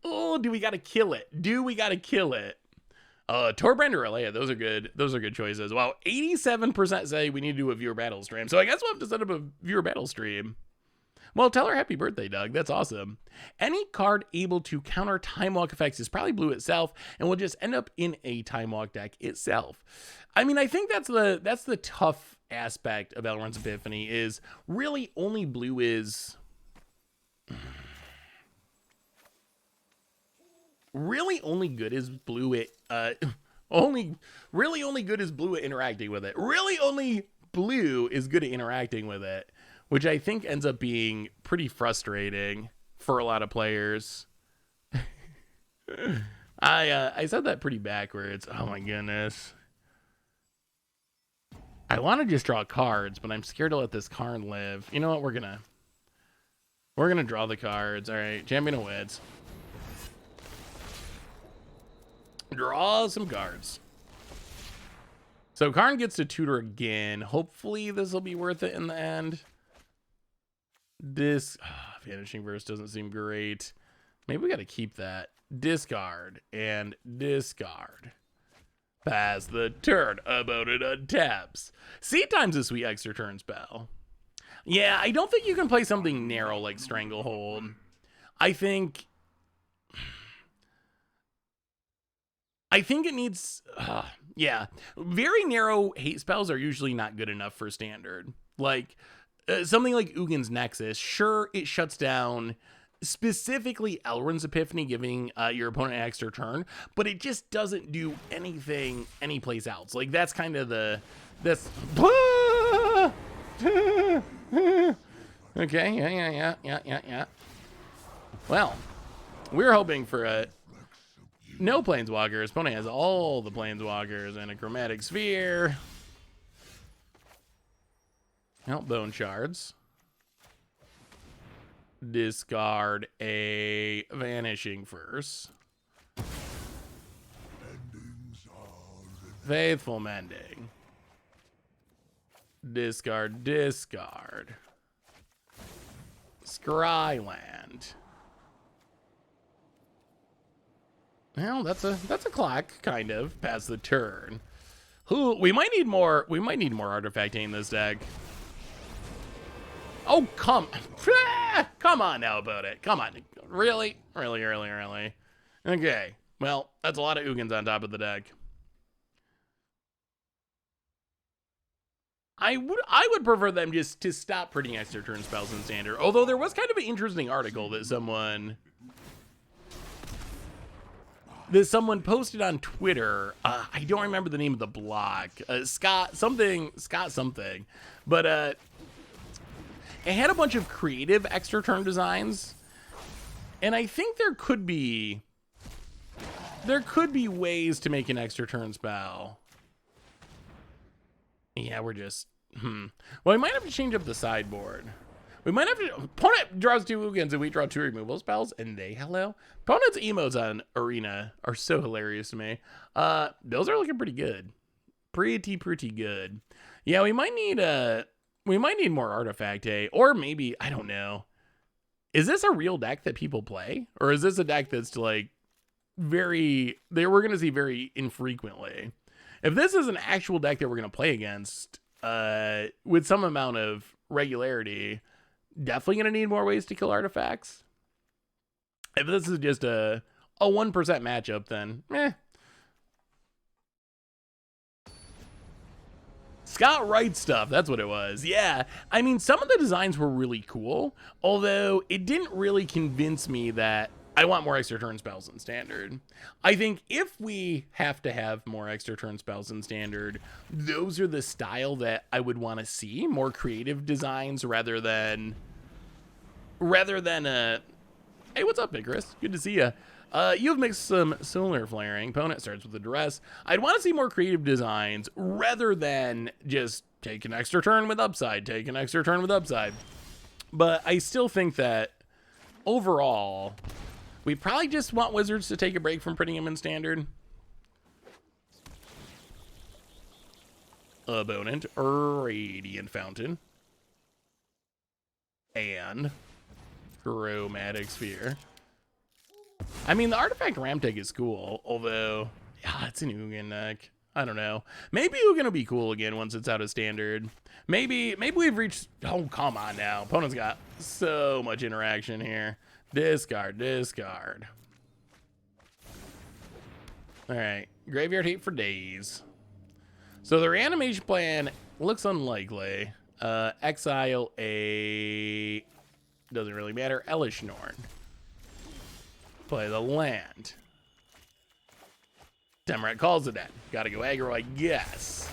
Oh, do we got to kill it? Torbrand or Alea, those are good choices. Wow, 87% say we need to do a viewer battle stream. So I guess we'll have to set up a viewer battle stream. Well, tell her happy birthday, Doug. That's awesome. Any card able to counter Time Walk effects is probably blue itself and will just end up in a Time Walk deck itself. I mean, I think that's the tough aspect of Elrond's Epiphany is really only blue is... Really only good is blue at... only good is blue at interacting with it. Really only blue is good at interacting with it, which I think ends up being pretty frustrating for a lot of players. I said that pretty backwards. Oh my goodness. I want to just draw cards, but I'm scared to let this Karn live. You know what? We're gonna draw the cards. All right, Champion of Wits. Draw some cards. So Karn gets to tutor again. Hopefully this will be worth it in the end. Vanishing Verse doesn't seem great. Maybe we got to keep that. Discard and discard. Pass the turn. About it untaps. Seed Time's a sweet extra turn spell. Yeah, I don't think you can play something narrow like Stranglehold. I think it needs, yeah. Very narrow hate spells are usually not good enough for standard. Like, something like Ugin's Nexus, sure, it shuts down specifically Elrond's Epiphany, giving your opponent an extra turn, but it just doesn't do anything anyplace else. Like, that's kind of that's... Okay, yeah. Well, we're hoping for no Planeswalkers. Opponent has all the Planeswalkers and a Chromatic Sphere. Bone Shards. Discard a Vanishing Verse. Faithful Mending. Discard. Scryland. Well, that's a clock, kind of. Pass the turn. We might need more artifact in this deck. Oh, come on now about it. Come on. Really? Okay. Well, that's a lot of Ugins on top of the deck. I would prefer them just to stop printing extra turn spells in standard. Although there was kind of an interesting article that someone posted on Twitter. I don't remember the name of the blog. Scott something. But it had a bunch of creative extra turn designs. And I think there could be ways to make an extra turn spell. Yeah, we're just well, we might have to change up the sideboard. We might have to. Opponent draws 2 Ugins and we draw 2 removal spells, and they hello. Opponent's emotes on Arena are so hilarious to me. Those are looking pretty good. Pretty good. Yeah, we might need more artifact, or maybe, I don't know. Is this a real deck that people play? Or is this a deck that's like we're gonna see very infrequently? If this is an actual deck that we're gonna play against, with some amount of regularity, definitely gonna need more ways to kill artifacts. If this is just a 1% matchup, then Scott Wright stuff, that's what it was. Yeah, I mean, some of the designs were really cool, although it didn't really convince me that I want more extra turn spells in standard. I think if we have to have more extra turn spells in standard, those are the style that I would want to see, more creative designs rather than hey, what's up, Icarus? Good to see you. You've mixed some Solar Flaring. Opponent starts with a duress. I'd want to see more creative designs rather than just take an extra turn with upside, But I still think that overall, we probably just want Wizards to take a break from printing them in standard. Opponent, Radiant Fountain. And Chromatic Sphere. I mean, the Artifact Ramtech is cool, although, yeah, it's an Ugin deck. I don't know. Maybe Ugin will be cool again once it's out of standard. Maybe we've reached, oh, come on now. Opponent's got so much interaction here. Discard. All right, Graveyard Hate for days. So the reanimation plan looks unlikely. Exile a, doesn't really matter, Elishnorn. Play the land. Temrat calls it in. Gotta go aggro, I guess.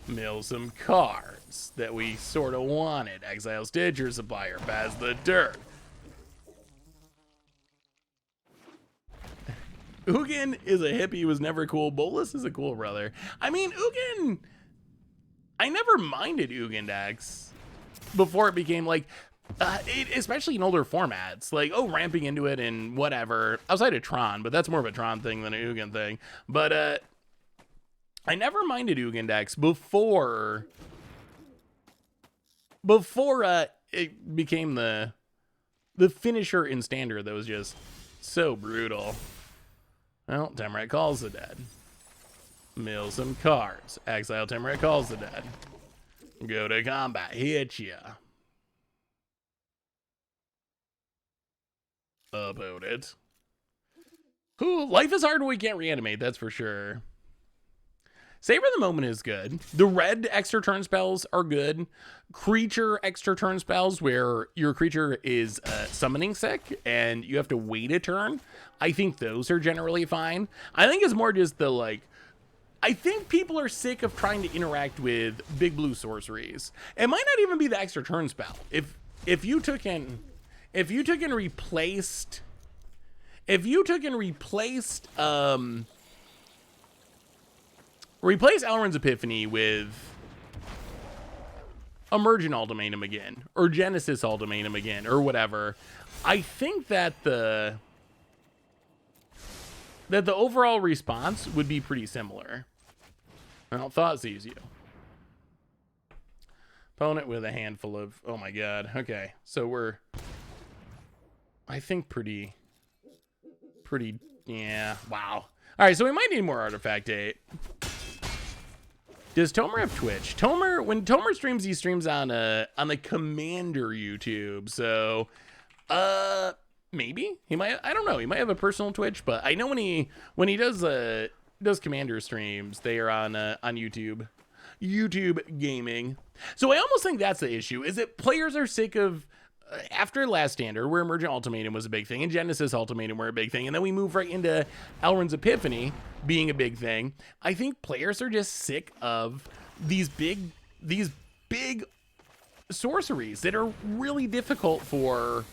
Mill some cards that we sort of wanted. Exile Stitcher Supplier, pass the turn. Ugin is a hippie, was never cool. Bolus is a cool brother. I mean, Ugin, I never minded Ugin decks before it became like, especially in older formats, like, oh, ramping into it and whatever, outside of Tron, but that's more of a Tron thing than an Ugin thing. But I never minded Ugin decks before it became the finisher in standard that was just so brutal. Well, Temerate calls the dead. Mill some cards. Exile Temerate calls the dead. Go to combat. Hit ya. About it. Ooh, life is hard when we can't reanimate, that's for sure. Savor the Moment is good. The red extra turn spells are good. Creature extra turn spells where your creature is summoning sick and you have to wait a turn. I think those are generally fine. I think it's more just the like, I think people are sick of trying to interact with big blue sorceries. It might not even be the extra turn spell. If you took and replaced replace Elrond's Epiphany with Emergent Ultimatum again, or Genesis Ultimatum again, or whatever, I think that the overall response would be pretty similar. Well, Thought sees you. Opponent with a handful of, oh my god, okay, so we're, I think pretty, yeah, wow. All right, so we might need more Artifact 8. Does Tomer have Twitch? When Tomer streams, he streams on the Commander YouTube. So, maybe he might. I don't know. He might have a personal Twitch, but I know when he does Commander streams, they are on YouTube gaming. So I almost think that's the issue. Is that players are sick of. After Last Standard, where Emergent Ultimatum was a big thing, and Genesis Ultimatum were a big thing, and then we move right into Elrond's Epiphany being a big thing, I think players are just sick of these big sorceries that are really difficult for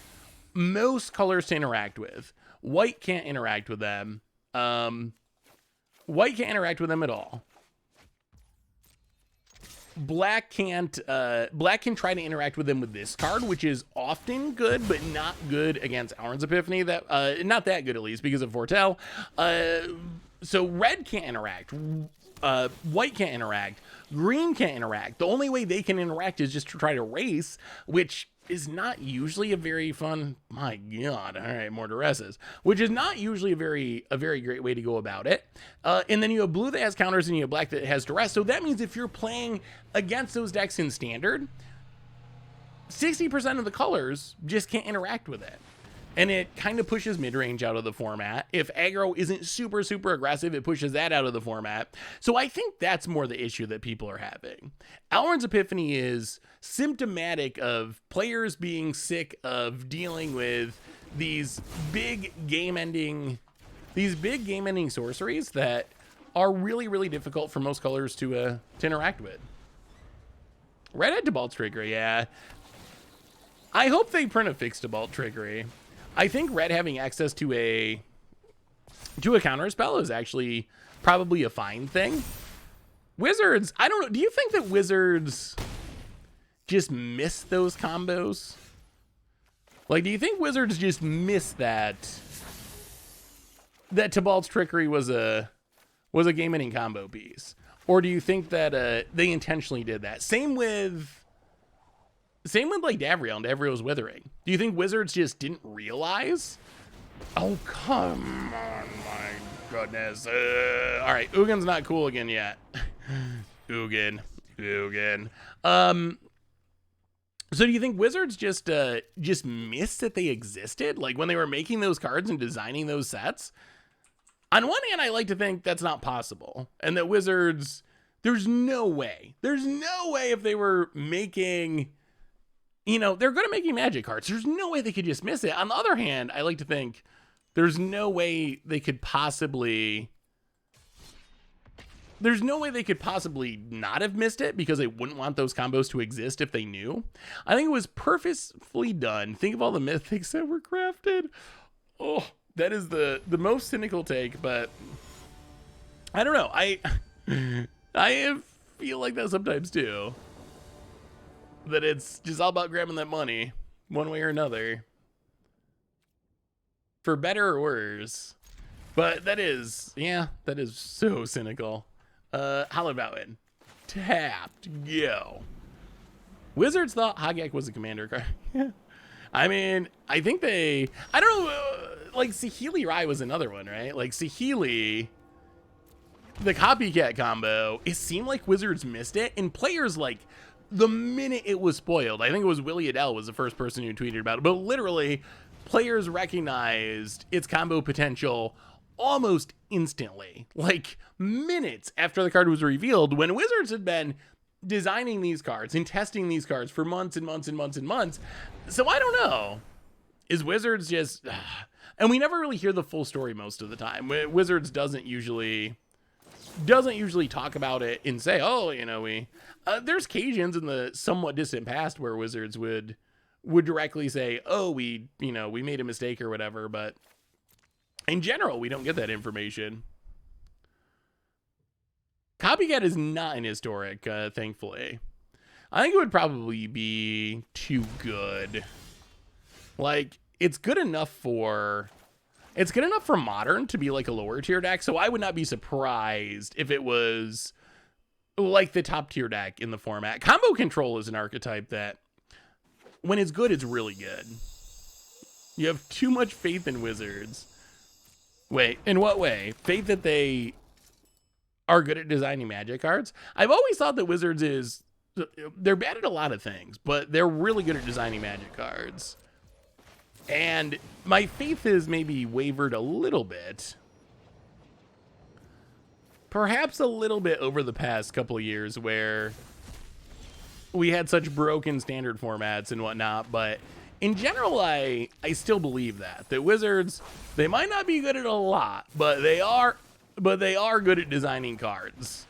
most colors to interact with. White can't interact with them. White can't interact with them at all. Black can try to interact with them with this card, which is often good, but not good against Elrond's Epiphany. That not that good, at least, because of Foretell. So red can't interact. White can't interact. Green can't interact. The only way they can interact is just to try to race, which is not usually a very fun, my god, all right, more duresses, which is not usually a very great way to go about it. And then you have blue that has counters and you have black that has duress. So that means if you're playing against those decks in standard, 60% of the colors just can't interact with it. And it kind of pushes mid-range out of the format. If aggro isn't super aggressive, it pushes that out of the format. So I think that's more the issue that people are having. Elrond's Epiphany is symptomatic of players being sick of dealing with these big game-ending sorceries that are really difficult for most colors to interact with. Red had Tibalt's Trickery, yeah. I hope they print a fixed Tibalt Trickery. I think red having access to a counter spell is actually probably a fine thing. Wizards, I don't know. Do you think that Wizards just miss those combos? Like, do you think Wizards just miss that Tibalt's Trickery was a game-ending combo piece? Or do you think that they intentionally did that? Same with like Davriel and Davriel's Withering. Do you think Wizards just didn't realize? Oh, come on, my goodness. All right, Ugin's not cool again yet. Ugin. So do you think Wizards just missed that they existed? Like when they were making those cards and designing those sets? On one hand, I like to think that's not possible. And that Wizards, there's no way if they were making, they're good at making Magic cards. There's no way they could just miss it. On the other hand, I like to think there's no way they could possibly not have missed it because they wouldn't want those combos to exist if they knew. I think it was purposefully done. Think of all the mythics that were crafted. Oh, that is the most cynical take, but I don't know. I feel like that sometimes too. That it's just all about grabbing that money one way or another. For better or worse. But that is so cynical. Hallowed Mountain. Tapped. Go. Wizards thought Hagek was a commander card. Yeah. I mean, I think I don't know, like, Saheeli Rai was another one, right? Like, Saheeli, the copycat combo, it seemed like Wizards missed it, and players, like, the minute it was spoiled, I think it was Willie Adele was the first person who tweeted about it, but literally, players recognized its combo potential almost instantly, like, minutes after the card was revealed, when Wizards had been designing these cards and testing these cards for months and months and months and months. So I don't know. Is Wizards just... And we never really hear the full story most of the time. Wizards doesn't usually talk about it and say, oh, you know, there's occasions in the somewhat distant past where Wizards would directly say, oh, we made a mistake or whatever, but in general, we don't get that information. Copycat is not an historic, thankfully. I think it would probably be too good. Like, it's good enough for Modern to be like a lower tier deck, so I would not be surprised if it was like the top tier deck in the format. Combo Control is an archetype that, when it's good, it's really good. You have too much faith in Wizards. Wait, in what way? Faith that they are good at designing Magic cards. I've always thought that Wizards they're bad at a lot of things, but they're really good at designing Magic cards. And my faith has maybe wavered a little bit. Perhaps a little bit over the past couple of years where we had such broken standard formats and whatnot, but in general, I still believe that Wizards, they might not be good at a lot, but they are good at designing cards.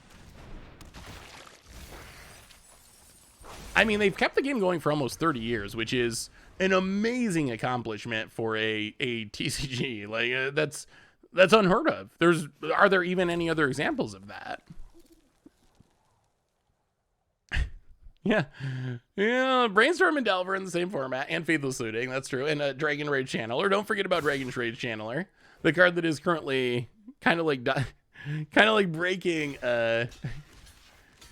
I mean, they've kept the game going for almost 30 years, which is an amazing accomplishment for a TCG. Like, that's unheard of. Are there even any other examples of that? Yeah, Brainstorm and Delver in the same format, and Faithless Looting, that's true, and Dragon Rage Channeler. Don't forget about Dragon Rage Channeler, the card that is currently kind of like breaking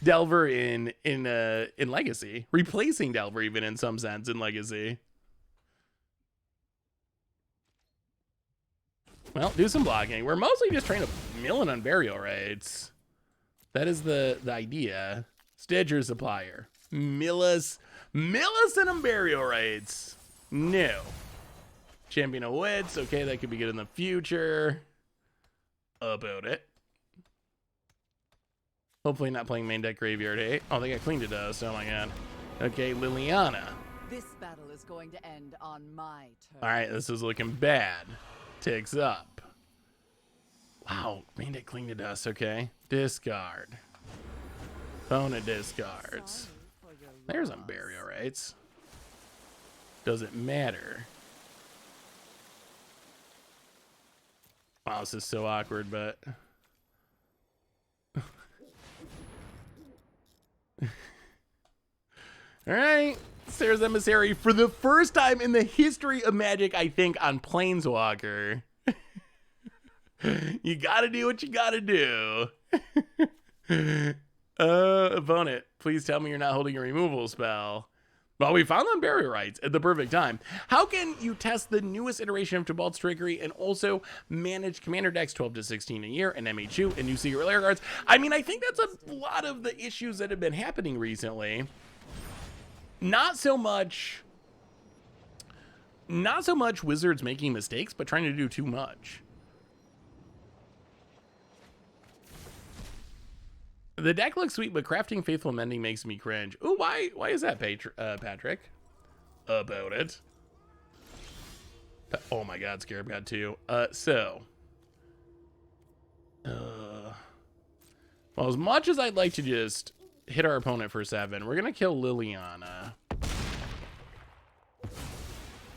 Delver in Legacy, replacing Delver even in some sense in Legacy. Well, do some blocking. We're mostly just trying to mill in on burial rates. That is the idea. Stitcher Supplier. Mill us in burial rates. No. Champion of Wits. Okay, that could be good in the future. About it. Hopefully not playing main deck Graveyard 8. Oh, they got cleaned to dust. Oh my god. Okay, Liliana. This battle is going to end on my turn. Alright, this is looking bad. Ticks up. Wow, main deck cleaned to dust. Okay. Discard. Opponent discards. There's some burial rates. Doesn't matter. Wow, this is so awkward, but... Alright. Sarah's Emissary for the first time in the history of Magic, I think, on Planeswalker. You gotta do what you gotta do. Opponent, please tell me you're not holding a removal spell. Well, we found on burial rights at the perfect time. How can you test the newest iteration of Tibalt's Trickery and also manage commander decks 12 to 16 a year and MH2 and new Secret Lair cards? I mean, I think that's a lot of the issues that have been happening recently. Not so much Wizards making mistakes, but trying to do too much. The deck looks sweet, but crafting Faithful Mending makes me cringe. Ooh, why is that, Patrick? About it. Oh my god, Scarab God 2. Well, as much as I'd like to just hit our opponent for 7, we're gonna kill Liliana.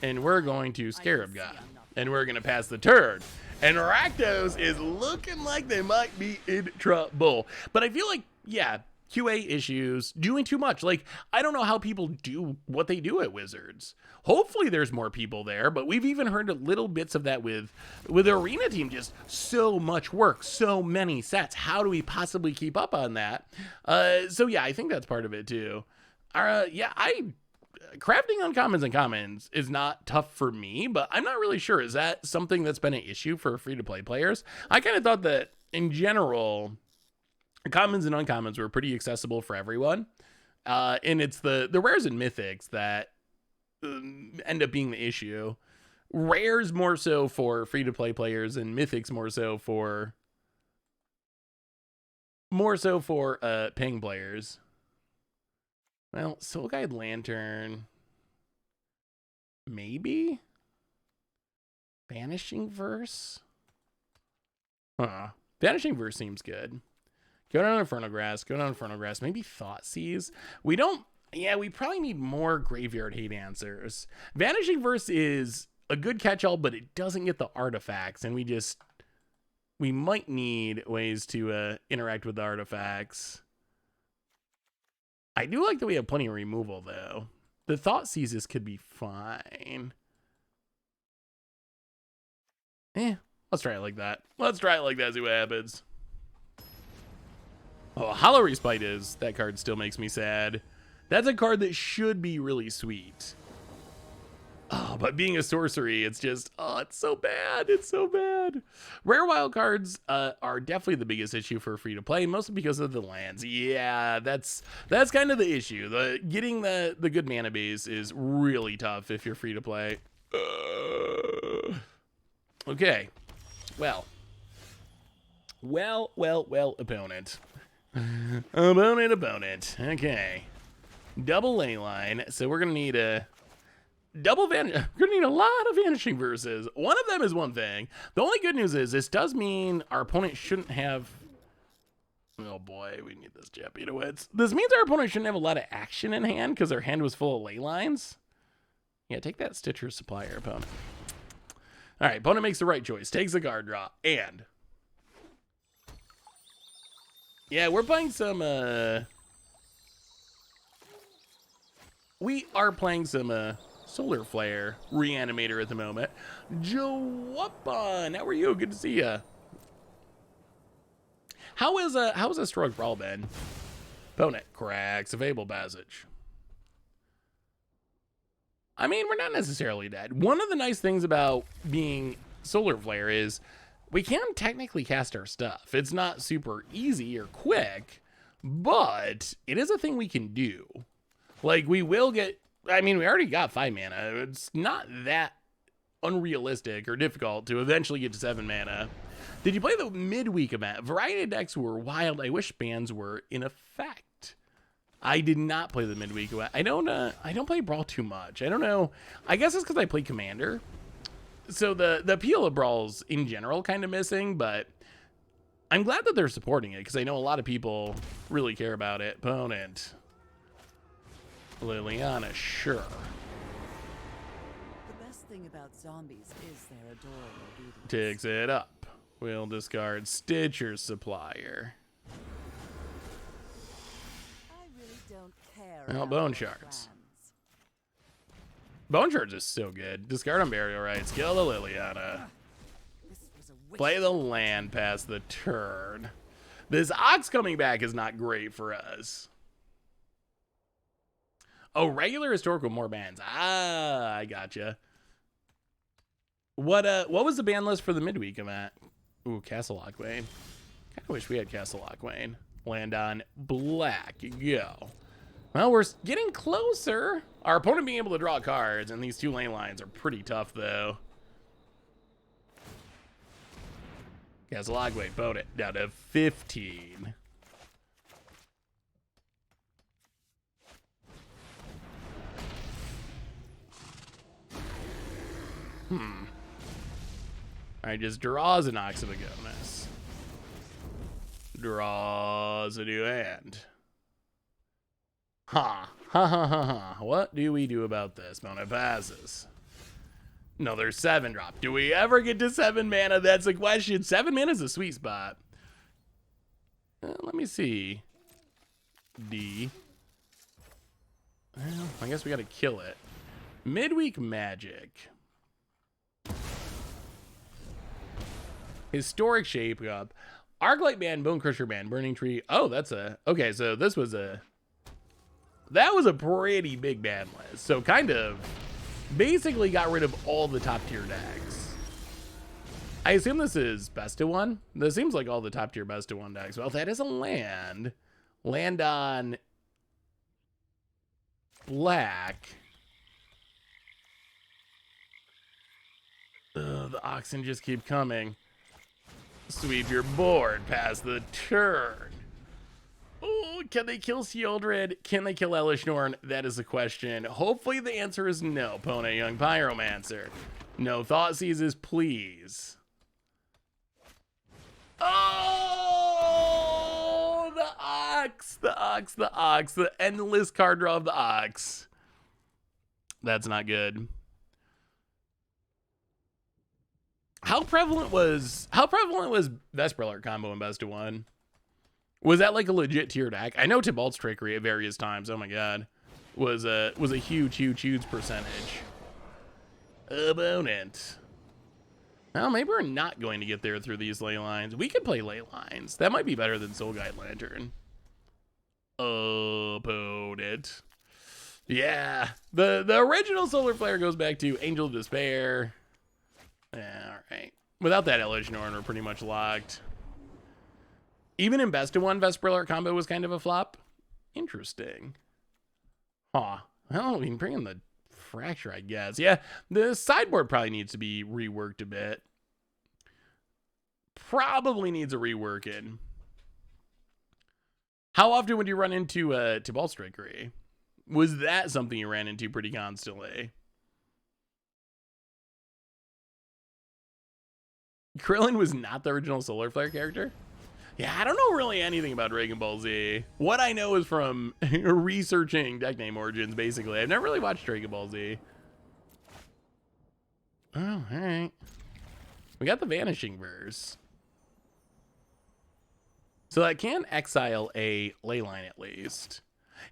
And we're going to Scarab God. And we're gonna pass the turn. And Rakdos is looking like they might be in trouble. But I feel like, yeah, QA issues, doing too much. Like, I don't know how people do what they do at Wizards. Hopefully there's more people there, but we've even heard little bits of that with the Arena team. Just so much work, so many sets. How do we possibly keep up on that? So yeah, I think that's part of it too. Crafting uncommons and commons is not tough for me, but I'm not really sure. Is that something that's been an issue for free-to-play players? I kind of thought that in general, commons and uncommons were pretty accessible for everyone. And it's the rares and mythics that end up being the issue. Rares more so for free-to-play players, and mythics more so for paying players. Well, Soul Guide Lantern. Maybe? Vanishing Verse? Vanishing Verse seems good. Go down Infernal Grass. Maybe Thoughtseize. We probably need more Graveyard Hate answers. Vanishing Verse is a good catch-all, but it doesn't get the artifacts, and we might need ways to interact with the artifacts. I do like that we have plenty of removal, though. The Thoughtseizes could be fine. Let's try it like that. See what happens. Oh, Hollow Respite that card still makes me sad. That's a card that should be really sweet. Oh, but being a sorcery, it's just, it's so bad. It's so bad. Rare wild cards are definitely the biggest issue for free to play, mostly because of the lands. Yeah, that's kind of the issue. Getting the good mana base is really tough if you're free to play. Okay. Well, opponent. Opponent. Okay. Double ley line. So we're gonna need a we're gonna need a lot of Vanishing Verses. One of them is one thing. The only good news is this does mean our opponent shouldn't have. Oh boy, we need this champion to wins. This means our opponent shouldn't have a lot of action in hand because our hand was full of ley lines. Yeah, take that Stitcher Supplier, opponent. All right, opponent makes the right choice. Takes a card draw, and yeah, we're playing some. We are playing some Solar Flare Reanimator at the moment. Jawapa, how are you? Good to see ya. How is a Stroke Brawl been? Opponent cracks available passage. I mean, we're not necessarily dead. One of the nice things about being Solar Flare is we can technically cast our stuff. It's not super easy or quick, but it is a thing we can do. Like, we will get, I mean, we already got 5 mana. It's not that unrealistic or difficult to eventually get to 7 mana. Did you play the midweek event? Variety decks were wild. I wish bans were in effect. I did not play the midweek event. I don't play Brawl too much. I don't know. I guess it's because I play Commander. So the appeal of Brawl's in general kind of missing, but I'm glad that they're supporting it because I know a lot of people really care about it. Opponent. Liliana, sure. The best thing about zombies is their adorable obedience. Takes it up. We'll discard Stitcher Supplier. I really don't care. Well, about Bone your Shards. plans. Bone Shards is so good. Discard on Burial Rites. Kill the Liliana. This was a wish. Play the land past the turn. This Ox coming back is not great for us. Oh, regular historical more bans. Ah, I gotcha. What was the ban list for the midweek event? Ooh, Castle Lockwain. Kinda wish we had Castle Lockwain. Land on black. Go. Well, we're getting closer. Our opponent being able to draw cards, and these 2 lane lines are pretty tough, though. Castle Lockwain, boat it down to 15. Alright, just draws an Ox of Agonis. Draws a new hand. Ha ha ha ha ha. What do we do about this? Mana passes. Another 7 drop. Do we ever get to 7 mana? That's the question. 7 mana is a sweet spot. Let me see. D. Well, I guess we got to kill it. Midweek Magic. Historic Shape Up. Arclight Band, Bone Crusher Band, Burning Tree. Oh, that's a... Okay, so this was a... That was a pretty big ban list. So kind of basically got rid of all the top tier decks. I assume this is best of one. This seems like all the top tier best of one decks. Well, that is a land. Land on black. Ugh, the oxen just keep coming. Sweep your board past the turn. Oh, can they kill Sealdred? Can they kill Elishnorn? That is the question. Hopefully the answer is no, Pona Young Pyromancer. No thought seizes, please. Oh, the ox, the ox, the ox, the endless card draw of the ox. That's not good. How prevalent was Vesper Alert combo in best of one? Was that like a legit tier deck? I know Tibalt's Trickery at various times. Oh my god, was a huge percentage. Opponent. Well, maybe we're not going to get there through these ley lines. We could play ley lines. That might be better than Soul Guide Lantern. Opponent. Yeah, the original Solar Flare goes back to Angel of Despair. Yeah, all right. Without that Elishnorn, we're pretty much locked. Even in best of one, Vesper Alert combo was kind of a flop. Interesting. Huh. Well, we can bring in the Fracture, I guess. Yeah, the sideboard probably needs to be reworked a bit. Probably needs a reworking. How often would you run into Tibalt's Trickery? Was that something you ran into pretty constantly? Krillin was not the original Solar Flare character? Yeah, I don't know really anything about Dragon Ball Z. What I know is from researching deck name origins, basically. I've never really watched Dragon Ball Z. Oh, all right. We got the Vanishing Verse. So that can exile a Leyline at least.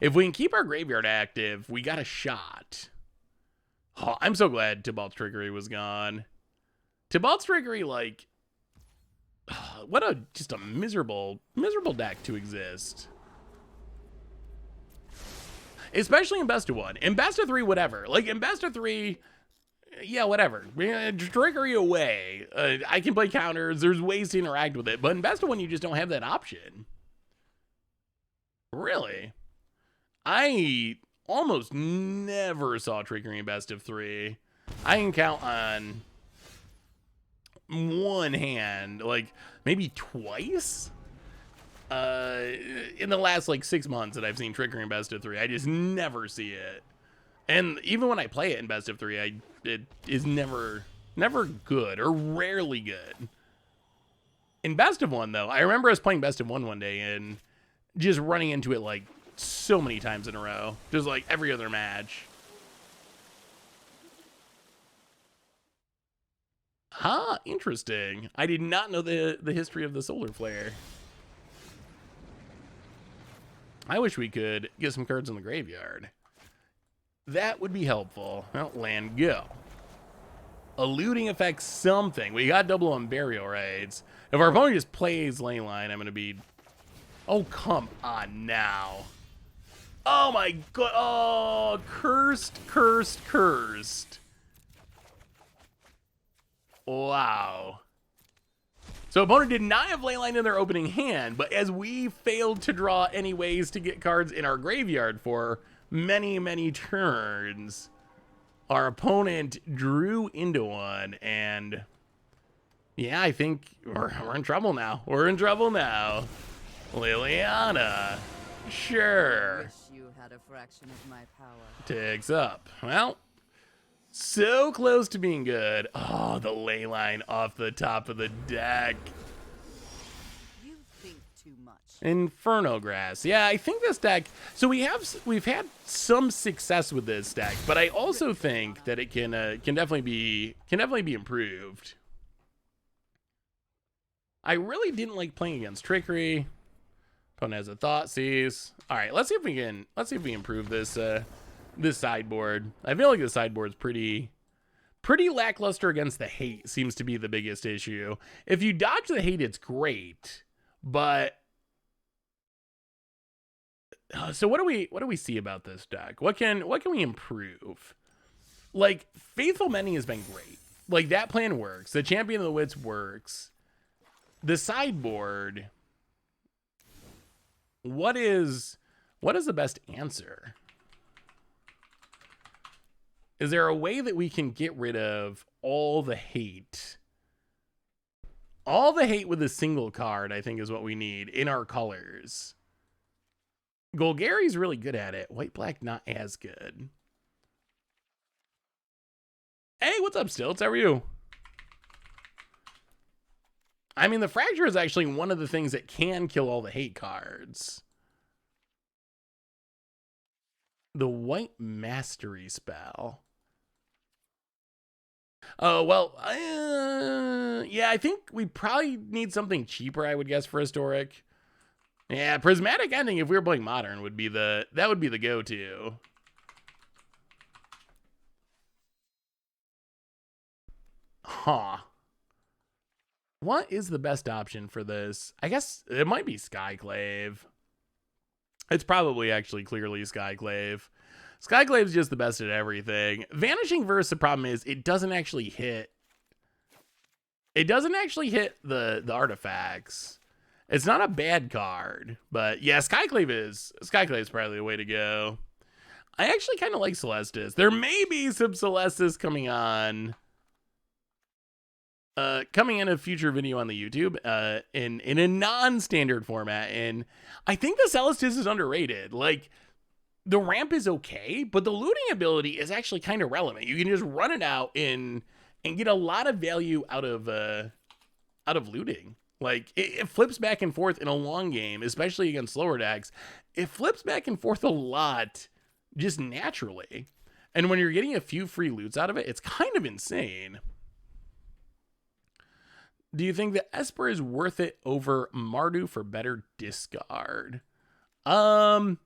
If we can keep our graveyard active, we got a shot. Oh, I'm so glad Tibalt's Trickery was gone. Tibalt's Trickery, like... what a just a miserable deck to exist. Especially in best of one. In best of three, whatever. Like in best of three, yeah, whatever. Trickery away. I can play counters. There's ways to interact with it. But in best of one, you just don't have that option. Really? I almost never saw Trickery in best of three. I can count on one hand, like maybe twice in the last like 6 months that I've seen Trickery in best of three. I just never see it. And even when I play it in best of three, it is never good or rarely good. In best of one though, I remember us playing best of one day and just running into it like so many times in a row, just like every other match. Huh, interesting. I did not know the history of the Solar Flare. I wish we could get some cards in the graveyard. That would be helpful. Well, land go. Eluding affects something. We got double on burial raids. If our opponent just plays lane line, I'm going to be... Oh, come on now. Oh my god. Oh, cursed. Wow. So opponent did not have leyline in their opening hand, but as we failed to draw any ways to get cards in our graveyard for many turns, our opponent drew into one, and yeah, I think we're in trouble now. We're in trouble now. Liliana, sure. Wish you had a fraction of my power. Ticks up. Well, so close to being good. Oh, the ley line off the top of the deck. You think too much. Inferno Grass. Yeah, I think this deck. So we've had some success with this deck, but I also think that it can definitely be improved. I really didn't like playing against Trickery. Opponent has a thought seize. All right, let's see if we can improve this this sideboard. I feel like the sideboard's pretty lackluster against the hate. Seems to be the biggest issue. If you dodge the hate, it's great, but so what do we see about this deck? What can we improve? Like, Faithful Mending has been great. Like, that plan works. The Champion of the Wits works. The sideboard, what is the best answer? Is there a way that we can get rid of all the hate? All the hate with a single card, I think, is what we need in our colors. Golgari's really good at it. White-black, not as good. Hey, what's up, Stilts? How are you? I mean, the Fracture is actually one of the things that can kill all the hate cards. The White Mastery spell. Oh, well, yeah, I think we probably need something cheaper, I would guess, for Historic. Yeah, Prismatic Ending, if we were playing Modern, would be the go-to. Huh. What is the best option for this? I guess it might be Skyclave. It's probably actually clearly Skyclave. Skyclave's just the best at everything. Vanishing Verse, the problem is it doesn't actually hit. It doesn't actually hit the artifacts. It's not a bad card, but yeah, Skyclave's probably the way to go. I actually kind of like Celestis. There may be some Celestis coming on. Coming in a future video on the YouTube, in a non-standard format, and I think the Celestis is underrated. Like, the ramp is okay, but the looting ability is actually kind of relevant. You can just run it out and get a lot of value out of looting. Like, it flips back and forth in a long game, especially against slower decks. It flips back and forth a lot, just naturally. And when you're getting a few free loots out of it, it's kind of insane. Do you think that Esper is worth it over Mardu for better discard? I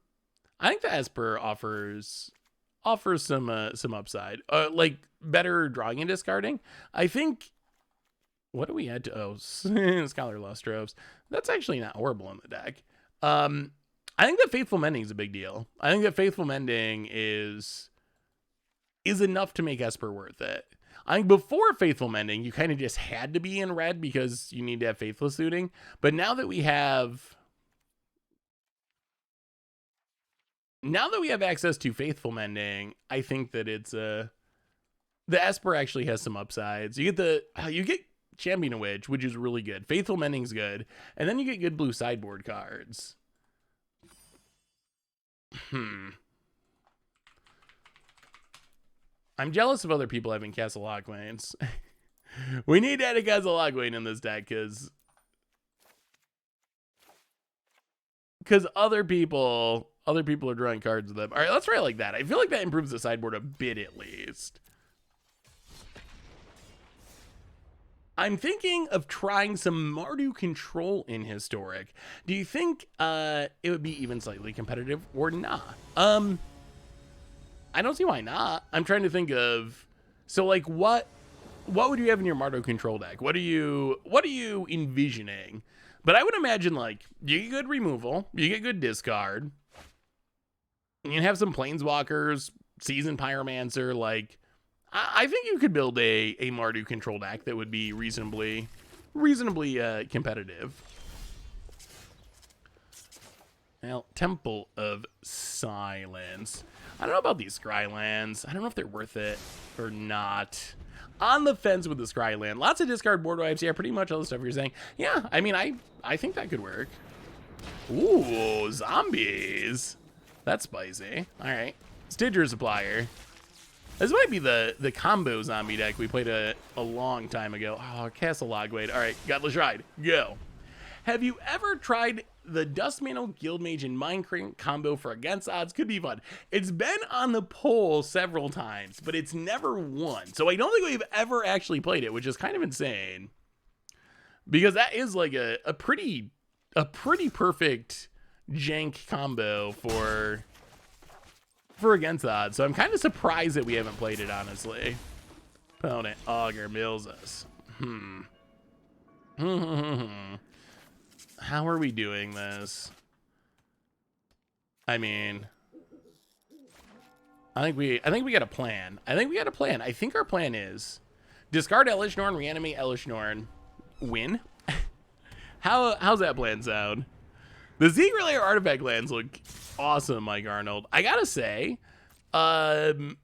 think the Esper offers some upside. Like better drawing and discarding. I think. What do we add to? Oh, Scholar Lost Droves. That's actually not horrible in the deck. I think that Faithful Mending is a big deal. I think that Faithful Mending is enough to make Esper worth it. I think before Faithful Mending, you kind of just had to be in red because you need to have Faithless Looting. But now that we have access to Faithful Mending, I think that it's the Esper actually has some upsides. You get Champion of Witch, which is really good. Faithful Mending's good, and then you get good blue sideboard cards. I'm jealous of other people having Castle Lockwaynes. We need to add a Castle Lockwayne in this deck because other people are drawing cards with them. All right, let's try it like that. I feel like that improves the sideboard a bit at least. I'm thinking of trying some Mardu control in Historic. Do you think it would be even slightly competitive or not? I don't see why not. I'm trying to think of, so like what would you have in your Mardu control deck? What are you envisioning? But I would imagine like you get good removal, you get good discard, and you have some Planeswalkers, Seasoned Pyromancer. Like I think you could build a Mardu control deck that would be reasonably competitive. Well, Temple of Silence. I don't know about these Scrylands. I don't know if they're worth it or not. On the fence with the Scryland. Lots of discard board wipes. Yeah, pretty much all the stuff you're saying. Yeah, I mean, I think that could work. Ooh, zombies. That's spicy. All right. Stidger Supplier. This might be the combo zombie deck we played a long time ago. Oh, Castle Logwade. All right, Godless Ride. Go. Have you ever tried the Dustmantle, Guildmage, and Mindcrank combo for against odds? Could be fun. It's been on the poll several times, but it's never won. So I don't think we've ever actually played it, which is kind of insane. Because that is like a pretty perfect jank combo for against the odds. So I'm kind of surprised that we haven't played it, honestly. Opponent Augur mills us. How are we doing this? I mean, I think we got a plan. I think our plan is discard Elish Norn, reanimate Elish Norn, win. How's that plan sound? The Secret Lair artifact lands look awesome, Mike Arnold. I gotta say, I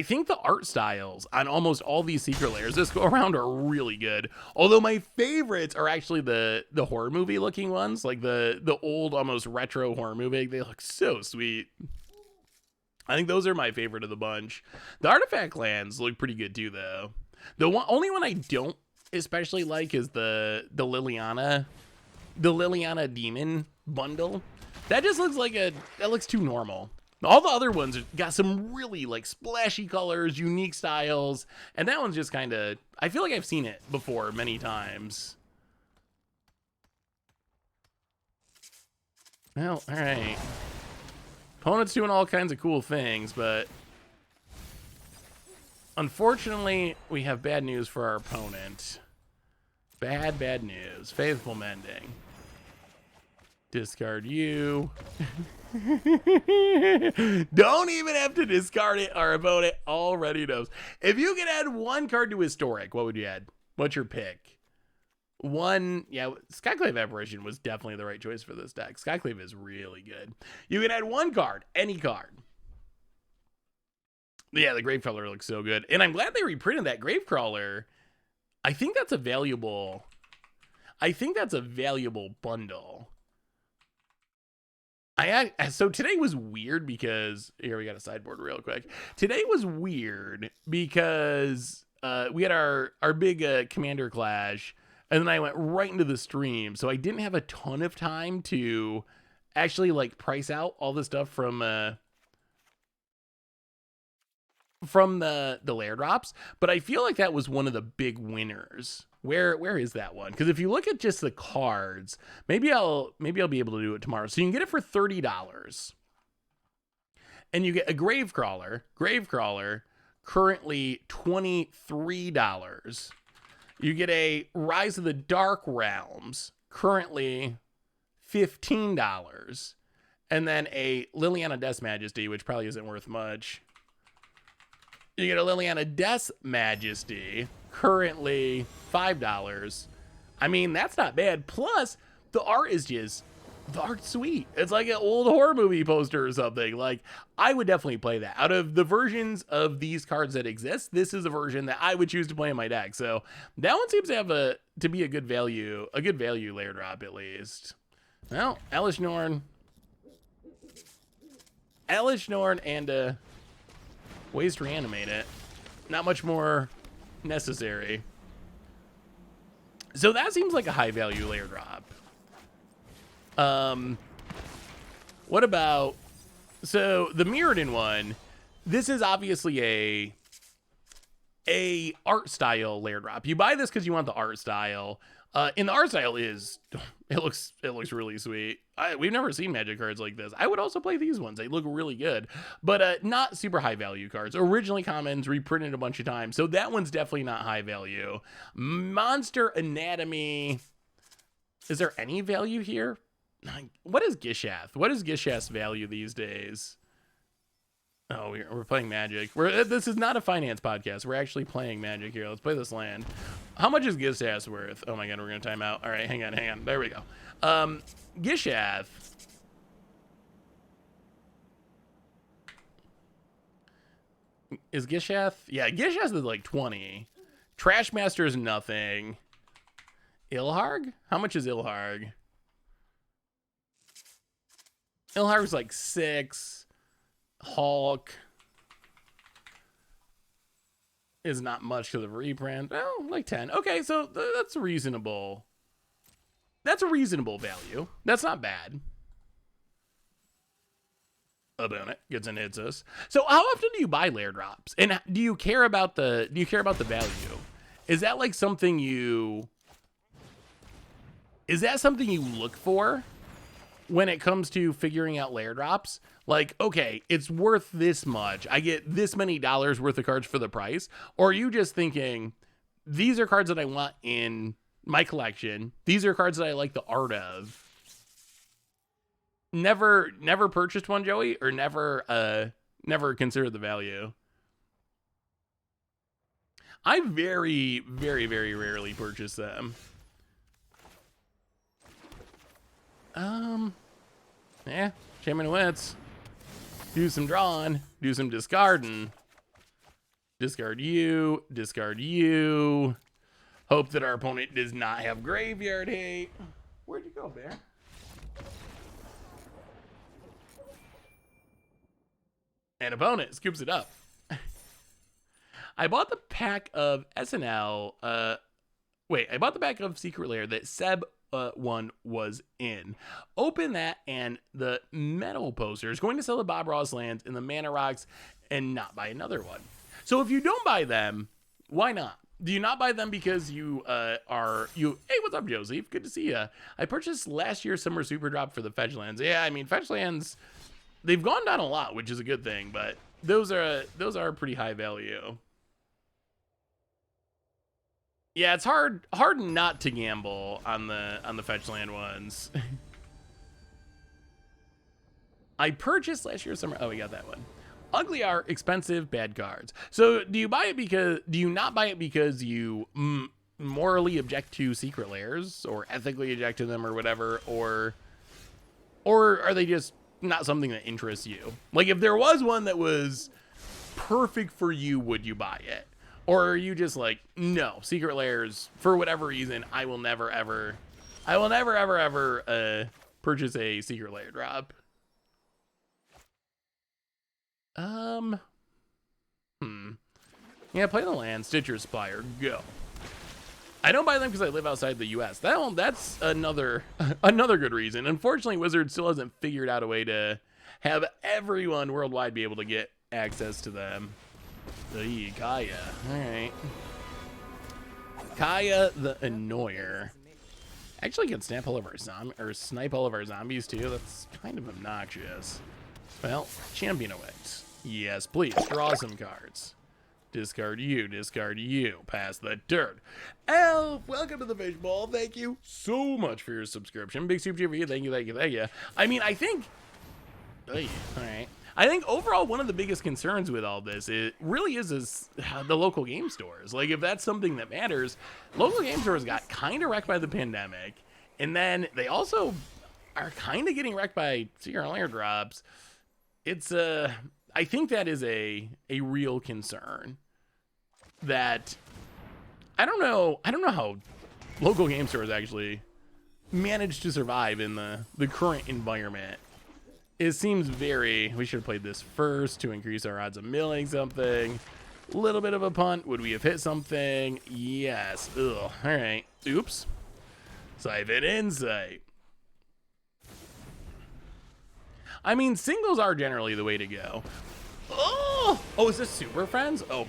think the art styles on almost all these Secret Lairs this go around are really good. Although my favorites are actually the horror movie looking ones, like the old almost retro horror movie. They look so sweet. I think those are my favorite of the bunch. The artifact lands look pretty good too, though. The only one I don't especially like is the Liliana demon bundle. That just looks like that looks too normal. All the other ones got some really like splashy colors, unique styles, and that one's just kind of, I feel like I've seen it before many times. Well, all right. Opponent's doing all kinds of cool things, but unfortunately, we have bad news for our opponent. Bad news. Faithful Mending. Discard you. Don't even have to discard it. Our opponent already knows. If you could add one card to Historic, what would you add? What's your pick? One, yeah, Skyclave Apparition was definitely the right choice for this deck. Skyclave is really good. You can add one card, any card. Yeah, the Gravecrawler looks so good. And I'm glad they reprinted that Gravecrawler. I think that's a valuable bundle. So today was weird because here we got a sideboard real quick. Today was weird because we had our big commander clash, and then I went right into the stream, so I didn't have a ton of time to actually like price out all the stuff from the Lair drops. But I feel like that was one of the big winners. Where is that one? Because if you look at just the cards, maybe I'll be able to do it tomorrow. So you can get it for $30, and you get a Gravecrawler currently $23. You get a Rise of the Dark Realms currently $15, and then a Liliana Death Majesty, which probably isn't worth much. You get a Liliana Death Majesty, currently $5. I mean, that's not bad. Plus, the art is just, the art's sweet. It's like an old horror movie poster or something. Like, I would definitely play that. Out of the versions of these cards that exist, this is a version that I would choose to play in my deck. So that one seems to have to be a good value Lair drop at least. Well, Elish Norn and ways to reanimate it. Not much more necessary. So that seems like a high value Lair drop. What about, so the Mirrodin one, this is obviously a art style Lair drop. You buy this because you want the art style. And the art style is, it looks really sweet. We've never seen Magic cards like this. I would also play these ones. They look really good, but not super high value cards. Originally commons, reprinted a bunch of times. So that one's definitely not high value. Monster Anatomy. Is there any value here? What is Gishath? What is Gishath's value these days? Oh, we're playing Magic. This is not a finance podcast. We're actually playing Magic here. Let's play this land. How much is Gishath worth? Oh my god, we're gonna time out. All right, hang on. There we go. Gishath. Is Gishath? Yeah, Gishath is like 20. Trashmaster is nothing. Ilharg? How much is Ilharg? Ilharg's like 6. Hulk is not much because of reprint. Oh, like 10. Okay, so that's reasonable. That's a reasonable value. That's not bad. Opponent gets and hits us. So how often do you buy Lair drops? And do you care about the value? Is that like something you look for? when it comes to figuring out lair drops. Like, okay, it's worth this much. I get this many dollars worth of cards for the price. Or are you just thinking, these are cards that I want in my collection. These are cards that I like the art of. Never purchased one, Joey, or never considered the value. I very, very, very rarely purchase them. Yeah, Shaman Wits. Do some drawing, do some discarding. Discard you, discard you. Hope that our opponent does not have graveyard hate. Where'd you go, Bear? And opponent scoops it up. I bought the pack of SNL. I bought the pack of Secret Lair that Seb one was in. Open that, and the metal poster is going to sell the Bob Ross lands and the Mana Rocks and not buy another one. So if you don't buy them, why not? Do you not buy them because you hey, what's up, Josie? Good to see you. I purchased last year's Summer Super Drop for the Fetch lands. Yeah, I mean, Fetch lands, they've gone down a lot, which is a good thing, but those are pretty high value. Yeah, it's hard not to gamble on the fetch land ones. I purchased last year's summer. Oh, we got that one. Ugly art, expensive, bad cards. So do you not buy it because you morally object to secret lairs or ethically object to them or whatever, or are they just not something that interests you? Like, if there was one that was perfect for you, would you buy it? Or are you just like, no, secret lairs, for whatever reason, I will never ever purchase a secret lair drop. Yeah, play the land, Stitcher Spire, go. I don't buy them because I live outside the US. That's another good reason. Unfortunately, Wizards still hasn't figured out a way to have everyone worldwide be able to get access to them. Kaya. Alright. Kaya the Annoyer. Actually can snipe all of our zombies too. That's kind of obnoxious. Well, champion awaits. Yes, please. Draw some cards. Discard you, pass the dirt. Elf, welcome to the fishbowl. Thank you so much for your subscription. Big super for you. Thank you. I mean, I think... Alright. I think overall one of the biggest concerns with all this, it really is the local game stores. Like, if that's something that matters, local game stores got kind of wrecked by the pandemic, and then they also are kind of getting wrecked by secret lair drops. It's I think that is a real concern. That I don't know how local game stores actually manage to survive in the current environment. It seems we should have played this first to increase our odds of milling something. A little bit of a punt. Would we have hit something? Yes. Ugh. All right. Oops. Siphon Insight. I mean, singles are generally the way to go. Oh, is this Super Friends? Oh.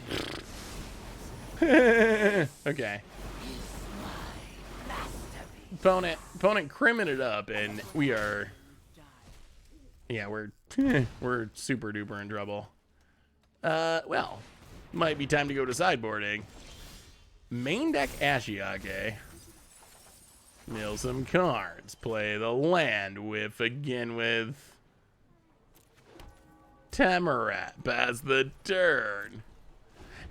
Okay. Opponent crimming it up, and we are... Yeah, we're super duper in trouble. Well, might be time to go to sideboarding. Main deck Ashiage. Mill some cards. Play the land. Whiff again with Tamarat. Pass the turn.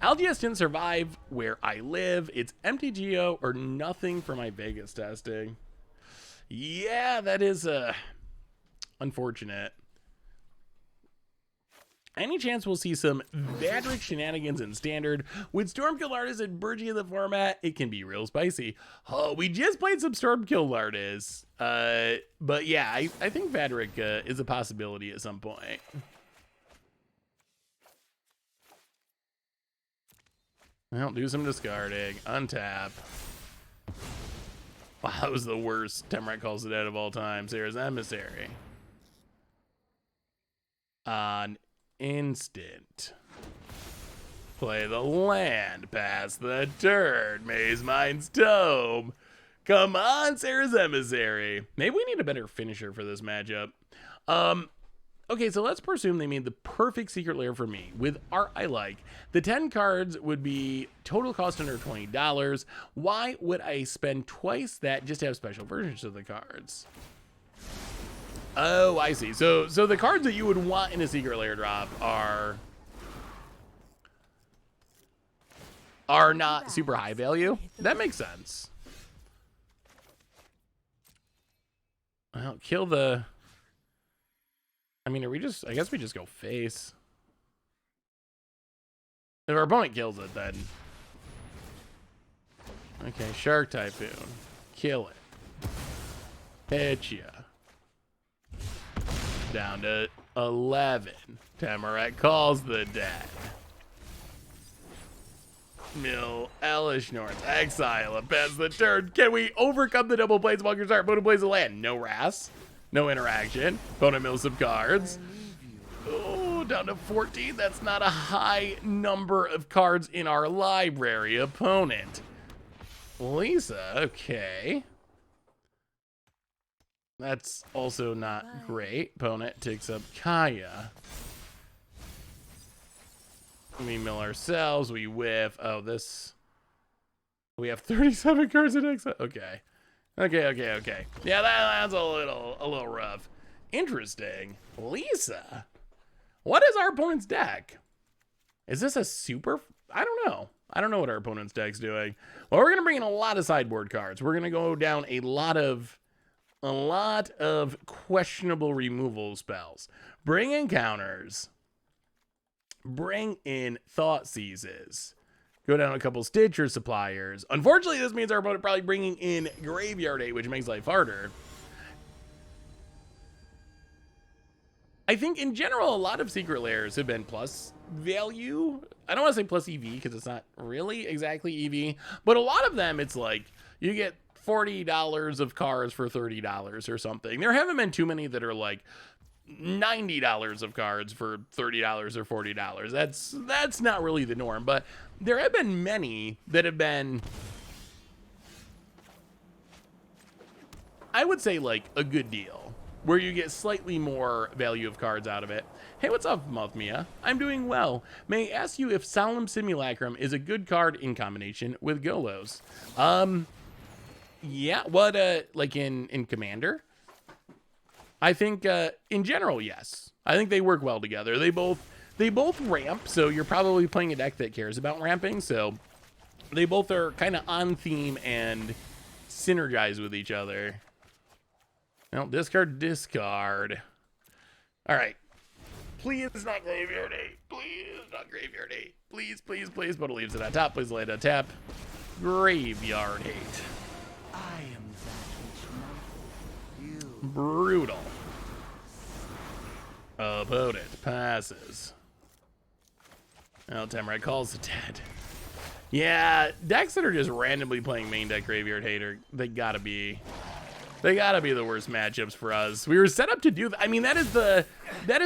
LGS didn't survive where I live. It's MTGO or nothing for my Vegas testing. Yeah, that is unfortunate. Any chance we'll see some Vadric shenanigans in Standard? With Stormkill Artist and Burgie in the format, it can be real spicy. Oh, we just played some Stormkill Artist. But yeah, I think Vadric is a possibility at some point. Well, do some discarding. Untap. Wow, that was the worst Temrat calls it out of all time. Sarah's Emissary. On instant. Play the land. Pass the turn. Maze Mind's Tome. Come on, Sarah's Emissary. Maybe we need a better finisher for this matchup. Okay, so let's presume they made the perfect secret lair for me with art I like. The 10 cards would be total cost under $20. Why would I spend twice that just to have special versions of the cards? Oh, I see. So the cards that you would want in a secret lair drop are not super high value. That makes sense. Well, kill the... I mean, I guess we just go face. If our opponent kills it, then... Okay, Shark Typhoon. Kill it. Hit ya. Down to 11. Tamarack calls the dead. Mill Elish North. Exile. Pass the turn. Can we overcome the double plays while you start? Opponent plays a land. No Wrath. No interaction. Opponent mills some cards. Oh, down to 14. That's not a high number of cards in our library. Opponent. Lisa. Okay. That's also not great. Opponent takes up Kaya. We mill ourselves. We whiff. Oh, this. We have 37 cards in exile. Okay. Okay. Yeah, that's a little rough. Interesting. Lisa. What is our opponent's deck? Is this a super? I don't know. I don't know what our opponent's deck's doing. Well, we're gonna bring in a lot of sideboard cards. We're gonna go down a lot of questionable removal spells. Bring in counters. Bring in thought seizes. Go down a couple Stitcher suppliers. Unfortunately, this means our opponent probably bringing in Graveyard 8, which makes life harder. I think in general, a lot of secret lairs have been plus value. I don't want to say plus EV because it's not really exactly EV, but a lot of them, it's like you get $40 of cards for $30 or something. There haven't been too many that are like $90 of cards for $30 or $40. That's not really the norm, but there have been many that have been, I would say, like a good deal where you get slightly more value of cards out of it. Hey, what's up, Mothmia? I'm doing well. May I ask you if Solemn Simulacrum is a good card in combination with Golos? Yeah, what like in Commander? I think in general, yes. I think they work well together. They both ramp, so you're probably playing a deck that cares about ramping, so they both are kind of on theme and synergize with each other. Well, discard. All right. Please not Graveyard 8. Please not Graveyard 8. Please. But it leaves it on top. Please lay it on tap. Graveyard 8. I am that which you. Brutal. Opponent passes. Well, Tamarack calls the dead. Yeah, decks that are just randomly playing main deck Graveyard Hater, they gotta be the worst matchups for us. We were set up to do that. I mean, that is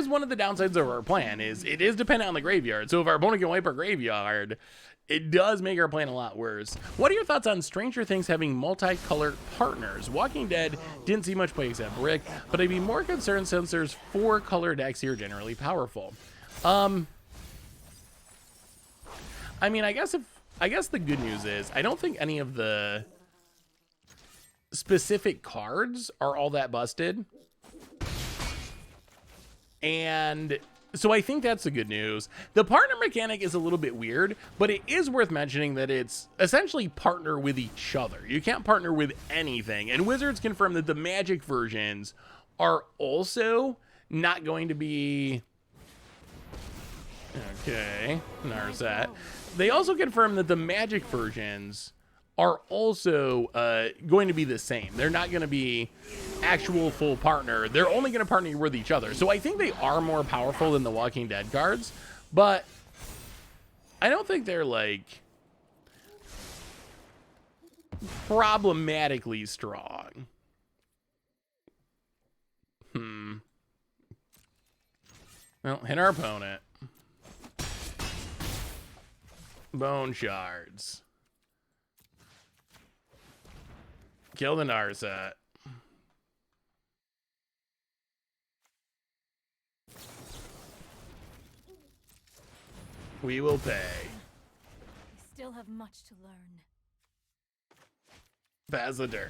one of the downsides of our plan, is it is dependent on the graveyard. So if our opponent can wipe our graveyard, it does make our plan a lot worse. What are your thoughts on Stranger Things having multicolored partners? Walking Dead didn't see much play except Brick, but I'd be more concerned since there's 4 color decks here generally powerful. I mean, I guess the good news is I don't think any of the specific cards are all that busted. And so I think that's the good news. The partner mechanic is a little bit weird, but it is worth mentioning that it's essentially partner with each other. You can't partner with anything. And Wizards confirmed that the Magic versions are also not going to be... Okay, Narset. They also confirmed that the Magic versions are also going to be the same. They're not going to be actual full partner. They're only going to partner with each other. So I think they are more powerful than the Walking Dead cards, but I don't think they're like problematically strong. Well, hit our opponent. Bone Shards. Kill the Narset. We will pay. We still have much to learn. Pass the turn.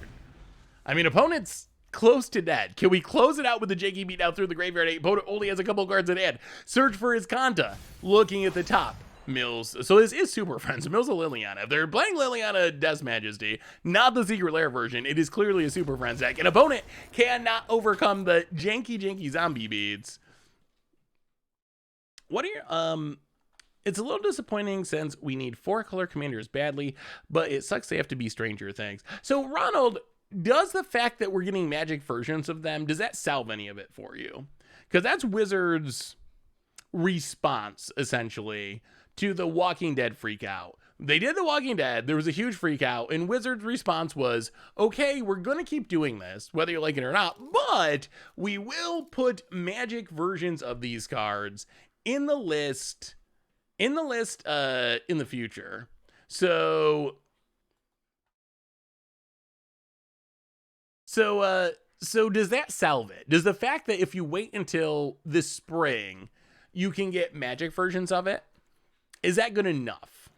I mean, opponent's close to dead. Can we close it out with the janky beat down through the graveyard? Opponent only has a couple cards in hand. Search for his Kanta. Looking at the top. Mills. So this is Super Friends. Mills of Liliana. If they're playing Liliana Death Majesty, not the Secret Lair version, it is clearly a Super Friends deck. An opponent cannot overcome the janky zombie beads. What are your, it's a little disappointing since we need 4-color commanders badly, but it sucks they have to be Stranger Things. So Ronald, does the fact that we're getting magic versions of them, does that solve any of it for you? Because that's Wizards' response, essentially, to the Walking Dead freak out. They did the Walking Dead, there was a huge freak out, and Wizards' response was, okay, we're going to keep doing this, whether you like it or not, but we will put magic versions of these cards in the list in the future. So does that solve it? Does the fact that if you wait until this spring, you can get magic versions of it, is that good enough?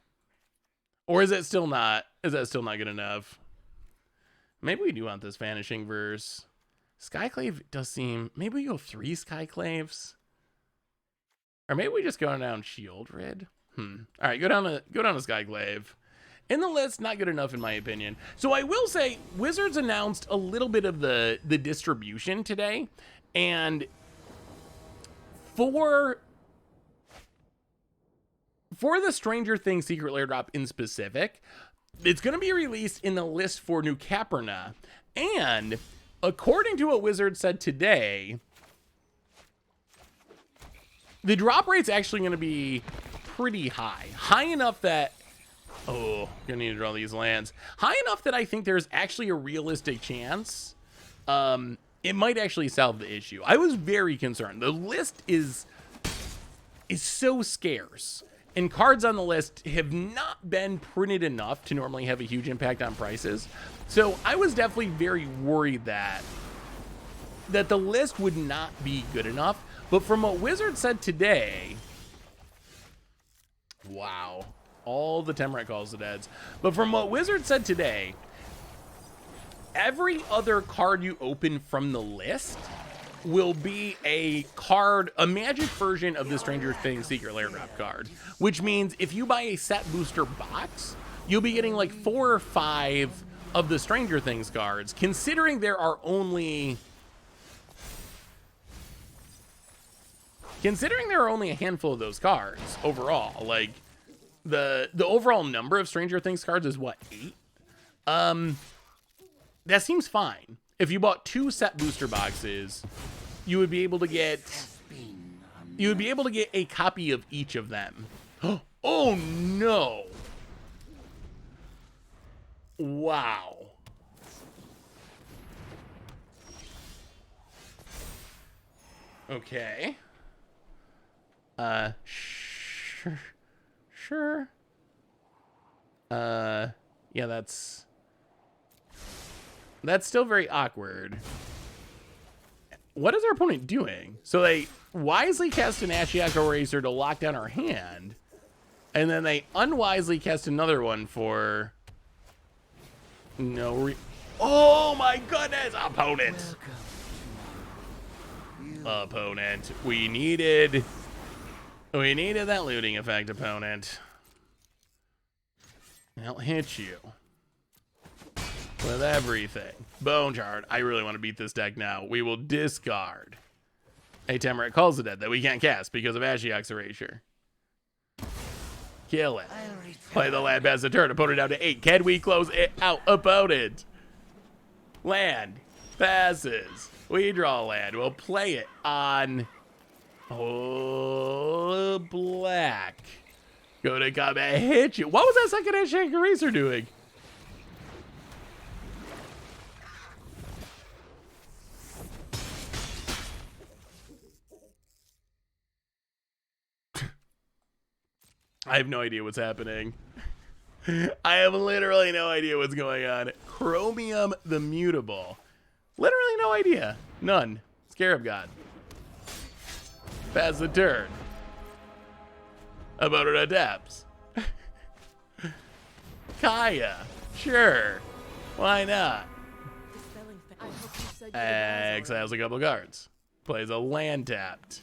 Or is that still not good enough? Maybe we do want this Vanishing verse. Skyclave does seem, maybe we go 3 Skyclaves. Or maybe we just go down Shieldred. All right, go down to Skyclave. In the list, not good enough in my opinion. So I will say, Wizards announced a little bit of the distribution today, and for the Stranger Things Secret Lair drop in specific, it's going to be released in the list for New Caperna, and according to what Wizards said today, the drop rate's actually going to be pretty high enough that, oh, gonna need to draw these lands, high enough that I think there's actually a realistic chance it might actually solve the issue. I was very concerned. The list is so scarce, and cards on the list have not been printed enough to normally have a huge impact on prices. So I was definitely very worried that the list would not be good enough. But from what Wizard said today, wow, all the Temrat calls the deads. But from what Wizard said today, every other card you open from the list will be a magic version of the Stranger Things Secret Lair drop card, which means if you buy a set booster box, you'll be getting like 4 or 5 of the Stranger Things cards, considering there are only a handful of those cards overall. Like the overall number of Stranger Things cards is what, 8? That seems fine. If you bought 2 set booster boxes, you would be able to get a copy of each of them. Oh no. Wow. Okay. Sure. Yeah, that's still very awkward. What is our opponent doing? So they wisely cast an Ashiok Eraser to lock down our hand, and then they unwisely cast another one for no oh my goodness, opponent. We needed that looting effect, opponent. I'll hit you with everything. Bone Shard. I really want to beat this deck now. We will discard a Temrat Calls the Dead that we can't cast because of Ashiok's Erasure. Kill it. Play the land, pass the turn. Opponent down to 8. Can we close it out? Opponent. Land. Passes. We draw land. We'll play it on black. Go to combat, hit you. What was that second Ashiok Eraser doing? I have no idea what's happening. I have literally no idea what's going on. Chromium the Mutable. Literally no idea. None. Scarab God. Pass the turn. About it adapts. Kaya. Sure. Why not? I hope you said your goodbyes Exiles a couple cards. Plays a land tapped.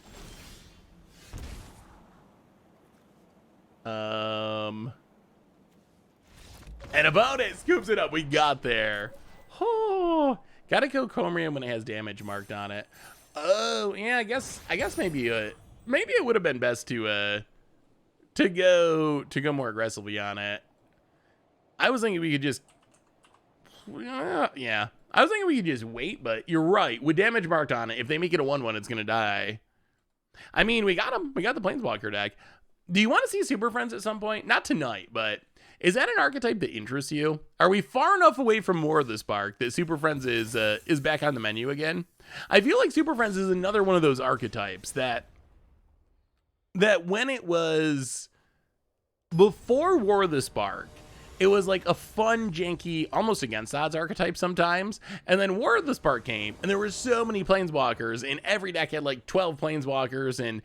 And about it, scoops it up. We got there. Oh, gotta kill Chromium when it has damage marked on it. Oh, yeah, I guess maybe it would have been best to go more aggressively on it. I was thinking we could just yeah. I was thinking we could just wait, but you're right. With damage marked on it, if they make it a 1/1, it's gonna die. I mean, we got him. We got the Planeswalker deck. Do you want to see Super Friends at some point? Not tonight, but is that an archetype that interests you? Are we far enough away from more of the Spark that Super Friends is back on the menu again? I feel like Super Friends is another one of those archetypes that when it was before War of the Spark, it was like a fun, janky, almost against odds archetype sometimes. And then War of the Spark came, and there were so many Planeswalkers, and every deck had like 12 Planeswalkers, and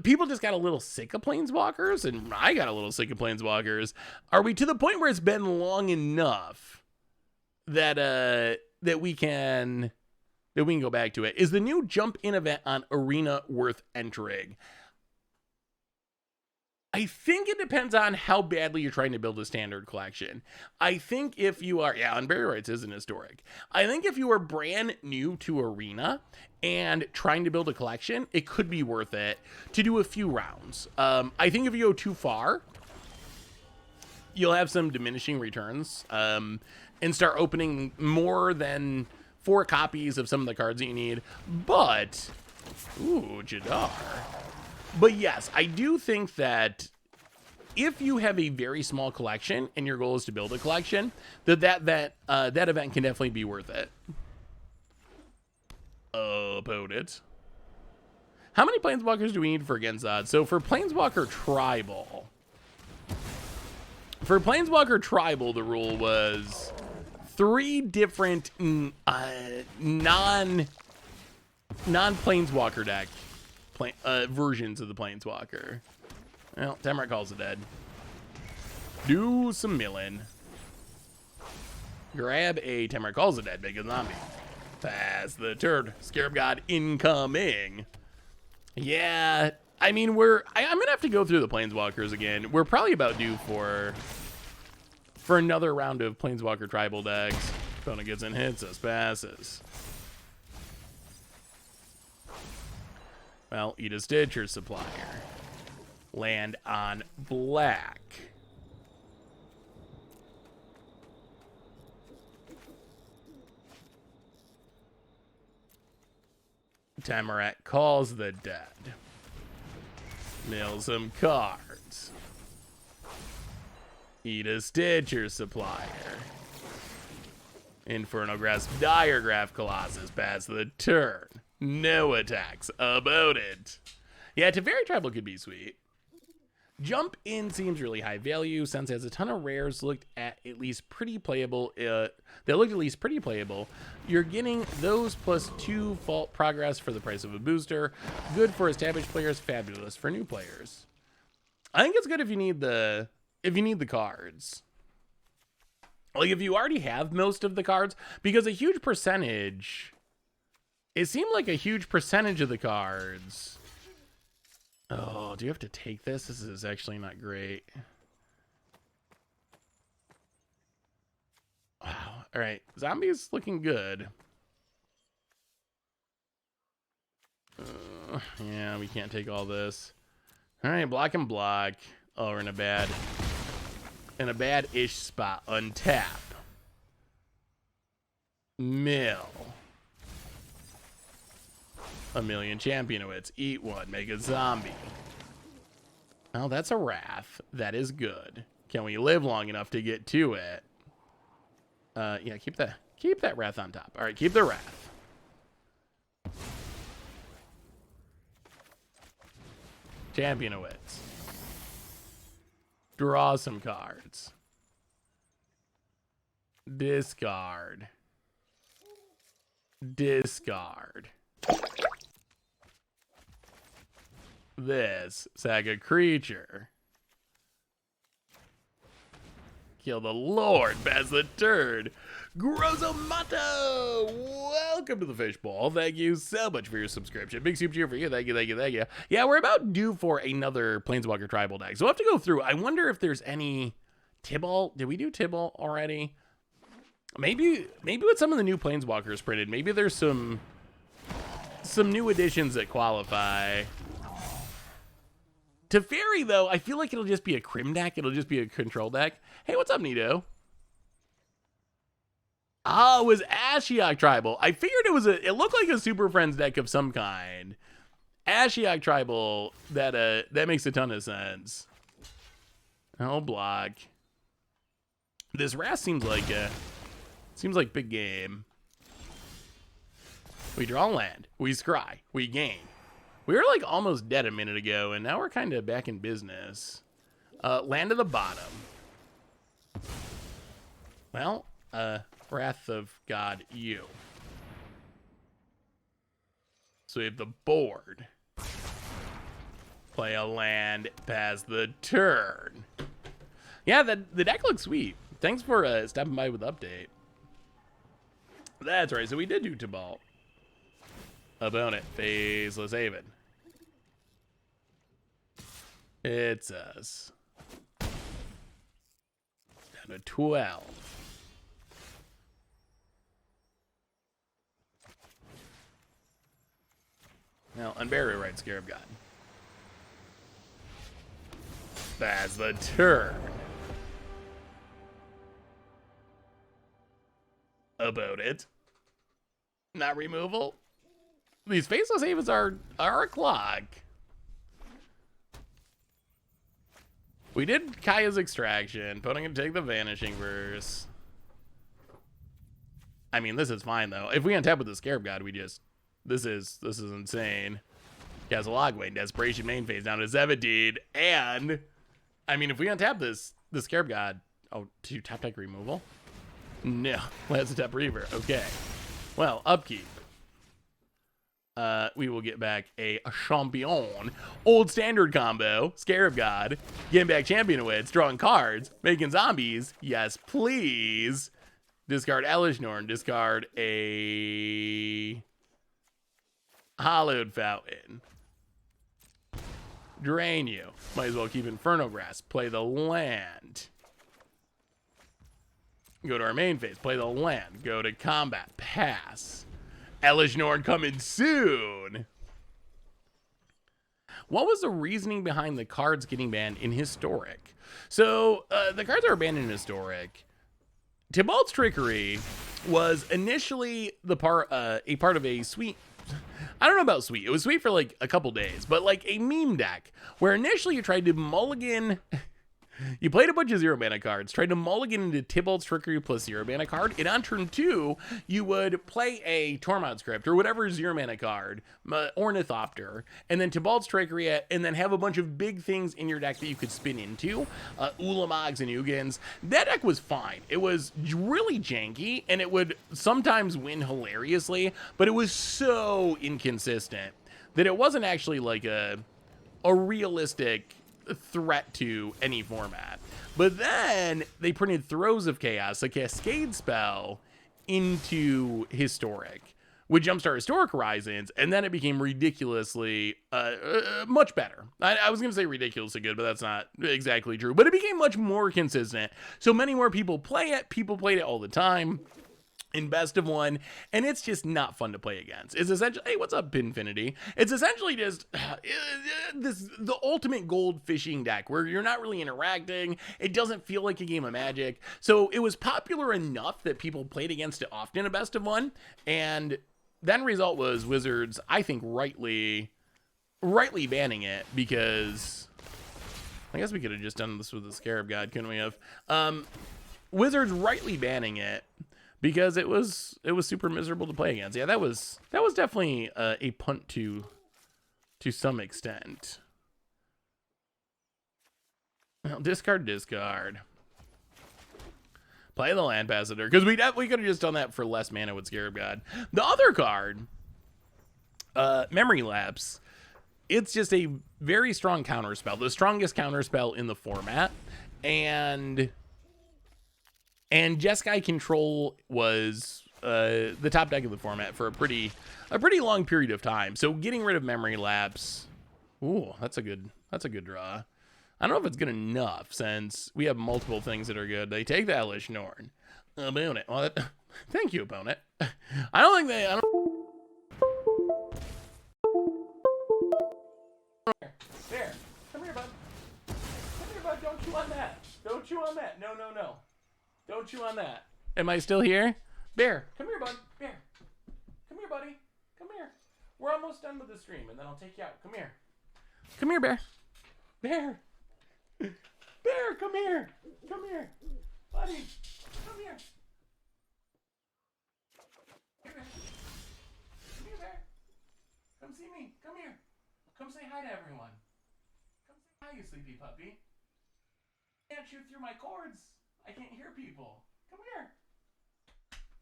people just got a little sick of Planeswalkers, and I got a little sick of Planeswalkers. Are we to the point where it's been long enough that we can go back to it? Is the new jump in event on Arena worth entering? I think it depends on how badly you're trying to build a standard collection. I think if you are, and Barry Rights isn't historic. I think if you are brand new to Arena and trying to build a collection, it could be worth it to do a few rounds. I think if you go too far, you'll have some diminishing returns and start opening more than 4 copies of some of the cards that you need. But, ooh, Jadar. But yes, I do think that if you have a very small collection and your goal is to build a collection, that event can definitely be worth it. Opponent. How many Planeswalkers do we need for against odds? So for Planeswalker Tribal, the rule was 3 different non-Planeswalker deck versions of the Planeswalker. Well, Tamara calls it dead. Do some milling. Grab a Tamara calls it dead, make a zombie. Pass the turn. Scarab God incoming. Yeah, I mean, I'm gonna have to go through the Planeswalkers again. We're probably about due for another round of Planeswalker tribal decks. Opponent gets in, hits us, passes. Well, eat a Stitcher Supplier. Land on black. Tamarat calls the dead. Mill some cards. Eat a Stitcher Supplier. Inferno Grasp, Diregraph Colossus, pass the turn. No attacks about it. Yeah, Teferi Tribal could be sweet. Jump in seems really high value since it has a ton of rares looked at least pretty playable. You're getting those plus 2 Fault Progress for the price of a booster. Good for established players, fabulous for new players. I think it's good if you need the cards. Like if you already have most of the cards, because a huge percentage. It seemed like a huge percentage of the cards. Oh, do you have to take this? This is actually not great. Wow. All right. Zombies looking good. Yeah, we can't take all this. All right, block and block. Oh, we're in a bad-ish spot. Untap. Mill. A million Championowits. Eat one. Make a zombie. Well, that's a Wrath. That is good. Can we live long enough to get to it? Yeah, keep that Wrath on top. All right, keep the Wrath. Championowits. Draw some cards. Discard. Discard. This. Sack a creature. Kill the Lord. Pass the turn. Grozomato! Welcome to the Fishbowl. Thank you so much for your subscription. Big super cheer for you. Thank you, thank you, thank you. Yeah, we're about due for another Planeswalker Tribal deck. So we'll have to go through. I wonder if there's any Tibalt. Did we do Tibalt already? Maybe with some of the new Planeswalkers printed, maybe there's some new additions that qualify. Teferi, though, I feel like it'll just be a Crim deck. It'll just be a control deck. Hey, what's up, Nito? Oh, it was Ashiok Tribal. I figured it looked like a Super Friends deck of some kind. Ashiok Tribal, that makes a ton of sense. Oh, block. This Wrath seems like big game. We draw land. We scry. We gain. We were like almost dead a minute ago, and now we're kind of back in business. Land to the bottom. Well, Wrath of God, you. Sweep the board. Play a land, pass the turn. Yeah, the deck looks sweet. Thanks for stopping by with the update. That's right, so we did do Tibalt. Opponent, Faceless Haven. It's us. Down to 12. Now, unbury right, Scarab God. That's the turn. About it. Not removal. These Faceless Havens are a clog. We did Kaya's Extraction. Putting him to take the Vanishing Verse. I mean, this is fine, though. If we untap with the Scarab God, we just... This is insane. He has a Logway, Desperation main phase down to 17. And, I mean, if we untap the Scarab God... Oh, to top deck removal? No. Let's tap Reaver. Okay. Well, upkeep. We will get back a champion. Old standard combo. Scarab God. Getting back champion wits. Drawing cards. Making zombies. Yes, please. Discard Elishnorn. Discard a... Hallowed Fountain. Drain you. Might as well keep Inferno Grass. Play the land. Go to our main phase. Play the land. Go to combat. Pass. Elishnorn coming soon. What was the reasoning behind the cards getting banned in Historic? So, the cards that were banned in Historic, Tibalt's Trickery was initially a part of a sweet... I don't know about sweet. It was sweet for like a couple days, but like a meme deck where initially you tried to mulligan... You played a bunch of 0-mana cards, tried to mulligan into Tibalt's Trickery plus 0-mana card, and on turn 2, you would play a Tormod Script or whatever 0-mana card, Ornithopter, and then Tibalt's Trickery, and then have a bunch of big things in your deck that you could spin into, Ulamogs and Ugins. That deck was fine. It was really janky, and it would sometimes win hilariously, but it was so inconsistent that it wasn't actually like a realistic threat to any format. But then they printed Throes of Chaos, a cascade spell, into Historic, would jumpstart Historic Horizons, and then it became ridiculously much better. I was going to say ridiculously good, but that's not exactly true. But it became much more consistent. So many more people play it. People played it all the time in best of one, and it's just not fun to play against. It's essentially, hey, what's up, Pinfinity? It's essentially just the ultimate gold fishing deck where you're not really interacting. It doesn't feel like a game of Magic. So it was popular enough that people played against it often in best of one, and then result was Wizards, I think, rightly banning it, because I guess we could have just done this with the Scarab God, couldn't we have? Wizards rightly banning it because it was super miserable to play against. Yeah, that was definitely a punt to some extent. Well, discard. Play the Land Passenger, because we could have just done that for less mana with Scarab God. The other card, Memory Lapse, it's just a very strong counterspell, the strongest counterspell in the format, and Jeskai Control was the top deck of the format for a pretty long period of time. So getting rid of Memory Lapse, ooh, that's a good draw. I don't know if it's good enough since we have multiple things that are good. They take the Hellish Norn. Opponent. Well, thank you, opponent. I don't think they. I don't. There. Come here, bud. Come here, bud. Don't chew on that. Don't chew on that. No, no, no. Don't chew on that. Am I still here? Bear, come here, bud. Bear. Come here, buddy. Come here. We're almost done with the stream, and then I'll take you out. Come here. Come here, Bear. Bear. Bear, come here. Come here. Buddy, come here. Here, Bear. Come here, Bear. Come see me. Come here. Come say hi to everyone. Come say hi, you sleepy puppy. I can't shoot through my cords. I can't hear people. Come here.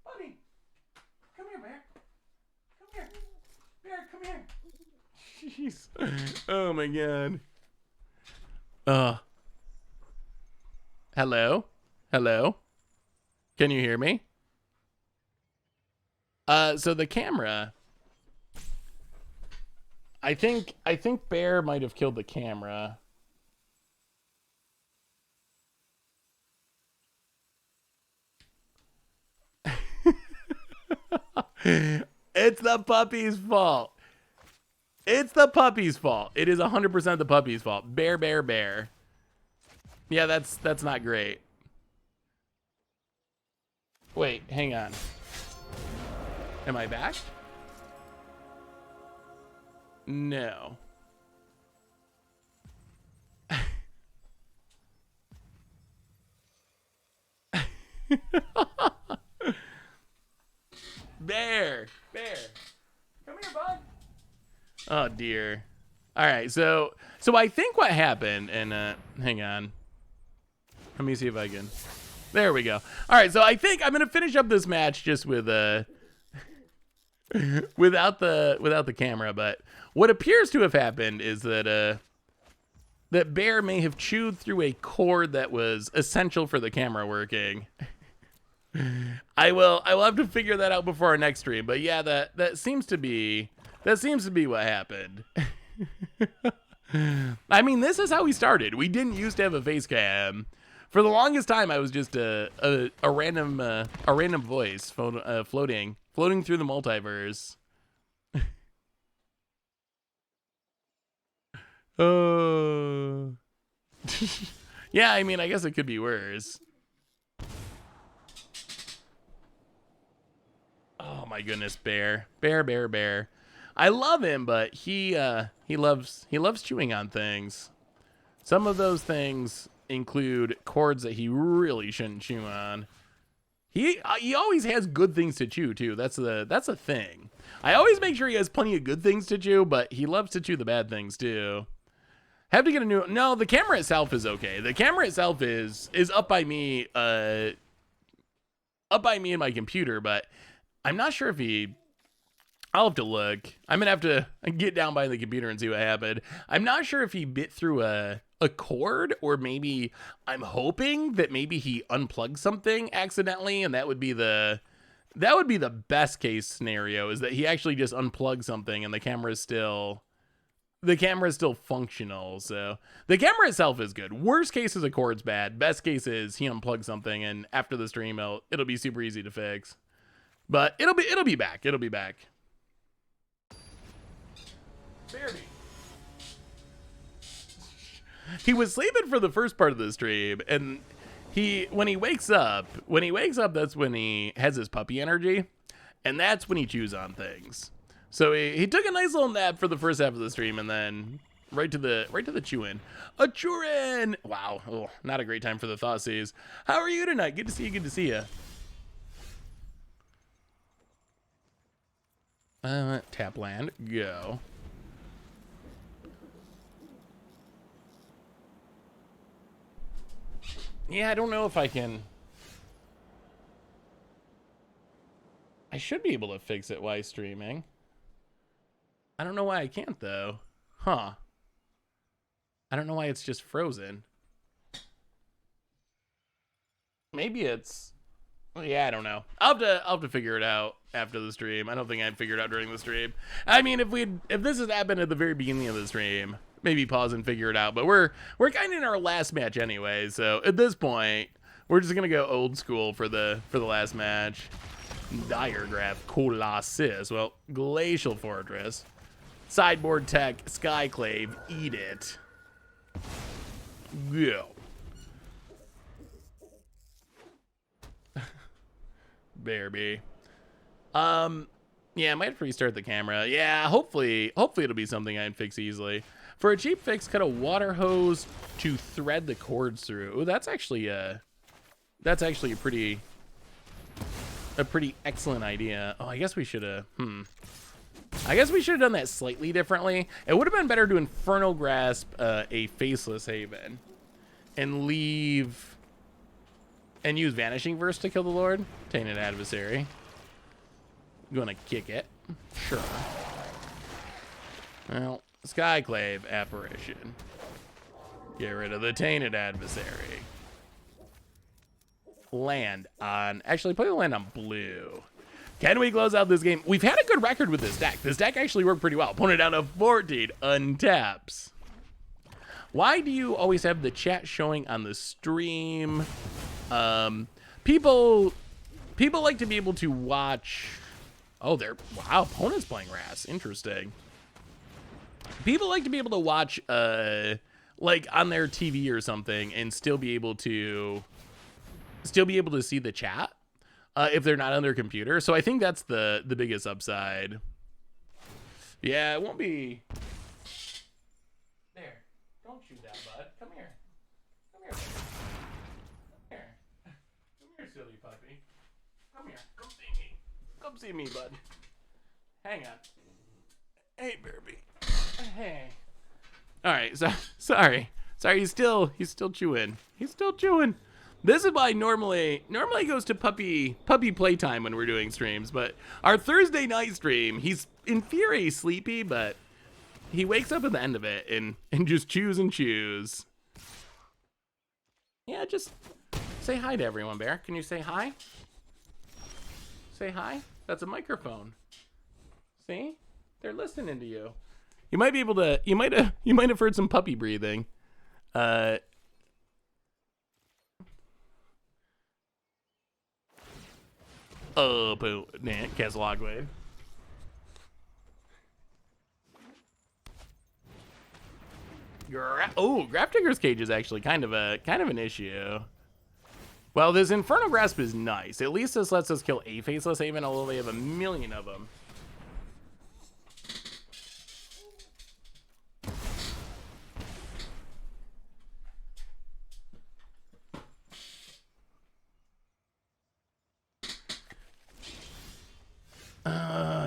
Buddy. Come here, Bear. Come here. Bear, come here. Jeez. Oh, my God. Hello? Hello? Can you hear me? So the camera, I think Bear might have killed the camera. It's the puppy's fault. It's the puppy's fault. It is 100% the puppy's fault. Bear, bear, bear. Yeah, that's not great. Wait, hang on. Am I back? No. Bear, bear. Come here, bud. Oh dear. All right, so I think what happened, and hang on. Let me see if I can. There we go. All right, so I think I'm gonna finish up this match just with without the camera. But what appears to have happened is that that Bear may have chewed through a cord that was essential for the camera working. I will have to figure that out before our next stream. But yeah, that seems to be what happened. I mean, this is how we started. We didn't used to have a face cam. For the longest time, I was just a random voice floating through the multiverse. Oh. Yeah, I mean, I guess it could be worse. Oh my goodness, Bear. Bear. I love him, but he loves chewing on things. Some of those things include cords that he really shouldn't chew on. He always has good things to chew too. That's a thing. I always make sure he has plenty of good things to chew, but he loves to chew the bad things too. Have to get a new. No, the camera itself is okay. The camera itself is up by me in my computer, but I'm not sure if he. I'll have to look. I'm gonna have to get down by the computer and see what happened. I'm not sure if he bit through a cord, or maybe I'm hoping that maybe he unplugged something accidentally, and that would be the best case scenario, is that he actually just unplugged something and the camera is still functional. So the camera itself is good. Worst case is a cord's bad. Best case is he unplugged something, and after the stream it'll be super easy to fix. But it'll be back. It'll be back. Barely. He was sleeping for the first part of the stream, and when he wakes up, that's when he has his puppy energy, and that's when he chews on things. So he took a nice little nap for the first half of the stream, and then right to the chewing. A chewin'! Wow, oh, not a great time for the Thoughtseize. How are you tonight? Good to see you. Good to see you. Tap land, go. Yeah, I don't know if I can. I should be able to fix it while streaming. I don't know why I can't, though. Huh. I don't know why it's just frozen. Maybe it's... Yeah, I don't know. I'll have to figure it out after the stream. I don't think I'd figure it out during the stream. I mean, if this has happened at the very beginning of the stream, maybe pause and figure it out. But we're kind of in our last match anyway, so at this point, we're just gonna go old school for the last match. Diregraph Colossus. Well, Glacial Fortress. Sideboard tech, Skyclave, eat it. Go. Bearby. Yeah, I might restart the camera. Yeah, hopefully it'll be something I can fix easily. For a cheap fix, cut a water hose to thread the cords through. Ooh, that's actually a pretty excellent idea. Oh, I guess we should have. I guess we should have done that slightly differently. It would have been better to Infernal Grasp a Faceless Haven and leave and use Vanishing Verse to kill the Lord. Tainted Adversary. Gonna kick it. Sure. Well, Skyclave Apparition. Get rid of the Tainted Adversary. Land on... Actually, play the land on blue. Can we close out this game? We've had a good record with this deck. This deck actually worked pretty well. Opponent down to 14. Untaps. Why do you always have the chat showing on the stream? People like to be able to watch... Oh, wow, opponent's playing Ras. Interesting. People like to be able to watch, like, on their TV or something and still be able to see the chat if they're not on their computer. So I think that's the biggest upside. Yeah, it won't be... There. Don't shoot that, bud. Come here. Come here. Come here. Come here, silly puppy. Come here. Come see me. Come see me, bud. Hang on. Hey, Bearby. Hey. All right. So sorry. He's still chewing. He's still chewing. This is why normally goes to puppy playtime when we're doing streams. But our Thursday night stream, he's in theory sleepy, but he wakes up at the end of it and just chews and chews. Yeah, just say hi to everyone, Bear. Can you say hi? Say hi. That's a microphone. See? They're listening to you. You might be able to. You might have heard some puppy breathing. Oh, boo. Nah, Castle Logwave. Graph Digger's Cage is actually kind of an issue. Well, this Infernal Grasp is nice. At least this lets us kill a Faceless Haven, although they have a million of them.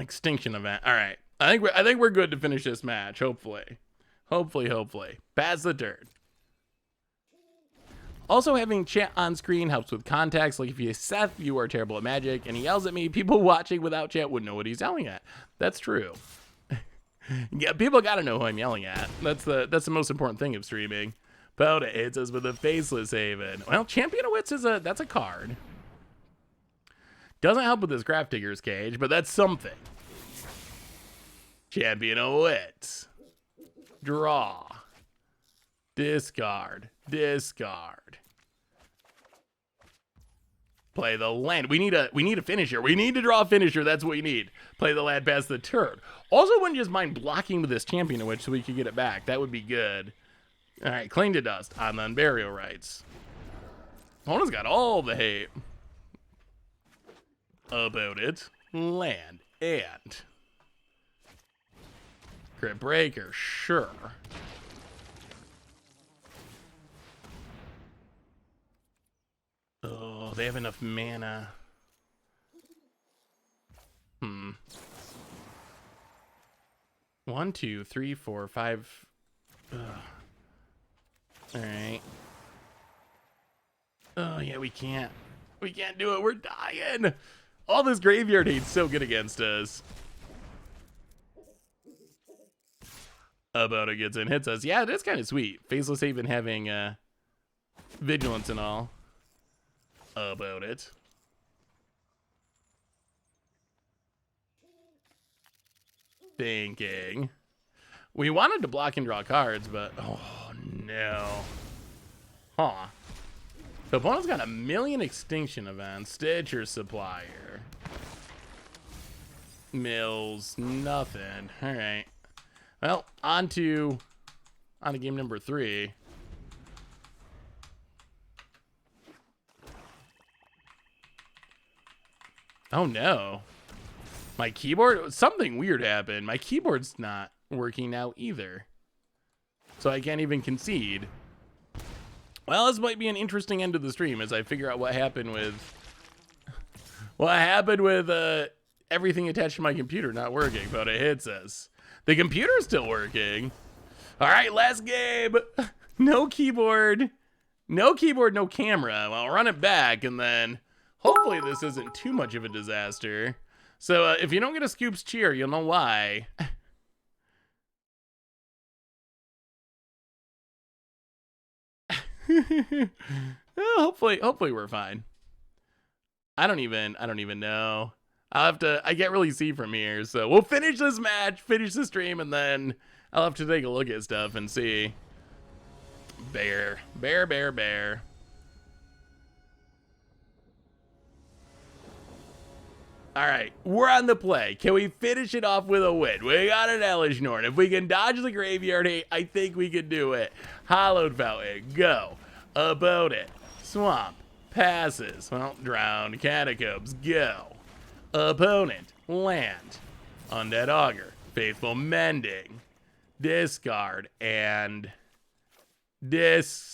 Extinction event. All right. I think we're good to finish this match. Hopefully. Pass the turn. Also, having chat on screen helps with context. Like if you Seth, you are terrible at Magic, and he yells at me, people watching without chat wouldn't know what he's yelling at. That's true. Yeah, people gotta know who I'm yelling at. That's the most important thing of streaming. Poda hits us with a Faceless Haven. Well, Champion of Wits that's a card. Doesn't help with this Graph Digger's Cage, but that's something. Champion of Wits. Draw. Discard. Play the land. We need a finisher. We need to draw a finisher. That's what we need. Play the land past the turn. Also, wouldn't just mind blocking with this Champion of Wits so we could get it back. That would be good. All right, Cling to Dust on the Unburial Rites. Opponent's got all the hate about it. Land and Crypt Breaker, sure. Oh, they have enough mana. 1, 2, 3, 4, 5. Ugh. All right. Oh yeah, we can't do it. We're dying. All this graveyard hate's so good against us. About it gets in, hits us. Yeah, it is kind of sweet. Faceless Haven having vigilance and all. About it. Thinking. We wanted to block and draw cards, but oh no. Huh. The opponent's got a million extinction events. Stitcher Supplier. Mills, nothing. Alright. Well, on to game number 3. Oh no. My keyboard, something weird happened. My keyboard's not working now either. So I can't even concede. Well, this might be an interesting end to the stream as I figure out what happened with everything attached to my computer not working, but it hits us. The computer's still working. All right, last game. No keyboard. No keyboard, no camera. I'll run it back, and then hopefully this isn't too much of a disaster. So if you don't get a Scoops cheer, you'll know why. Hopefully we're fine. I don't even know. I can't really see from here, so we'll finish this match, finish the stream, and then I'll have to take a look at stuff and see. Bear. All right, we're on the play. Can we finish it off with a win? We got an Elish Norn. If we can dodge the graveyard hate, I think we can do it. Hollowed Fountain, go. About it. Swamp, passes. Well, drown. Catacombs, go. Opponent, land. Undead Augur, Faithful Mending. Discard, and discard.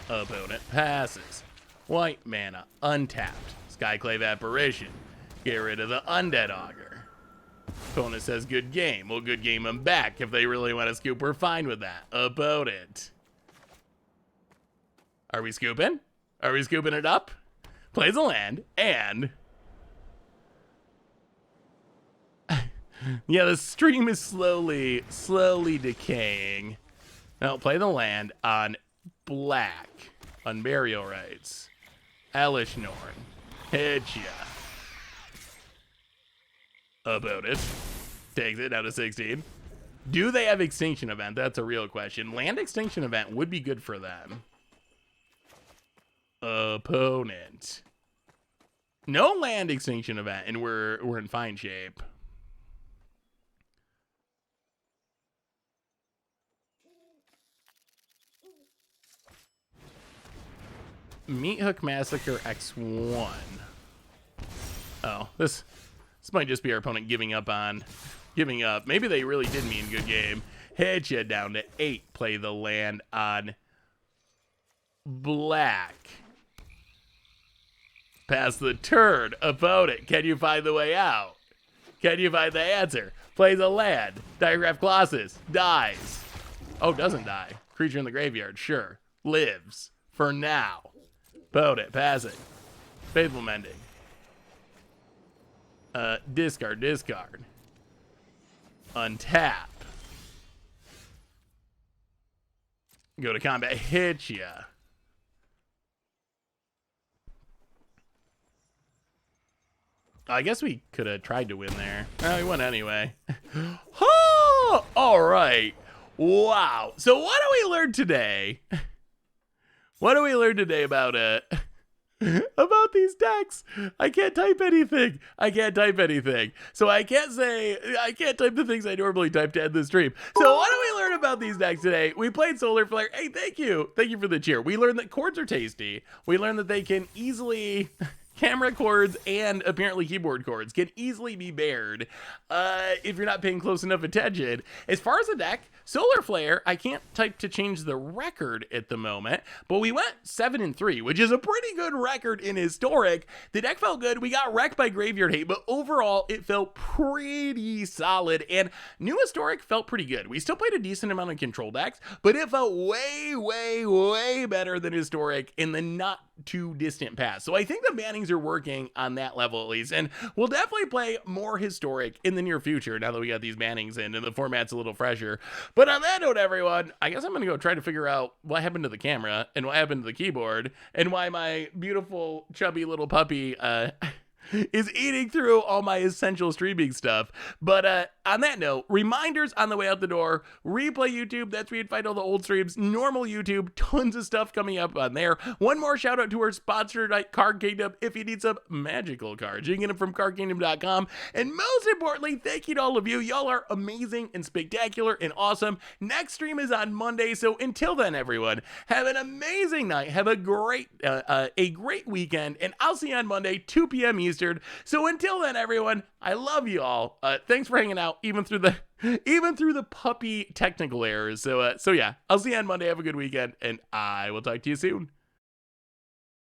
Opponent passes. White mana, untapped. Skyclave Apparition. Get rid of the Undead Augur. Opponent says good game. We'll good game them back. If they really want to scoop, we're fine with that. Opponent. Are we scooping? Are we scooping it up? Plays a land, and yeah, the stream is slowly decaying. Now play the land on black. Unburial Rights. Elish Norn. Hit ya. About it. Takes it down to 16. Do they have Extinction Event? That's a real question. Land Extinction Event would be good for them. Opponent. No land Extinction Event, and we're in fine shape. Meat Hook Massacre X1. Oh, this might just be our opponent giving up. Maybe they really did mean good game. Hit you down to 8. Play the land on black. Pass the turn. Opponent, can you find the way out? Can you find the answer? Plays a land. Digraph Colossus. Dies. Oh, doesn't die. Creature in the graveyard. Sure. Lives. For now. Opponent, pass it. Faithful Mending. Discard. Untap. Go to combat. Hit ya. I guess we could have tried to win there. Oh, we won anyway. Oh, all right. Wow. So what do we learn today? What do we learn today about these decks? I can't type anything. So I can't type the things I normally type to end the stream. So what do we learn about these decks today? We played Solar Flare. Hey, thank you. Thank you for the cheer. We learned that chords are tasty. We learned that they can easily camera cords and apparently keyboard cords can easily be bared if you're not paying close enough attention. As far as the deck, Solar Flare, I can't type to change the record at the moment, but we went 7-3, which is a pretty good record in Historic. The deck felt good. We got wrecked by Graveyard Hate, but overall it felt pretty solid, and New Historic felt pretty good. We still played a decent amount of control decks, but it felt way better than Historic in the not too distant past. So I think the bannings are working on that level at least, and we'll definitely play more Historic in the near future now that we got these bannings in and the format's a little fresher. But on that note, everyone, I guess I'm gonna go try to figure out what happened to the camera and what happened to the keyboard and why my beautiful chubby little puppy is eating through all my essential streaming stuff. But on that note, reminders on the way out the door, replay YouTube, that's where you'd find all the old streams, normal YouTube, tons of stuff coming up on there. One more shout out to our sponsor tonight, Card Kingdom. If you need some magical cards, you can get them from cardkingdom.com. And most importantly, thank you to all of you. Y'all are amazing and spectacular and awesome. Next stream is on Monday, so until then, everyone, have an amazing night. Have a great weekend, and I'll see you on Monday, 2 p.m. Eastern. So until then, everyone, I love you all. Thanks for hanging out, even through the puppy technical errors. So yeah, I'll see you on Monday. Have a good weekend, and I will talk to you soon.